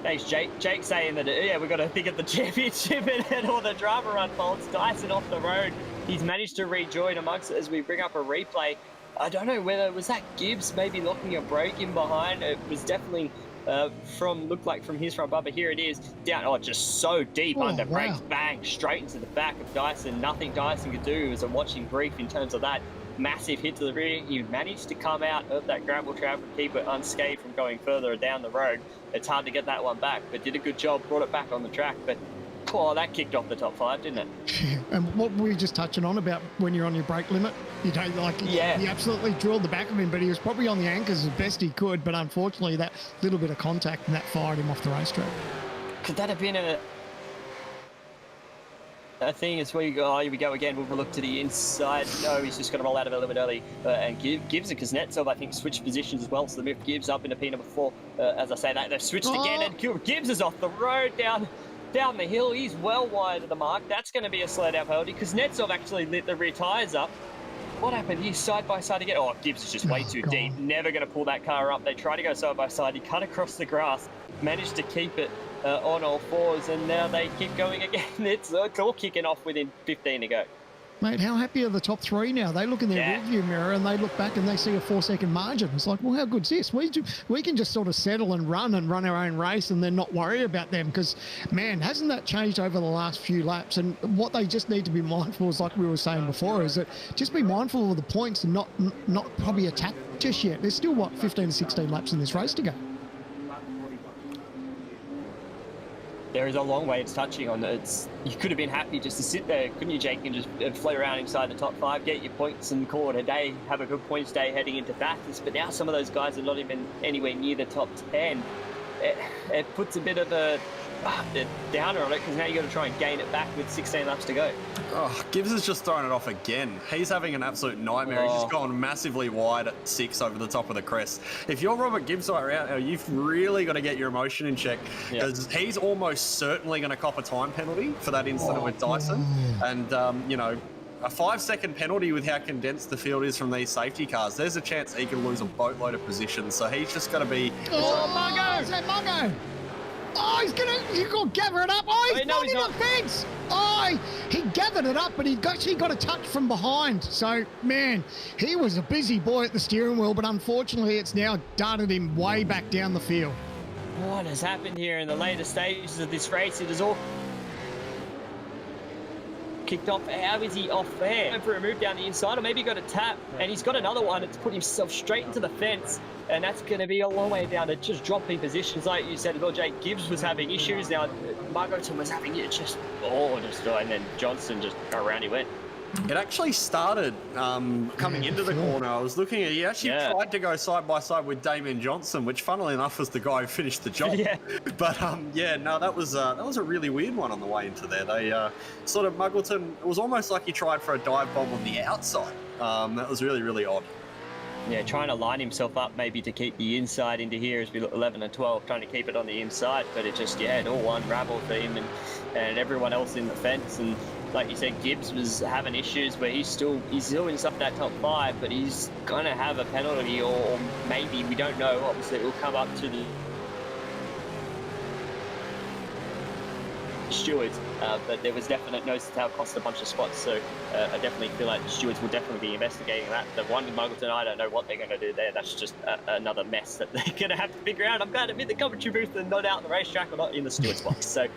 Thanks, Jake. Jake saying that, yeah, we've got to think of the championship and all the drama unfolds. Dyson off the road. He's managed to rejoin amongst it as we bring up a replay. I don't know whether, was that Gibbs maybe locking a brake in behind? It was definitely looked like from his front bumper. Here it is, down, just so deep under brakes, bang, straight into the back of Dyson. Nothing Dyson could do. It was a watching brief in terms of that massive hit to the rear. He managed to come out of that gravel trap and keep it unscathed from going further down the road. It's hard to get that one back, but did a good job, brought it back on the track. But that kicked off the top 5, didn't it? And what were you just touching on about when you're on your brake limit? You don't he absolutely drilled the back of him, but he was probably on the anchors as best he could. But unfortunately, that little bit of contact and that fired him off the racetrack. Could that have been a thing as well? Here we go again. We'll look to the inside. No, he's just going to roll out of it a little bit early. And Gibbs and Kuznetsov, I think, switched positions as well. So they moved Gibbs up into P number 4. As I say that, they've switched again. And Gibbs is off the road down the hill. He's well wide of the mark. That's going to be a slow down penalty. Kuznetsov actually lit the rear tyres up. What happened? He's side by side again. Gibbs is just way too deep. Never going to pull that car up. They try to go side by side. He cut across the grass, managed to keep it on all fours, and now they keep going again. It's all kicking off within 15 to go. Mate, how happy are the top 3 now? They look in their rearview mirror and they look back and they see a 4-second margin. It's like, well, how good's this? We can just sort of settle and run our own race and then not worry about them, because, man, hasn't that changed over the last few laps? And what they just need to be mindful is, like we were saying before, is that just be mindful of the points and not probably attack just yet. There's still, 15 to 16 laps in this race to go. There is a long way it's touching on. You could have been happy just to sit there, couldn't you, Jake, and just float around inside the top 5, get your points and call it a day, have a good points day heading into Bathurst. But now some of those guys are not even anywhere near the top 10. It puts a bit of a downer on it, because now you've got to try and gain it back with 16 laps to go. Gibbs has just thrown it off again. He's having an absolute nightmare. He's just gone massively wide at 6 over the top of the crest. If you're Robert Gibbs right now, you've really got to get your emotion in check, because he's almost certainly going to cop a time penalty for that incident with Dyson. And, a 5-second penalty with how condensed the field is from these safety cars, there's a chance he can lose a boatload of positions. So he's just got to be... Mungo! Is that Mungo? He's going to gather it up. He's not in the fence. He gathered it up, but he actually got a touch from behind. So, man, he was a busy boy at the steering wheel, but unfortunately it's now darted him way back down the field. What has happened here in the later stages of this race? It is all kicked off. How is he off there? Going for a move down the inside, or maybe he got a tap, and he's got another one. It's put himself straight into the fence, and that's going to be a long way down to just dropping positions. Like you said as well, Jake, Gibbs was having issues. Now Margoton was having it and then Johnston just around he went. It actually started coming into the corner. I was looking at, he actually tried to go side by side with Damien Johnson, which funnily enough was the guy who finished the job. But that was a really weird one on the way into there. They sort of, Muggleton, it was almost like he tried for a dive bomb on the outside. That was really, really odd. Yeah, trying to line himself up maybe to keep the inside into here as we look 11 and 12, trying to keep it on the inside, but it just, it all unraveled for him and everyone else in the fence. And like you said, Gibbs was having issues where he's still inside that top 5, but he's going to have a penalty, or maybe, we don't know. Obviously, it will come up to the stewards, but there was definite notice how it cost a bunch of spots, so I definitely feel like the stewards will definitely be investigating that. The one with Muggleton, I don't know what they're going to do there. That's just another mess that they're going to have to figure out. I'm glad to admit the commentary booth and not out in the racetrack or not in the stewards box. So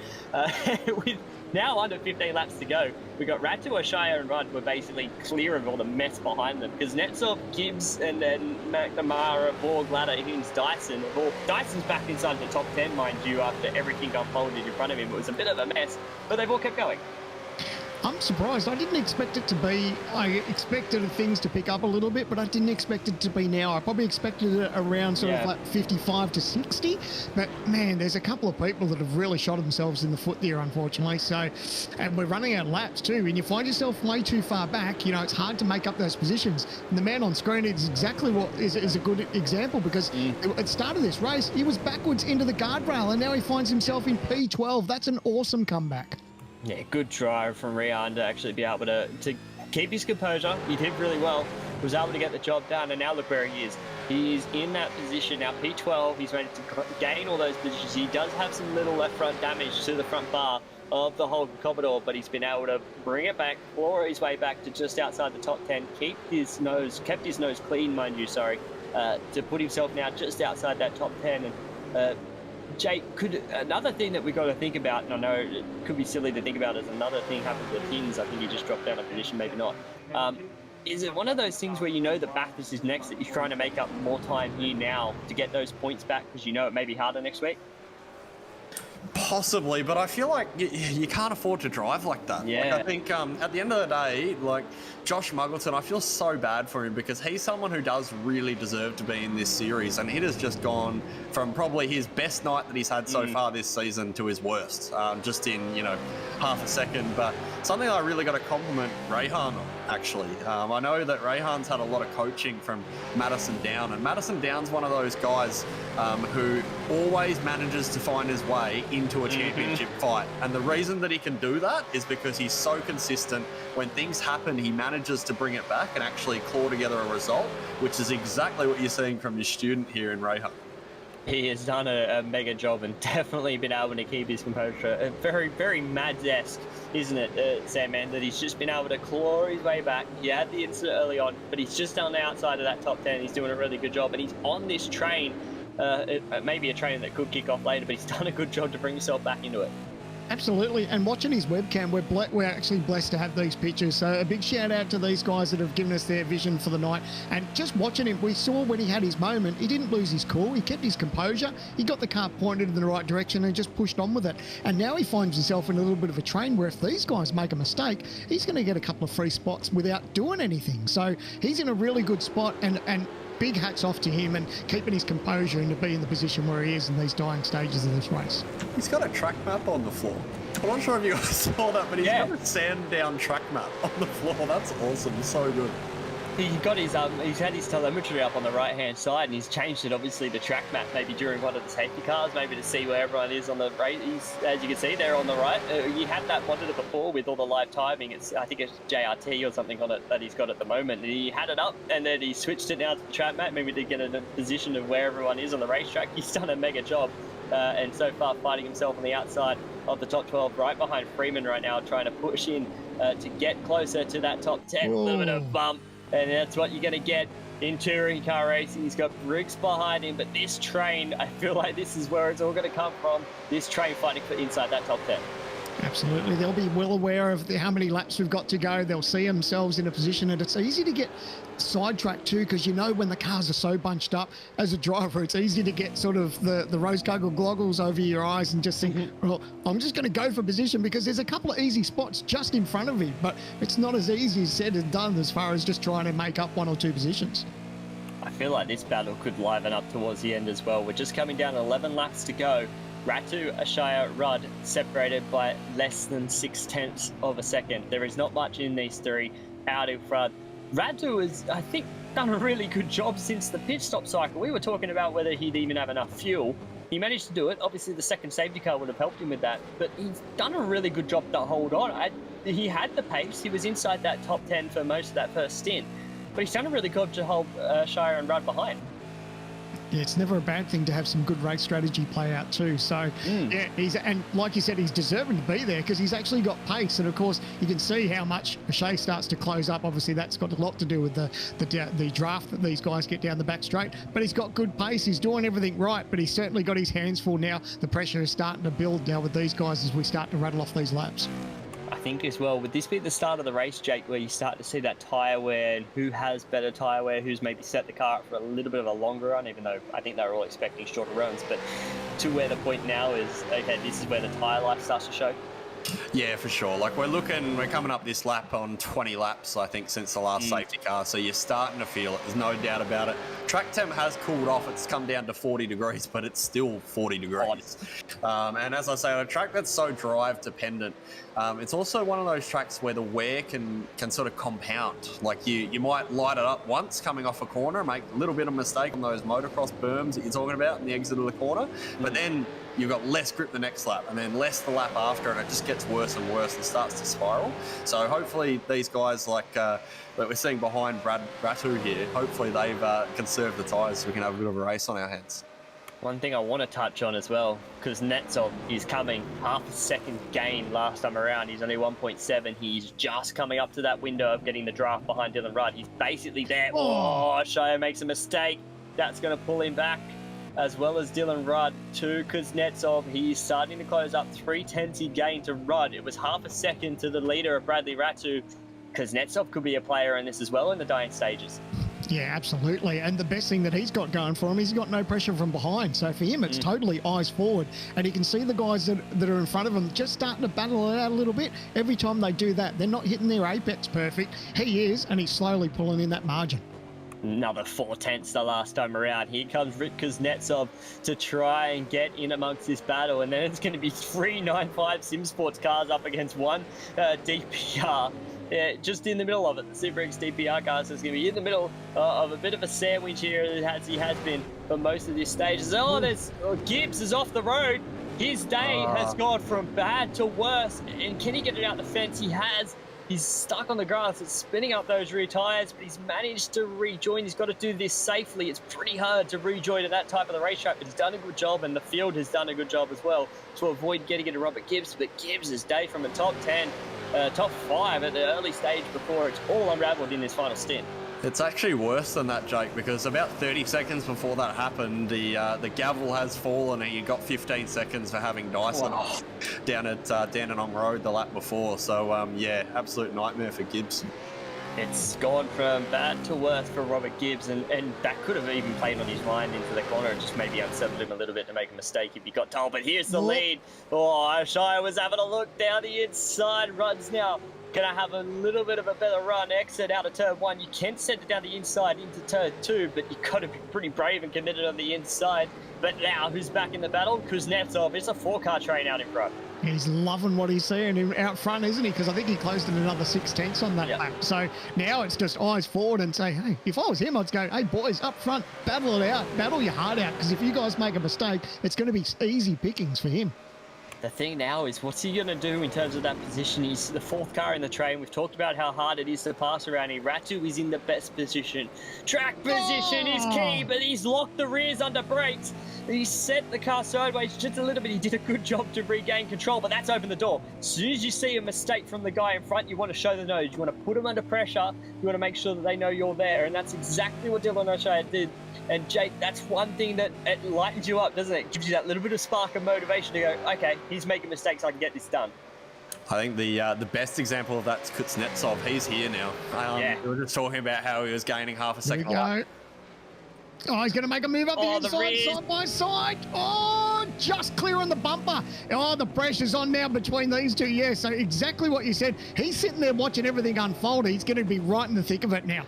with now under 15 laps to go, we got Ratu, Shire and Rudd were basically clear of all the mess behind them, because Netsov, Gibbs, and then McNamara, Borg, Ladder, Higgins, Dyson. Dyson's back inside the top 10, mind you, after everything unfolded in front of him. It was a bit of a mess, but they've all kept going. I'm surprised. I didn't expect it to be. I expected things to pick up a little bit, but I didn't expect it to be now. I probably expected it around sort of like 55 to 60. But man, there's a couple of people that have really shot themselves in the foot there, unfortunately. So, and we're running out of laps too. And you find yourself way too far back, you know, it's hard to make up those positions. And the man on screen is exactly what is a good example, because at the start of this race, he was backwards into the guardrail, and now he finds himself in P12. That's an awesome comeback. Yeah, good try from Rian to actually be able to keep his composure. He did really well. Was able to get the job done, and now look where he is. He is in that position now, P12. He's ready to gain all those positions. He does have some little left front damage to the front bar of the whole Commodore, but he's been able to bring it back, claw his way back to just outside the top 10, kept his nose clean, mind you, sorry, to put himself now just outside that top 10. And Jake, another thing that we've got to think about, and I know it could be silly to think about, is another thing happened with Hins. I think he just dropped down a position, maybe not. Is it one of those things where you know the Bathurst is next, that you're trying to make up more time here now to get those points back because you know it may be harder next week? Possibly, but I feel like you can't afford to drive like that. Yeah. Like, I think at the end of the day, like Josh Muggleton, I feel so bad for him because he's someone who does really deserve to be in this series, and it has just gone from probably his best night that he's had so far this season to his worst, just in, you know, half a second. But something I really got to compliment Rayhan on, actually. I know that Rayhan's had a lot of coaching from Madison Down, and Madison Down's one of those guys who always manages to find his way into a championship fight. And the reason that he can do that is because he's so consistent. When things happen, he manages to bring it back and actually claw together a result, which is exactly what you're seeing from your student here in Rayhan. He has done a mega job and definitely been able to keep his composure. Very, very Mads-esque, isn't it, Sandman, that he's just been able to claw his way back. He had the incident early on, but he's just on the outside of that top 10. He's doing a really good job, and he's on this train. It may be a train that could kick off later, but he's done a good job to bring himself back into it. Absolutely, and watching his webcam, we're actually blessed to have these pictures. So a big shout out to these guys that have given us their vision for the night. And just watching him, we saw when he had his moment, he didn't lose his cool. He kept his composure. He got the car pointed in the right direction and just pushed on with it. And now he finds himself in a little bit of a train where if these guys make a mistake, he's going to get a couple of free spots without doing anything. So he's in a really good spot, and big hats off to him and keeping his composure and to be in the position where he is in these dying stages of this race. He's got a track map on the floor. I'm not sure if you guys saw that, but he's got a Sandown track map on the floor. That's awesome. So good. He got his he's had his telemetry up on the right hand side, and he's changed it obviously to track map, maybe during one of the safety cars, maybe to see where everyone is on the race. As you can see there on the right, he had that monitor before with all the live timing. I think it's JRT or something on it that he's got at the moment. And he had it up, and then he switched it now to the track map, maybe to get in a position of where everyone is on the racetrack. He's done a mega job, and so far fighting himself on the outside of the top 12, right behind Freeman right now, trying to push in to get closer to that top 10. A little bit of bump. And that's what you're going to get in touring car racing. He's got Briggs behind him, but this train, I feel like this is where it's all going to come from. This train fighting for inside that top 10. Absolutely. They'll be well aware of how many laps we've got to go. They'll see themselves in a position, and it's easy to get sidetracked too, because you know when the cars are so bunched up, as a driver, it's easy to get sort of the rose goggles over your eyes and just think, well, I'm just going to go for position because there's a couple of easy spots just in front of me, but it's not as easy as said and done as far as just trying to make up one or two positions. I feel like this battle could liven up towards the end as well. We're just coming down 11 laps to go. Ratu, Ashaya, Rudd separated by less than 0.6 of a second. There is not much in these three out in front. Ratu has, I think, done a really good job since the pit stop cycle. We were talking about whether he'd even have enough fuel. He managed to do it. Obviously, the second safety car would have helped him with that, but he's done a really good job to hold on. He had the pace. He was inside that top 10 for most of that first stint, but he's done a really good job to hold Shire and Rudd behind. Yeah, it's never a bad thing to have some good race strategy play out too. So, yeah, and like you said, he's deserving to be there because he's actually got pace. And of course, you can see how much Shea starts to close up. Obviously, that's got a lot to do with the draft that these guys get down the back straight. But he's got good pace. He's doing everything right, but he's certainly got his hands full now. The pressure is starting to build now with these guys as we start to rattle off these laps. I think as well, would this be the start of the race, Jake, where you start to see that tyre wear and who has better tyre wear, who's maybe set the car up for a little bit of a longer run, even though I think they're all expecting shorter runs, but to where the point now is, okay, this is where the tyre life starts to show? Yeah, for sure. Like we're coming up this lap on 20 laps, I think, since the last safety car. So you're starting to feel it. There's no doubt about it. Track temp has cooled off. It's come down to 40 degrees, but it's still 40 degrees. And as I say, on a track that's so drive dependent, it's also one of those tracks where the wear can sort of compound. Like you might light it up once coming off a corner, make a little bit of mistake on those motocross berms that you're talking about in the exit of the corner, but then you've got less grip the next lap and then less the lap after, and it just gets worse and worse and starts to spiral. So hopefully these guys like that we're seeing behind Brad Ratu here, hopefully they've conserved the tyres so we can have a bit of a race on our hands. One thing I want to touch on as well, because Kuznetsov is coming half a second gain last time around. He's only 1.7. He's just coming up to that window of getting the draft behind Dylan Rudd. He's basically there. Oh, Shia makes a mistake. That's going to pull him back, as well as Dylan Rudd to Kuznetsov. He's starting to close up 3/10 he gained to Rudd. It was half a second to the leader of Bradley Ratu. Kuznetsov could be a player in this as well in the dying stages. Yeah, absolutely. And the best thing that he's got going for him is he's got no pressure from behind. So for him, it's totally eyes forward. And you can see the guys that are in front of him just starting to battle it out a little bit. Every time they do that, they're not hitting their apex perfect. He is, and he's slowly pulling in that margin. Another 4/10 the last time around. Here comes Rit Kuznetsov to try and get in amongst this battle. And then it's going to be 3 9.5 Sim Sports cars up against one DPR. Yeah, just in the middle of it. The Super X DPR car is going to be in the middle of a bit of a sandwich here, as he has been for most of this stage. There's Gibbs is off the road. His day has gone from bad to worse. And can he get it out the fence? He has. He's stuck on the grass. It's spinning up those rear tyres, but he's managed to rejoin. He's got to do this safely. It's pretty hard to rejoin at that type of the racetrack, but he's done a good job, and the field has done a good job as well to avoid getting into Robert Gibbs. But Gibbs' day from a top 10, top 5 at the early stage before it's all unravelled in this final stint. It's actually worse than that, Jake, because about 30 seconds before that happened, the gavel has fallen and you got 15 seconds for having Dyson off down at Dandenong Road the lap before. So, yeah, absolute nightmare for Gibbs. It's gone from bad to worse for Robert Gibbs, and that could have even played on his mind into the corner and just maybe unsettled him a little bit to make a mistake if he got told. But here's the lead. Oh, Shia was having a look down the inside. Runs now. Gonna have a little bit of a better run. Exit out of turn 1. You can send it down the inside into turn 2, but you've got to be pretty brave and committed on the inside. But now, who's back in the battle? Kuznetsov. It's a 4-car train out in front. He's loving what he's seeing out front, isn't he? Because I think he closed in another 6/10 on that lap. So now it's just eyes forward and say, hey, if I was him, I'd go, hey, boys, up front, battle it out. Battle your heart out. Because if you guys make a mistake, it's going to be easy pickings for him. The thing now is, what's he going to do in terms of that position? He's the 4th car in the train. We've talked about how hard it is to pass around here. Ratu is in the best position. Track position is key, but he's locked the rears under brakes. He set the car sideways just a little bit. He did a good job to regain control, but that's opened the door. As soon as you see a mistake from the guy in front, you want to show the nose. You want to put them under pressure. You want to make sure that they know you're there, and that's exactly what Dylan O'Shea did. And Jake, that's one thing that it lightens you up, doesn't it? It gives you that little bit of spark of motivation to go, okay, he's making mistakes, I can get this done. I think the best example of that's Kuznetsov. He's here now. We were just talking about how he was gaining half a second. Oh, he's going to make a move up the inside, side by side. Oh, just clearing the bumper. Oh, the pressure's on now between these two. Yeah, so exactly what you said. He's sitting there watching everything unfold. He's going to be right in the thick of it now.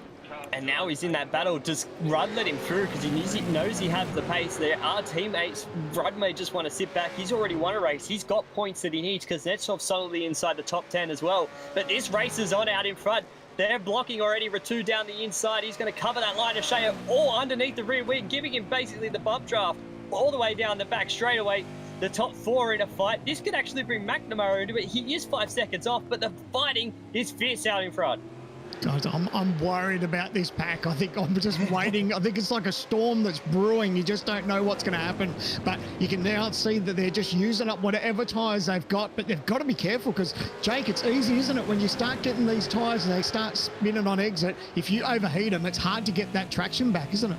And now he's in that battle. Does Rudd let him through? Because he knows he has the pace. There are teammates. Rudd may just want to sit back. He's already won a race. He's got points that he needs because Kuznetsov's solidly inside the top 10 as well. But this race is on out in front. They're blocking already. Ratu down the inside. He's going to cover that line of Shea all underneath the rear wing, giving him basically the bump draft all the way down the back straight away. The top 4 in a fight. This could actually bring McNamara into it. He is 5 seconds off, but the fighting is fierce out in front. Guys, I'm worried about this pack. I think I'm just waiting. I think it's like a storm that's brewing. You just don't know what's going to happen. But you can now see that they're just using up whatever tyres they've got. But they've got to be careful because, Jake, it's easy, isn't it? When you start getting these tyres and they start spinning on exit, if you overheat them, it's hard to get that traction back, isn't it?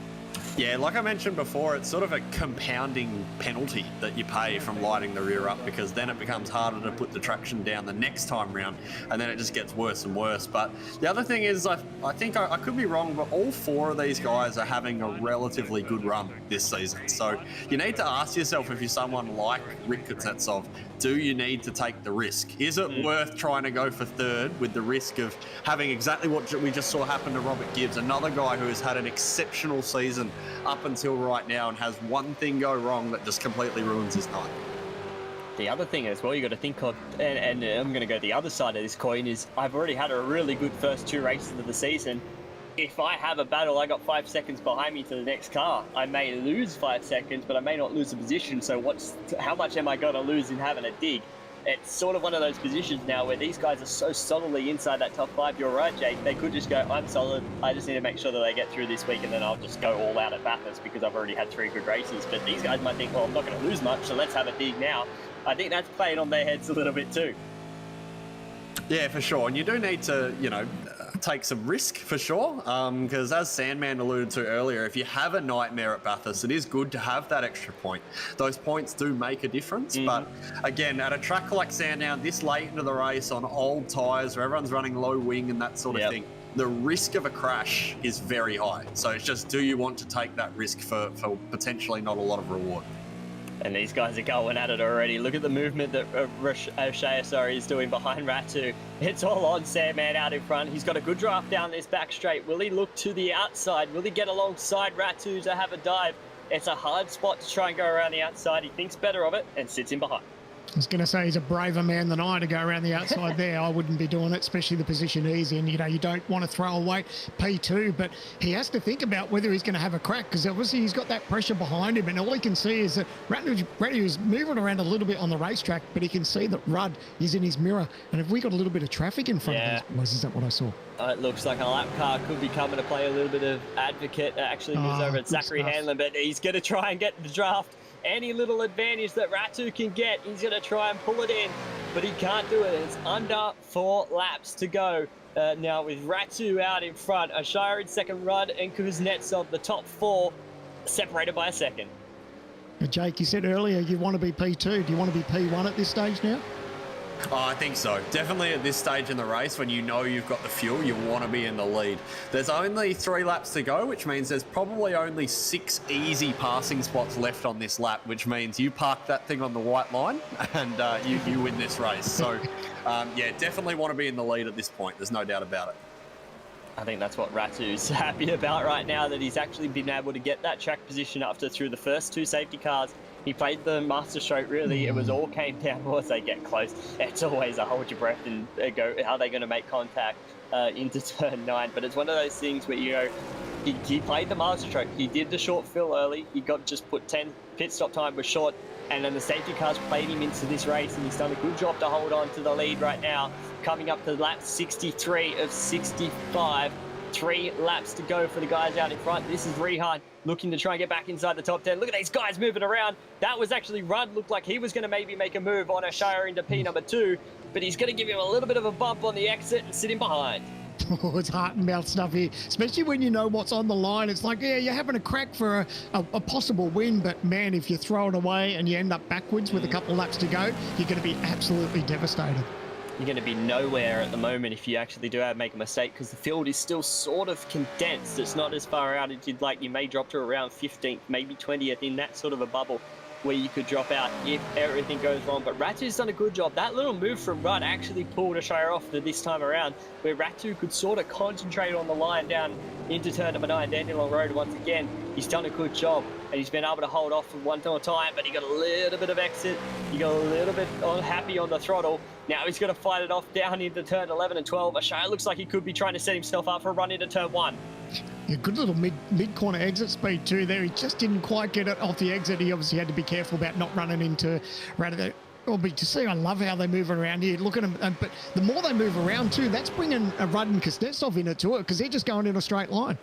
Yeah, like I mentioned before, it's sort of a compounding penalty that you pay from lighting the rear up, because then it becomes harder to put the traction down the next time round, and then it just gets worse and worse. But the other thing is, I think I could be wrong, but all 4 of these guys are having a relatively good run this season. So you need to ask yourself, if you're someone like Rick Kuznetsov, do you need to take the risk? Is it worth trying to go for third with the risk of having exactly what we just saw happen to Robert Gibbs, another guy who has had an exceptional season up until right now and has one thing go wrong that just completely ruins his night? The other thing as well you got to think of, and I'm going to go the other side of this coin, is I've already had a really good first 2 races of the season. If I have a battle, I got 5 seconds behind me to the next car. I may lose 5 seconds, but I may not lose a position. So how much am I going to lose in having a dig? It's sort of one of those positions now where these guys are so solidly inside that top 5. You're right, Jake. They could just go, I'm solid. I just need to make sure that they get through this week, and then I'll just go all out at Bathurst because I've already had 3 good races. But these guys might think, well, I'm not going to lose much, so let's have a dig now. I think that's playing on their heads a little bit too. Yeah, for sure. And you do need to, take some risk for sure. Because as Sandman alluded to earlier, if you have a nightmare at Bathurst, it is good to have that extra point. Those points do make a difference. But again, at a track like Sandown, this late into the race on old tyres where everyone's running low wing and that sort of thing, the risk of a crash is very high. So it's just, do you want to take that risk for potentially not a lot of reward? And these guys are going at it already. Look at the movement that O'Shea is doing behind Ratu. It's all on Sandman out in front. He's got a good draft down this back straight. Will he look to the outside? Will he get alongside Ratu to have a dive? It's a hard spot to try and go around the outside. He thinks better of it and sits in behind. I was going to say he's a braver man than I to go around the outside there. I wouldn't be doing it, especially the position he's in. You don't want to throw away P2, but he has to think about whether he's going to have a crack, because obviously he's got that pressure behind him, and all he can see is that Ratu is moving around a little bit on the racetrack, but he can see that Rudd is in his mirror. And have we got a little bit of traffic in front of these boys? Is that what I saw? It looks like a lap car could be coming to play a little bit of advocate. Actually moves over at Zachary Hanlon, but he's going to try and get the draft. Any little advantage that Ratu can get, he's going to try and pull it in, but he can't do it. It's under 4 laps to go. Now with Ratu out in front, Ashire in second, Rudd and Kuznetsov, the top 4, separated by a second. Jake, you said earlier you want to be P2. Do you want to be P1 at this stage now? Oh, I think so. Definitely at this stage in the race, when you know you've got the fuel, you want to be in the lead. There's only 3 laps to go, which means there's probably only 6 easy passing spots left on this lap, which means you park that thing on the white line and you win this race. So, yeah, definitely want to be in the lead at this point. There's no doubt about it. I think that's what Ratu's happy about right now, that he's actually been able to get that track position after through the first 2 safety cars. He played the master stroke, really. It was all came down once they get close. It's always a hold your breath and go, how are they going to make contact into turn 9? But it's one of those things where you go, he played the master stroke. He did the short fill early. He got just put 10 pit stop time was short. And then the safety cars played him into this race, and he's done a good job to hold on to the lead right now. Coming up to lap 63 of 65. 3 laps to go for the guys out in front. This is Rehan looking to try and get back inside the top 10. Look at these guys moving around. That was actually Rudd. Looked like he was going to maybe make a move on Ashire into P number 2, but he's going to give him a little bit of a bump on the exit and sit him behind. Oh, it's heart and mouth stuff here, especially when you know what's on the line. It's like, yeah, you're having a crack for a possible win, but man, if you throw it away and you end up backwards with a couple of laps to go, you're going to be absolutely devastated. You're going to be nowhere at the moment if you actually do make a mistake, because the field is still sort of condensed. It's not as far out as you'd like. You may drop to around 15th, maybe 20th, in that sort of a bubble where you could drop out if everything goes wrong. But Ratu's done a good job. That little move from Rudd actually pulled Ashire off this time around, where Ratu could sort of concentrate on the line down into turn number 9, Dandelion Road once again. He's done a good job, and he's been able to hold off for one more time, but he got a little bit of exit. He got a little bit unhappy on the throttle. Now he's going to fight it off down into turn 11 and 12. Ashire looks like he could be trying to set himself up for a run into turn 1. Yeah, good little mid-corner exit speed too there. He just didn't quite get it off the exit. He obviously had to be careful about not running into but to see, I love how they move around here. Look at them. But the more they move around too, that's bringing a Rudd and Kuznetsov in it too, because they're just going in a straight line.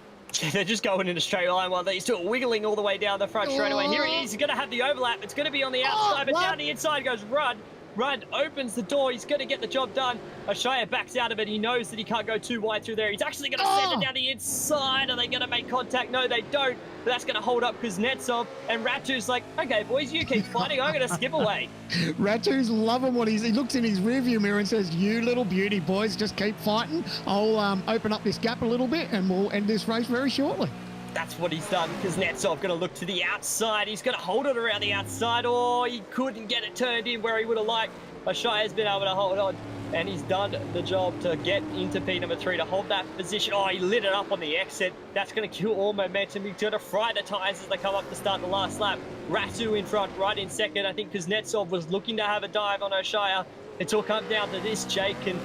They're just going in a straight line while they're still wiggling all the way down the front straight away. Here he is. He's going to have the overlap. It's going to be on the outside, but down the inside goes Rudd. Rudd opens the door. He's going to get the job done. Oshaya backs out of it. He knows that he can't go too wide through there. He's actually going to send it down the inside. Are they going to make contact? No, they don't. But that's going to hold up Kuznetsov. And Ratu's like, okay, boys, you keep fighting. I'm going to skip away. Ratu's loving what he looks in his rearview mirror and says, you little beauty, boys, just keep fighting. I'll open up this gap a little bit and we'll end this race very shortly. That's what he's done. Kuznetsov going to look to the outside. He's going to hold it around the outside. Oh, he couldn't get it turned in where he would have liked. Oshaya's been able to hold on, and he's done the job to get into P number 3 to hold that position. Oh, he lit it up on the exit. That's going to kill all momentum. He's going to fry the tyres as they come up to start the last lap. Ratu in front, right in second. I think Kuznetsov was looking to have a dive on Oshaya. It's all come down to this. Jake and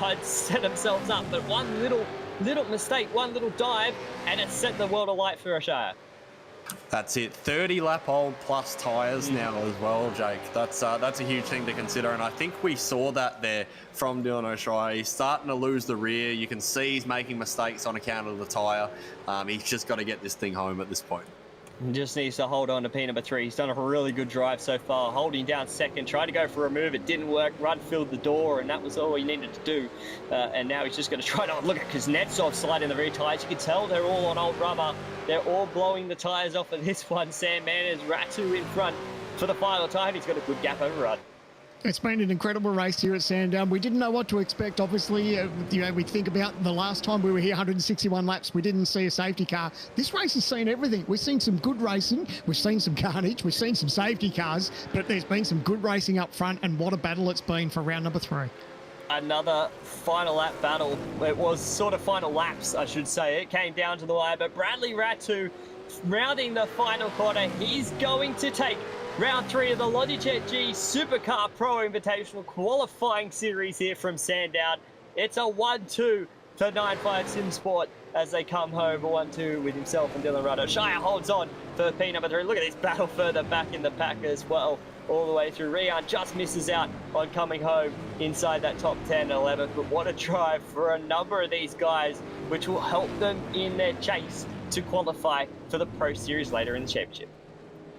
I'd set themselves up, but one little mistake, one little dive, and it set the world alight for Oshaya. That's it. 30 lap old plus tyres now as well, Jake. That's a huge thing to consider, and I think we saw that there from Dylan O'Shea. He's starting to lose the rear. You can see he's making mistakes on account of the tyre. He's just got to get this thing home at this point. Just needs to hold on to P number 3. He's done a really good drive so far, holding down second, tried to go for a move. It didn't work. Rudd filled the door, and that was all he needed to do. And now he's just going to try to look at Kuznetsov sliding the rear tyres. You can tell they're all on old rubber. They're all blowing the tyres off of this one. Sam Manners, Ratu in front for the final time. He's got a good gap over Rudd. It's been an incredible race here at Sandown. We didn't know what to expect. Obviously, we think about the last time we were here, 161 laps. We didn't see a safety car. This race has seen everything. We've seen some good racing. We've seen some carnage. We've seen some safety cars. But there's been some good racing up front, and what a battle it's been for round number 3. Another final lap battle. It was sort of final laps, I should say. It came down to the wire, but Bradley Ratu rounding the final corner. He's going to take round 3 of the Logitech G Supercar Pro Invitational qualifying series here from Sandown. It's a 1-2 for 9.5 Sim Sport as they come home, a 1-2 with himself and Dylan Rudd. Shia holds on for P number 3. Look at this battle further back in the pack as well, all the way through. Rian just misses out on coming home inside that top 10 and 11, but what a drive for a number of these guys, which will help them in their chase to qualify for the Pro Series later in the championship.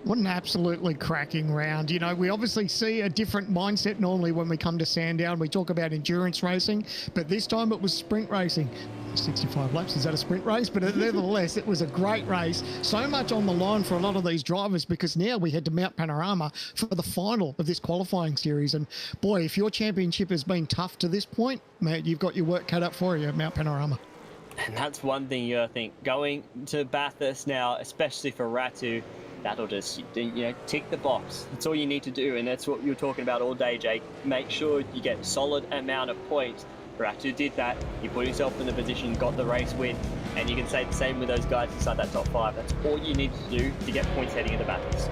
What an absolutely cracking round. You know, we obviously see a different mindset normally when we come to Sandown. We talk about endurance racing, but this time it was sprint racing. 65 laps, is that a sprint race? But nevertheless, it was a great race. So much on the line for a lot of these drivers, because now we head to Mount Panorama for the final of this qualifying series. And boy, if your championship has been tough to this point, mate, you've got your work cut up for you at Mount Panorama. And that's one thing you think, going to Bathurst now, especially for Ratu, that'll just, tick the box. That's all you need to do, and that's what you were talking about all day, Jake. Make sure you get a solid amount of points. Ratu did that. He put himself in the position, got the race win, and you can say the same with those guys inside that top 5. That's all you need to do to get points heading into Bathurst.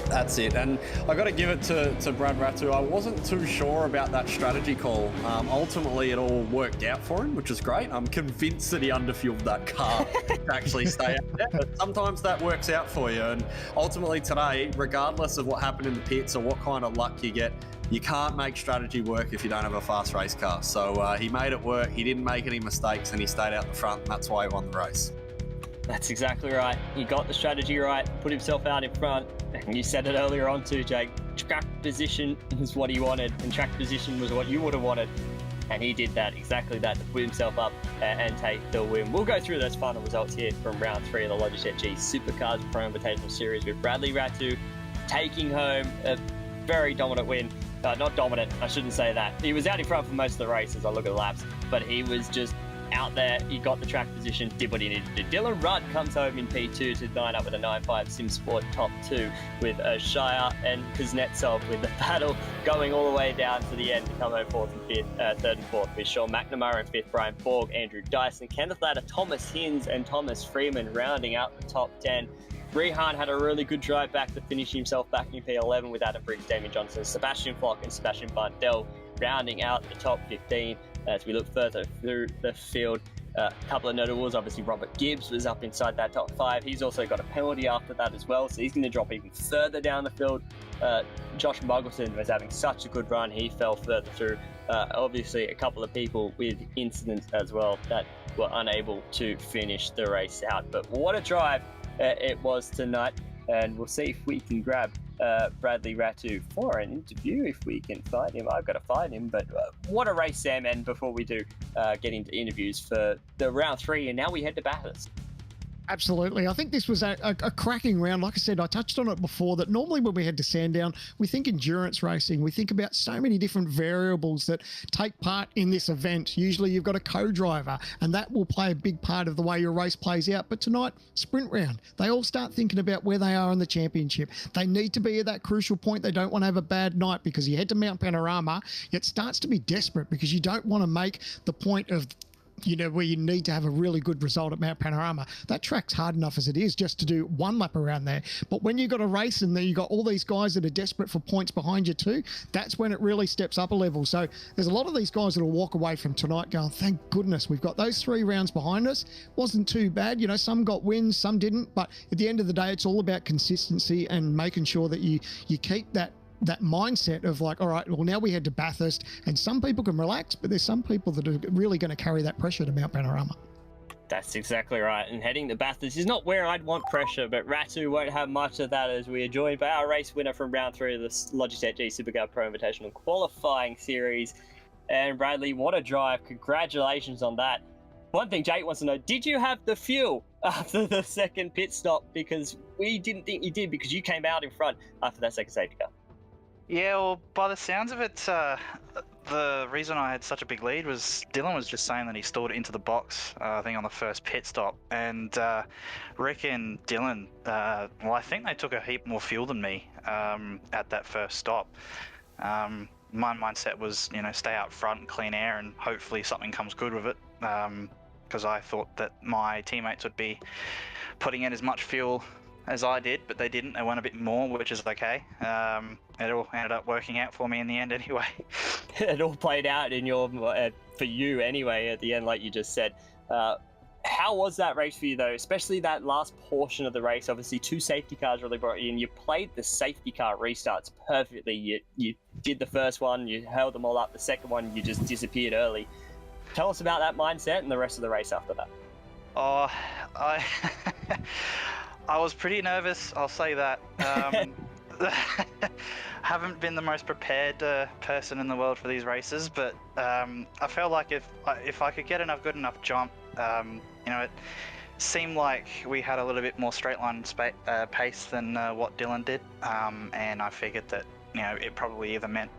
That's it, and I got to give it to Brad Ratu. I wasn't too sure about that strategy call. Ultimately, it all worked out for him, which is great. I'm convinced that he underfueled that car to actually stay out there. But sometimes that works out for you, and ultimately today, regardless of what happened in the pits or what kind of luck you get, you can't make strategy work if you don't have a fast race car. So he made it work. He didn't make any mistakes, and he stayed out the front, and that's why he won the race. That's exactly right. He got the strategy right, put himself out in front, and you said it earlier on too, Jake. Track position was what he wanted, and track position was what you would have wanted. And he did that, exactly that, to put himself up and take the win. We'll go through those final results here from round 3 of the Logitech G Supercars Pro Invitational Series with Bradley Ratu taking home a very dominant win. Not dominant, I shouldn't say that. He was out in front for most of the race as I look at the laps, but he was just out there. He got the track position, did what he needed to do. Dylan Rudd comes home in P2 to line up with a 9.5 Sim Sport top 2 with Shire and Kuznetsov, with the battle going all the way down to the end to come home 4th and 5th, 3rd and 4th with Sean McNamara in 5th, Brian Borg, Andrew Dyson, Kenneth Latta, Thomas Hinz and Thomas Freeman rounding out the top 10. Rehan had a really good drive back to finish himself back in P11 with Adam Briggs, Damien Johnson, Sebastian Flock and Sebastian Bundell rounding out the top 15. As we look further through the field, a couple of notables, obviously Robert Gibbs was up inside that top 5. He's also got a penalty after that as well, so he's going to drop even further down the field. Josh Muggleton was having such a good run, he fell further through. Obviously a couple of people with incidents as well that were unable to finish the race out. But what a drive it was tonight. and we'll see if we can grab Bradley Ratu for an interview if we can find him. I've got to find him, but what a race, Sam. And before we do get into interviews for the round 3, and now we head to Bathurst. Absolutely. I think this was a cracking round. Like I said, I touched on it before that normally when we head to Sandown, we think endurance racing. We think about so many different variables that take part in this event. Usually you've got a co-driver and that will play a big part of the way your race plays out. But tonight, sprint round, they all start thinking about where they are in the championship. They need to be at that crucial point. They don't want to have a bad night because you head to Mount Panorama, it starts to be desperate because you don't want to make the point of where you need to have a really good result at Mount Panorama. That track's hard enough as it is just to do one lap around there. But when you've got a race and then you've got all these guys that are desperate for points behind you too, that's when it really steps up a level. So there's a lot of these guys that will walk away from tonight going, thank goodness we've got those 3 rounds behind us. Wasn't too bad. Some got wins, some didn't. But at the end of the day, it's all about consistency and making sure that you keep that mindset of like, all right, well, now we head to Bathurst, and some people can relax, but there's some people that are really going to carry that pressure to Mount Panorama. That's exactly right. And heading to Bathurst is not where I'd want pressure, but Ratu won't have much of that as we are joined by our race winner from round 3 of the Logitech G Supercar Pro Invitational qualifying series. And Bradley, what a drive. Congratulations on that. One thing Jake wants to know, did you have the fuel after the second pit stop? Because we didn't think you did, because you came out in front after that second safety car. Yeah, well, by the sounds of it, the reason I had such a big lead was Dylan was just saying that he stalled it into the box, I think on the first pit stop. And Rick and Dylan, well, I think they took a heap more fuel than me at that first stop. My mindset was, stay out front and clean air and hopefully something comes good with it. Because I thought that my teammates would be putting in as much fuel as I did, but they didn't. They went a bit more, which is okay. It all ended up working out for me in the end anyway. It all played out in for you anyway at the end, like you just said. How was that race for you though, especially that last portion of the race? Obviously 2 safety cars really brought you in. You played the safety car restarts perfectly. You did the first one, you held them all up. The second one, you just disappeared early. Tell us about that mindset and the rest of the race after that. Oh, I was pretty nervous, I'll say that. Haven't been the most prepared person in the world for these races, but I felt like if I could get good enough jump, it seemed like we had a little bit more straight line pace than what Dylan did, and I figured that it probably meant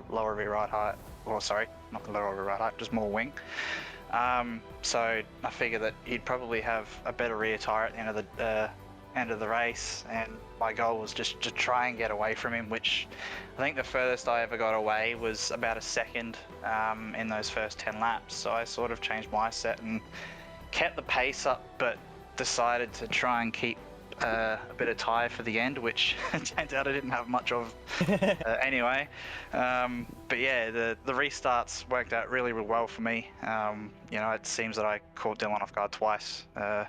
lower rear ride height, or sorry, not the lower rear ride height, just more wing. So I figured that he'd probably have a better rear tyre at the end of the race, and my goal was just to try and get away from him, which I think the furthest I ever got away was about a second in those first 10 laps. So I sort of changed my set and kept the pace up, but decided to try and keep a bit of tyre for the end, which it turns out I didn't have much of anyway. But yeah, the restarts worked out really, really well for me. It seems that I caught Dylan off guard twice. Don't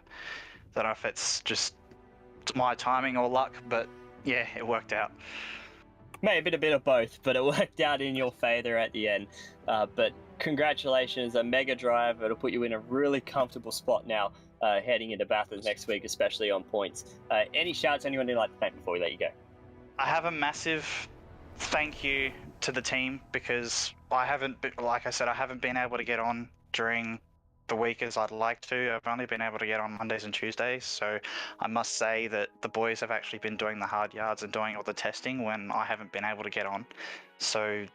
know if it's just my timing or luck, but yeah, it worked out. Maybe a bit of both, but it worked out in your favour at the end. But congratulations, a mega drive. It'll put you in a really comfortable spot now heading into Bathurst next week, especially on points. Any shouts anyone would like to thank before we let you go? I have a massive thank you to the team, because I haven't been able to get on during the week as I'd like to. I've only been able to get on Mondays and Tuesdays, so I must say that the boys have actually been doing the hard yards and doing all the testing when I haven't been able to get on. So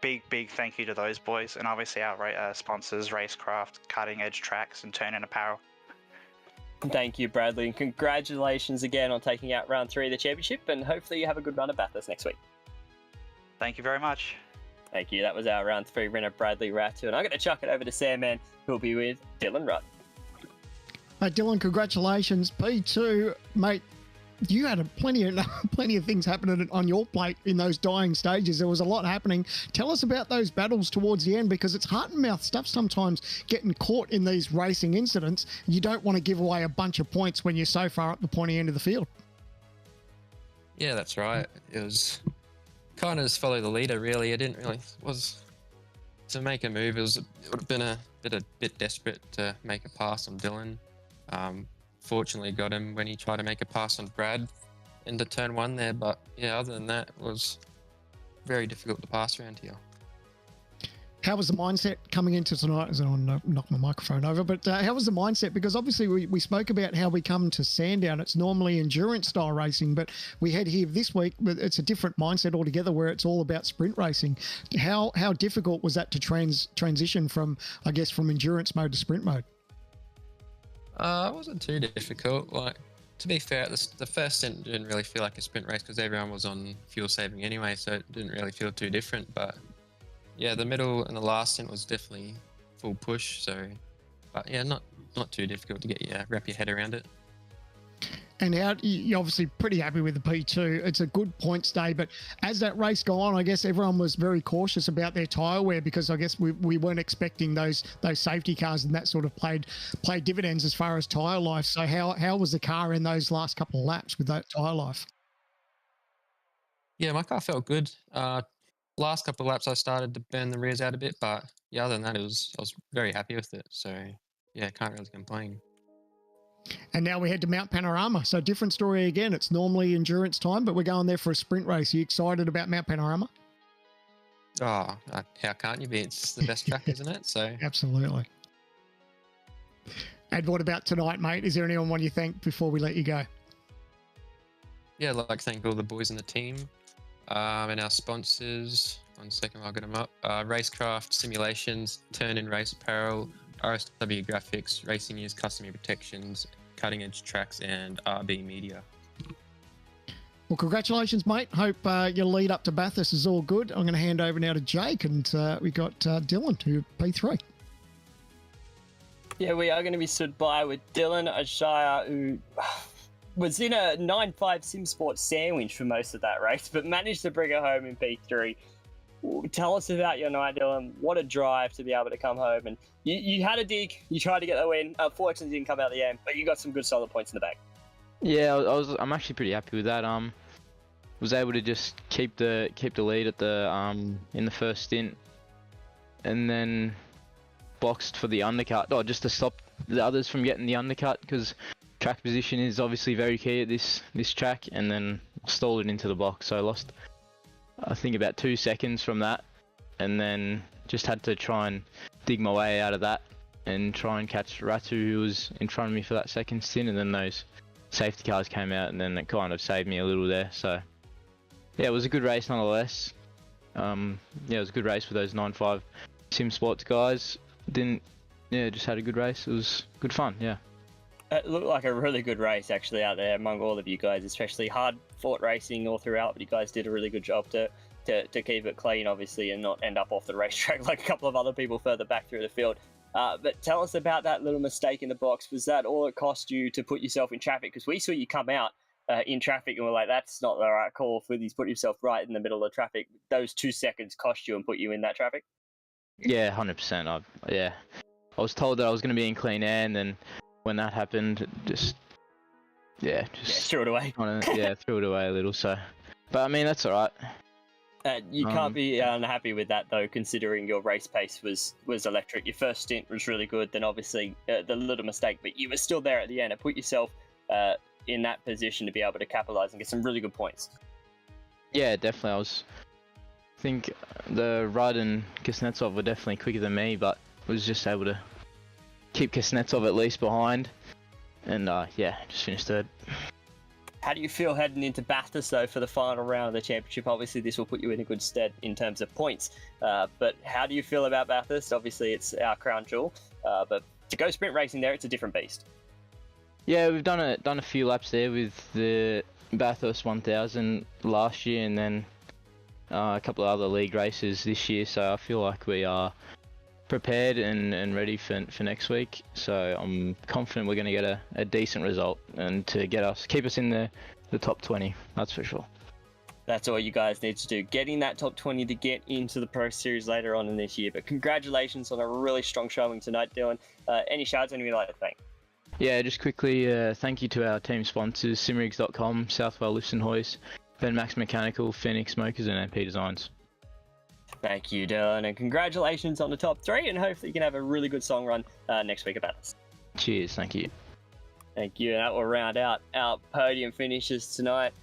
big thank you to those boys, and obviously our sponsors, Racecraft, Cutting Edge Tracks, and Turn In Apparel. Thank you, Bradley, and congratulations again on taking out round 3 of the championship, and hopefully you have a good run at Bathurst next week. Thank you very much. Thank you. That was our round 3 winner, Bradley Ratu, and I'm going to chuck it over to Sam Man, who'll be with Dylan Rudd. Hey, Dylan, congratulations. P2, mate, you had plenty of things happening on your plate in those dying stages. There was a lot happening. Tell us about those battles towards the end, because it's heart and mouth stuff sometimes getting caught in these racing incidents. You don't want to give away a bunch of points when you're so far up the pointy end of the field. Yeah, that's right. It was kind of just follow the leader, really. It didn't really was to make a move. It would have been a bit desperate to make a pass on Dylan. Fortunately got him when he tried to make a pass on Brad. into turn 1 there, but yeah, other than that, it was very difficult to pass around here. How was the mindset coming into tonight? As I knock my microphone over, but how was the mindset? Because obviously we spoke about how we come to Sandown. It's normally endurance style racing, but we had here this week, it's a different mindset altogether where it's all about sprint racing. How difficult was that to transition from, I guess, from endurance mode to sprint mode? It wasn't too difficult. Like, to be fair, the first stint didn't really feel like a sprint race because everyone was on fuel saving anyway, so it didn't really feel too different. But yeah, the middle and the last stint was definitely full push. So, but yeah, not too difficult to wrap your head around it. And you're obviously pretty happy with the P2. It's a good points day, but as that race go on, I guess everyone was very cautious about their tyre wear because I guess we weren't expecting those safety cars, and that sort of played dividends as far as tyre life. So how was the car in those last couple of laps with that tyre life? Yeah, my car felt good. Last couple of laps, I started to burn the rears out a bit, but yeah, other than that, I was very happy with it. So yeah, can't really complain. And now we head to Mount Panorama. So different story again. It's normally endurance time, but we're going there for a sprint race. Are you excited about Mount Panorama? Oh, how can't you be? It's the best track, isn't it? So absolutely. And what about tonight, mate? Is there anyone want you thank before we let you go? Yeah, I'd like to thank all the boys in the team and our sponsors. 1 second, I'll get them up. Racecraft Simulations, Turn In Race Apparel, RSW Graphics, Racing News, Customer Protections, Cutting Edge Tracks, and RB Media. Well, congratulations, mate. Hope your lead up to Bathurst is all good. I'm going to hand over now to Jake, and we got Dylan to P3. Yeah, we are going to be stood by with Dylan Ashaya, who was in a 9.5 SimSport sandwich for most of that race, but managed to bring it home in P3. Tell us about your night, Dylan. What a drive to be able to come home. And you had a dig. You tried to get the win. Unfortunately, didn't come out the end, but you got some good solid points in the bag. Yeah, I'm actually pretty happy with that. Was able to just keep the lead at the in the first stint, and then boxed for the undercut. Oh, just to stop the others from getting the undercut, because track position is obviously very key at this track. And then stalled it into the box, so I lost, I think, about 2 seconds from that, and then just had to try and dig my way out of that and try and catch Ratu, who was in front of me for that second stint, and then those safety cars came out, and then it kind of saved me a little there. So yeah, it was a good race nonetheless. Yeah, it was a good race with those 9.5 SimSports guys. Just had a good race. It was good fun, yeah. It looked like a really good race actually out there among all of you guys, especially hard fought racing all throughout, but you guys did a really good job to keep it clean, obviously, and not end up off the racetrack like a couple of other people further back through the field. But tell us about that little mistake in the box. Was that all it cost you to put yourself in traffic? Because we saw you come out in traffic and we're like, that's not the right call for these. Put yourself right in the middle of traffic. Those 2 seconds cost you and put you in that traffic? Yeah, 100%. I was told that I was going to be in clean air, and then when that happened, just threw it away. Threw it away a little. So, but I mean, that's all right. You can't be unhappy with that though, considering your race pace was electric. Your first stint was really good, then obviously the little mistake, but you were still there at the end and put yourself in that position to be able to capitalize and get some really good points. Yeah, definitely. I think the Rudd and Kuznetsov were definitely quicker than me, but was just able to keep Kuznetsov at least behind, and just finished third. How do you feel heading into Bathurst, though, for the final round of the championship? Obviously, this will put you in a good stead in terms of points, but how do you feel about Bathurst? Obviously, it's our crown jewel, but to go sprint racing there, it's a different beast. Yeah, we've done a few laps there with the Bathurst 1000 last year, and then a couple of other league races this year, so I feel like we are prepared and ready for next week. So I'm confident we're going to get a decent result and to keep us in the top 20, that's for sure. That's all you guys need to do, getting that top 20 to get into the Pro Series later on in this year. But congratulations on a really strong showing tonight, Dylan. Any shouts anyone you'd like to thank? Yeah, just quickly, thank you to our team sponsors, simrigs.com, Southwell Lifts and Hoist, Ben Max Mechanical, Phoenix Smokers, and MP Designs. Thank you, Dylan, and congratulations on the top 3, and hopefully you can have a really good song run next week about this. Cheers, thank you. Thank you, and that will round out our podium finishes tonight.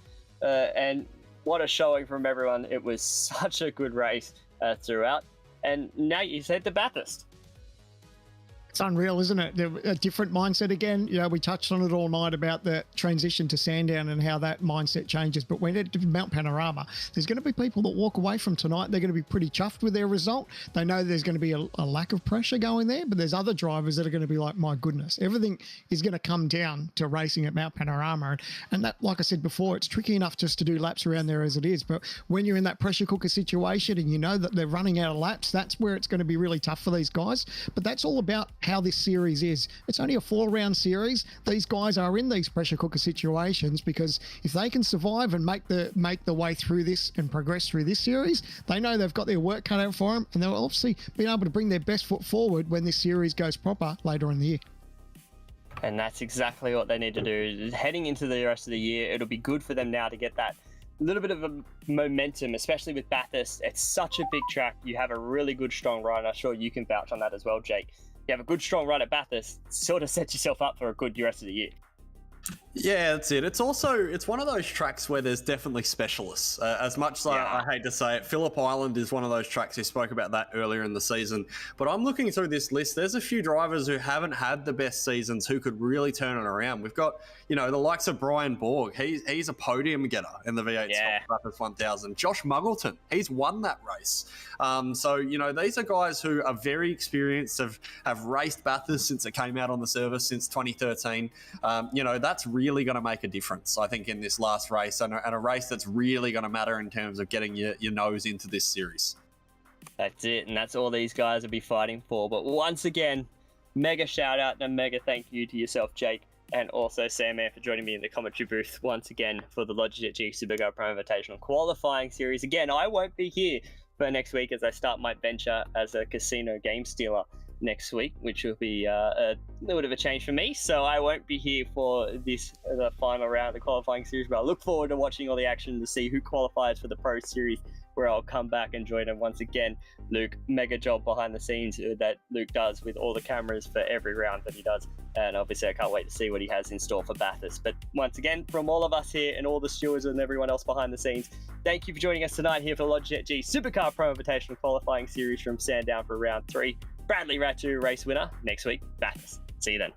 and what a showing from everyone. It was such a good race throughout. And now you said to Bathurst. It's unreal, isn't it? A different mindset again. You know, we touched on it all night about the transition to Sandown and how that mindset changes. But when it to Mount Panorama, there's going to be people that walk away from tonight. They're going to be pretty chuffed with their result. They know there's going to be a lack of pressure going there, but there's other drivers that are going to be like, my goodness, everything is going to come down to racing at Mount Panorama. And that, like I said before, it's tricky enough just to do laps around there as it is. But when you're in that pressure cooker situation and you know that they're running out of laps, that's where it's going to be really tough for these guys. But that's all about how this series is. It's only a 4-round series. These guys are in these pressure cooker situations because if they can survive and make the way through this and progress through this series, they know they've got their work cut out for them, and they'll obviously be able to bring their best foot forward when this series goes proper later in the year. And that's exactly what they need to do. Heading into the rest of the year, it'll be good for them now to get that little bit of a momentum, especially with Bathurst. It's such a big track. You have a really good, strong ride. I'm sure you can vouch on that as well, Jake. You have a good, strong ride at Bathurst, sort of sets yourself up for a good rest of the year. Yeah, that's it. It's one of those tracks where there's definitely specialists. As much as I hate to say it, Phillip Island is one of those tracks. We spoke about that earlier in the season. But I'm looking through this list. There's a few drivers who haven't had the best seasons who could really turn it around. We've got, the likes of Brian Borg. He's a podium getter in the V8 Bathurst 1000. Josh Muggleton, he's won that race. So these are guys who are very experienced, have raced Bathurst since it came out on the service since 2013. That's really going to make a difference, I think, in this last race, and a race that's really going to matter in terms of getting your nose into this series. That's it, and that's all these guys will be fighting for. But once again, mega shout out and a mega thank you to yourself, Jake, and also Sam Man, for joining me in the commentary booth once again for the Logitech G Supercar Pro Invitational qualifying series. Again, I won't be here for next week as I start my venture as a casino game stealer next week, which will be a little bit of a change for me. So I won't be here for the final round of the qualifying series, but I look forward to watching all the action to see who qualifies for the Pro Series, where I'll come back and join him once again. Luke, mega job behind the scenes that Luke does with all the cameras for every round that he does. And obviously I can't wait to see what he has in store for Bathurst. But once again, from all of us here and all the stewards and everyone else behind the scenes, thank you for joining us tonight here for the Logitech G Supercar Pro Invitational qualifying series from Sandown for round 3. Bradley Ratu, race winner. Next week, Bathurst. See you then.